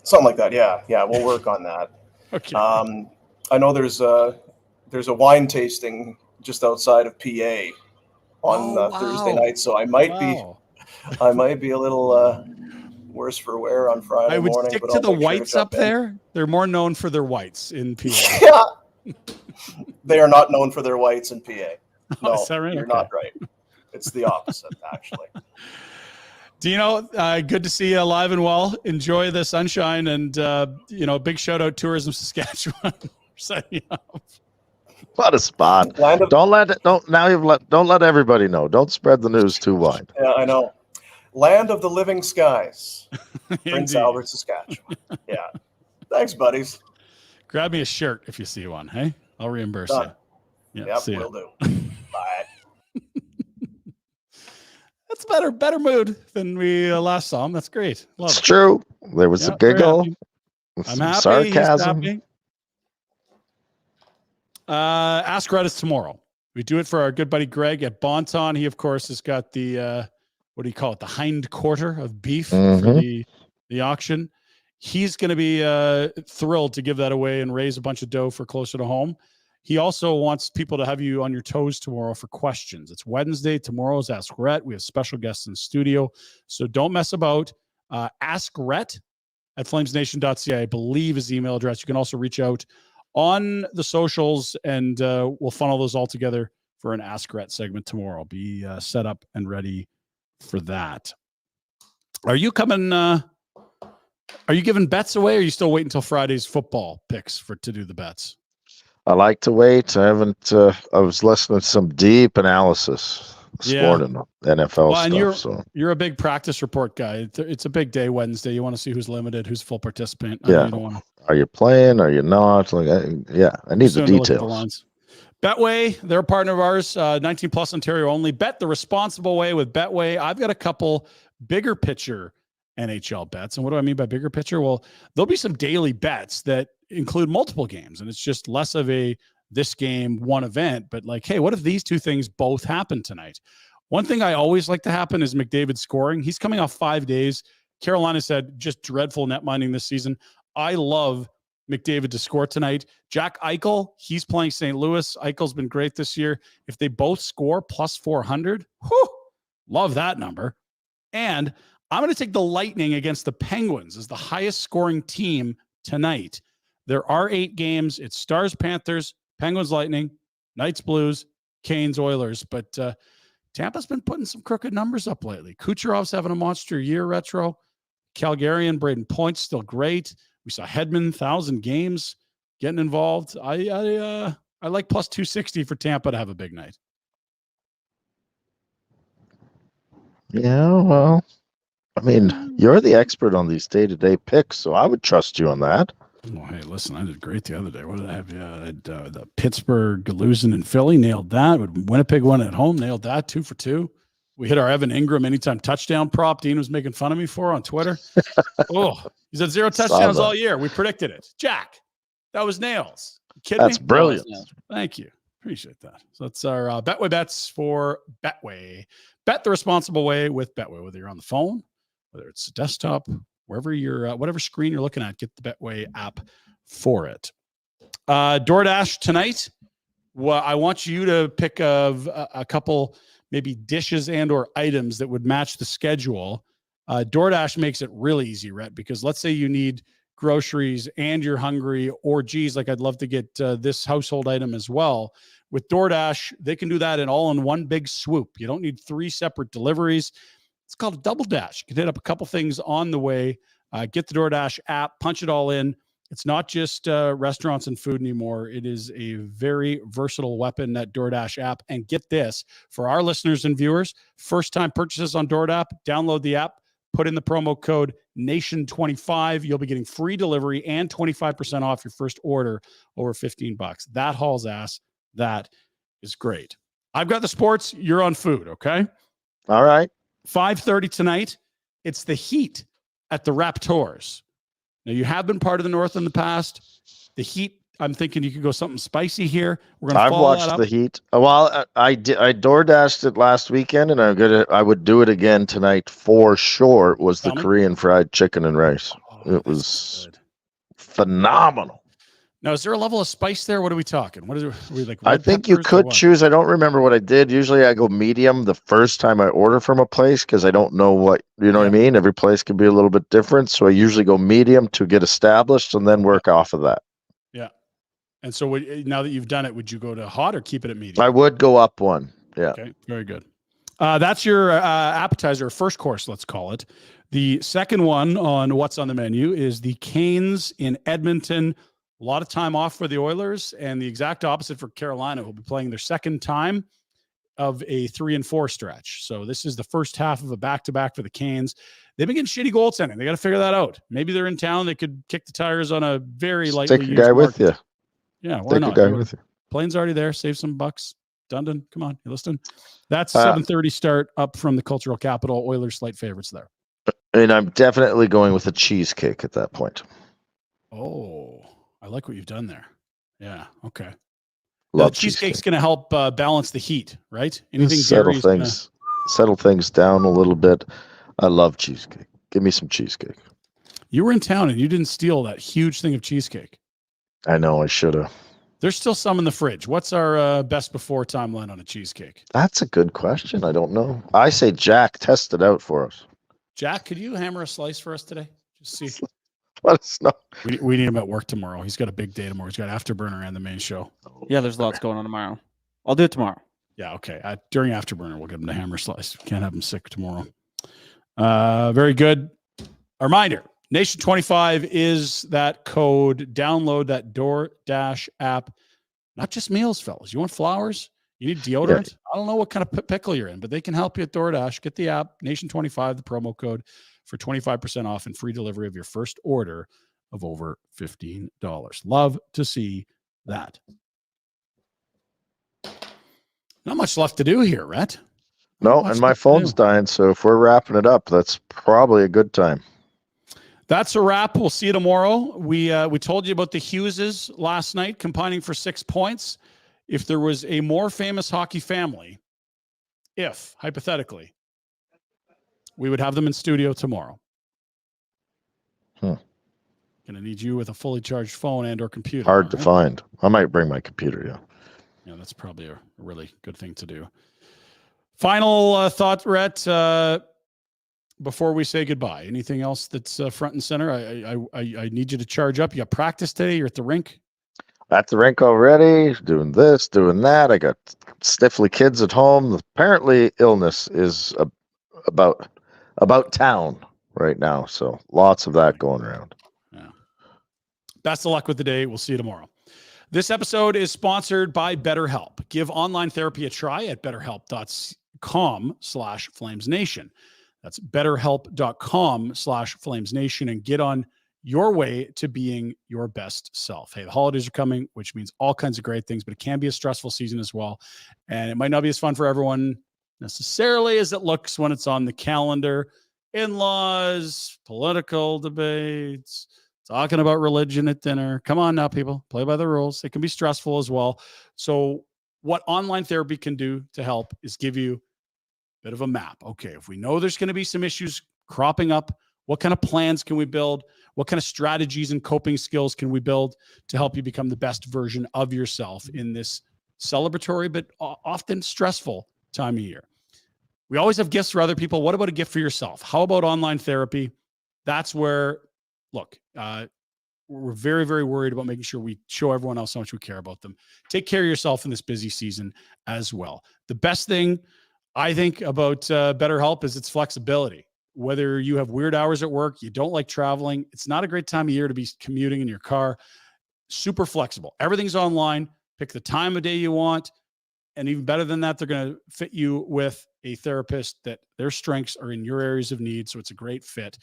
Something like that. Yeah. We'll work on that. Okay. I know there's a wine tasting just outside of PA on Thursday night, so I might be a little worse for wear on Friday morning. I would stick to the whites up there. They're more known for their whites in PA. Yeah. They are not known for their whites in PA. No, is that right? You're not right. It's the opposite, actually. Dino, good to see you alive and well. Enjoy the sunshine, and big shout out Tourism Saskatchewan for setting you up. What a spot! Don't let everybody know. Don't spread the news too wide. Yeah, I know. Land of the living skies, Prince Albert, Saskatchewan. Yeah. Thanks, buddies. Grab me a shirt if you see one. Hey, I'll reimburse Done. you. Yeah, will do. Bye. That's better mood than we last saw him. That's great. Love it's it. true. There was a giggle. I'm happy. Sarcasm. He's happy. Ask Reddit tomorrow. We do it for our good buddy Greg at Bonton. He, of course, has got the what do you call it? The hind quarter of beef for the auction. He's going to be thrilled to give that away and raise a bunch of dough for closer to home. He also wants people to have you on your toes tomorrow for questions. It's Wednesday. Tomorrow's Ask Rhett. We have special guests in the studio. So don't mess about. Ask Rhett at flamesnation.ca, I believe, is the email address. You can also reach out on the socials, and we'll funnel those all together for an Ask Rhett segment tomorrow. Be set up and ready for that. Are you coming? Are you giving bets away, or are you still waiting until Friday's football picks to do the bets? I like to wait. I haven't. I was listening to some deep analysis this morning on NFL and stuff. You're a big practice report guy. It's a big day Wednesday. You want to see who's limited, who's full participant. Yeah. Are you playing? Are you not? I need the details. Betway, they're a partner of ours. 19 plus Ontario only. Bet the responsible way with Betway. I've got a couple bigger picture NHL bets. And what do I mean by bigger picture? Well, there'll be some daily bets that include multiple games, and it's just less of this game, one event, but like, hey, what if these two things both happen tonight? One thing I always like to happen is McDavid scoring. He's coming off 5 days. Carolina said just dreadful net minding this season. I love McDavid to score tonight. Jack Eichel, he's playing St. Louis. Eichel's been great this year. If they both score plus 400, love that number. And I'm going to take the Lightning against the Penguins as the highest scoring team tonight. There are 8 games. It's Stars, Panthers, Penguins, Lightning, Knights, Blues, Canes, Oilers. But Tampa's been putting some crooked numbers up lately. Kucherov's having a monster year, Retro. Calgarian, Braden Point's still great. We saw Hedman, 1,000 games getting involved. I like plus 260 for Tampa to have a big night. Yeah, well, I mean, you're the expert on these day-to-day picks, so I would trust you on that. Oh, hey, listen, I did great the other day. What did I have? I had the Pittsburgh, Losing, and Philly. Nailed that. Winnipeg won at home. Nailed that. 2 for 2. We hit our Evan Ingram anytime touchdown prop. Dean was making fun of me for on Twitter. He's had 0 touchdowns all year. We predicted it. Jack, that was nails. You kidding That's me? brilliant. Thank you. Appreciate that. So that's our Betway bets for Betway. Bet the responsible way with Betway, whether you're on the phone, whether it's a desktop, wherever you're, whatever screen you're looking at, get the Betway app for it. DoorDash tonight. Well, I want you to pick a couple maybe dishes and or items that would match the schedule. DoorDash makes it really easy, Rhett, because let's say you need groceries and you're hungry, or geez, like I'd love to get this household item as well. With DoorDash, they can do that all in one big swoop. You don't need 3 separate deliveries. It's called a double dash. You can hit up a couple things on the way. Get the DoorDash app, punch it all in. It's not just restaurants and food anymore. It is a very versatile weapon, that DoorDash app. And get this, for our listeners and viewers, first-time purchases on DoorDash, download the app, put in the promo code NATION25. You'll be getting free delivery and 25% off your first order over $15. That hauls ass. That is great. I've got the sports. You're on food, okay? All right. 5:30 tonight. It's the Heat at the Raptors. Now, you have been part of the North in the past. The Heat, I'm thinking you could go something spicy here. We're going to follow that up. I've watched the Heat. Well, I DoorDashed it last weekend, and I would do it again tonight for sure. It was the Korean fried chicken and rice. It was phenomenal. Now, is there a level of spice there? What are we talking? What is it? Are we like I think you could choose. I don't remember what I did. Usually I go medium the first time I order from a place because I don't know what, what I mean? Every place can be a little bit different. So I usually go medium to get established and then work off of that. Yeah. And so now that you've done it, would you go to hot or keep it at medium? I would go up one. Yeah. Okay. Very good. That's your appetizer, first course, let's call it. The second one on what's on the menu is the Canes in Edmonton. A lot of time off for the Oilers, and the exact opposite for Carolina, who will be playing their second time of a 3-4 stretch. So this is the first half of a back-to-back for the Canes. They've been getting shitty goaltending. They got to figure that out. Maybe they're in town. They could kick the tires on a very lightly used Take a guy with you. Yeah, why not? Take a guy with you. Plane's already there. Save some bucks. Dundon, come on. You listening? That's 7:30 start up from the cultural capital. Oilers slight favorites there. And I'm definitely going with a cheesecake at that point. Oh, I like what you've done there. Yeah. Okay. Love cheesecake's going to help balance the heat, right? Anything settle things down a little bit. I love cheesecake. Give me some cheesecake. You were in town and you didn't steal that huge thing of cheesecake. I know I should have. There's still some in the fridge. What's our best before timeline on a cheesecake? That's a good question. I don't know. I say Jack, test it out for us. Jack, could you hammer a slice for us today? Just see. Let us know. We need him at work tomorrow. He's got a big day tomorrow. He's got Afterburner and the main show. Yeah, there's lots going on tomorrow. I'll do it tomorrow. Yeah, okay. During Afterburner, we'll get him to hammer slice. Can't have him sick tomorrow. Very good. A reminder, Nation 25 is that code. Download that DoorDash app. Not just meals, fellas. You want flowers? You need deodorant? Yeah. I don't know what kind of pickle you're in, but they can help you at DoorDash. Get the app, Nation 25, the promo code for 25% off and free delivery of your first order of over $15. Love to see that. Not much left to do here, Rhett. No, and my phone's dying, so if we're wrapping it up, that's probably a good time. That's a wrap. We'll see you tomorrow. We told you about the Hugheses last night, combining for 6 points. If there was a more famous hockey family, if, hypothetically, we would have them in studio tomorrow. Gonna need you with a fully charged phone and or computer. Hard to find. I might bring my computer, yeah. Yeah, that's probably a really good thing to do. Final thought, Rhett, before we say goodbye. Anything else that's front and center? I need you to charge up. You got practice today? You're at the rink? At the rink already, doing this, doing that. I got sniffly kids at home. Apparently, illness is about town right now, so lots of that going around. Yeah. Best of luck with the day. We'll see you tomorrow. This episode is sponsored by BetterHelp. Give online therapy a try at betterhelp.com/FlamesNation. That's betterhelp.com/FlamesNation and get on your way to being your best self. Hey, the holidays are coming, which means all kinds of great things, but it can be a stressful season as well. And it might not be as fun for everyone necessarily as it looks when it's on the calendar. In-laws, political debates, talking about religion at dinner. Come on now, people. Play by the rules. It can be stressful as well. So what online therapy can do to help is give you a bit of a map. Okay, if we know there's going to be some issues cropping up, what kind of plans can we build? What kind of strategies and coping skills can we build to help you become the best version of yourself in this celebratory but often stressful time of year? We always have gifts for other people. What about a gift for yourself? How about online therapy? That's where, look, we're very, very worried about making sure we show everyone else how much we care about them. Take care of yourself in this busy season as well. The best thing I think about BetterHelp is its flexibility. Whether you have weird hours at work, you don't like traveling, it's not a great time of year to be commuting in your car. Super flexible. Everything's online. Pick the time of day you want. And even better than that, they're going to fit you with a therapist that their strengths are in your areas of need. So it's a great fit.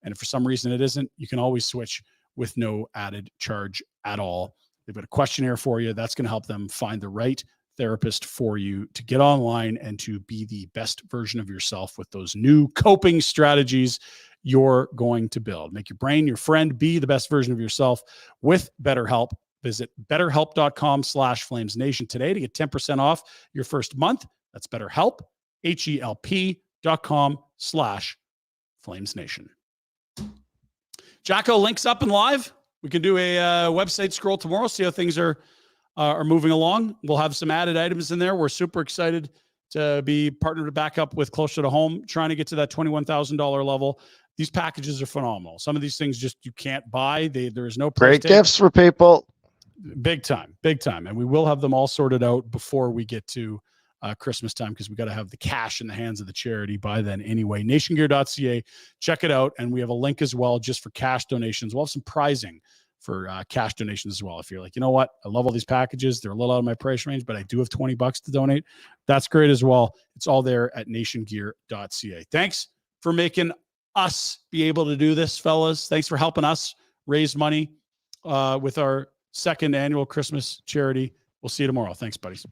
And if for some reason it isn't, you can always switch with no added charge at all. They've got a questionnaire for you. That's going to help them find the right therapist for you to get online and to be the best version of yourself with those new coping strategies you're going to build. Make your brain your friend. Be the best version of yourself with BetterHelp. Visit betterhelp.com/FlamesNation today to get 10% off your first month. That's BetterHelp, HELP.com/FlamesNation. Jacko, links up and live. We can do a website scroll tomorrow, see how things are moving along. We'll have some added items in there. We're super excited to be partnered back up with Closer to Home, trying to get to that $21,000 level. These packages are phenomenal. Some of these things just you can't buy. There is no price great gifts for people. Big time. And we will have them all sorted out before we get to Christmas time, because we got to have the cash in the hands of the charity by then anyway. Nationgear.ca, check it out. And we have a link as well just for cash donations. We'll have some prizing for cash donations as well. If you're like, you know what, I love all these packages, they're a little out of my price range, but I do have $20 to donate, that's great as well. It's all there at nationgear.ca. Thanks for making us be able to do this, fellas. Thanks for helping us raise money with our second annual Christmas charity. We'll see you tomorrow. Thanks, buddies.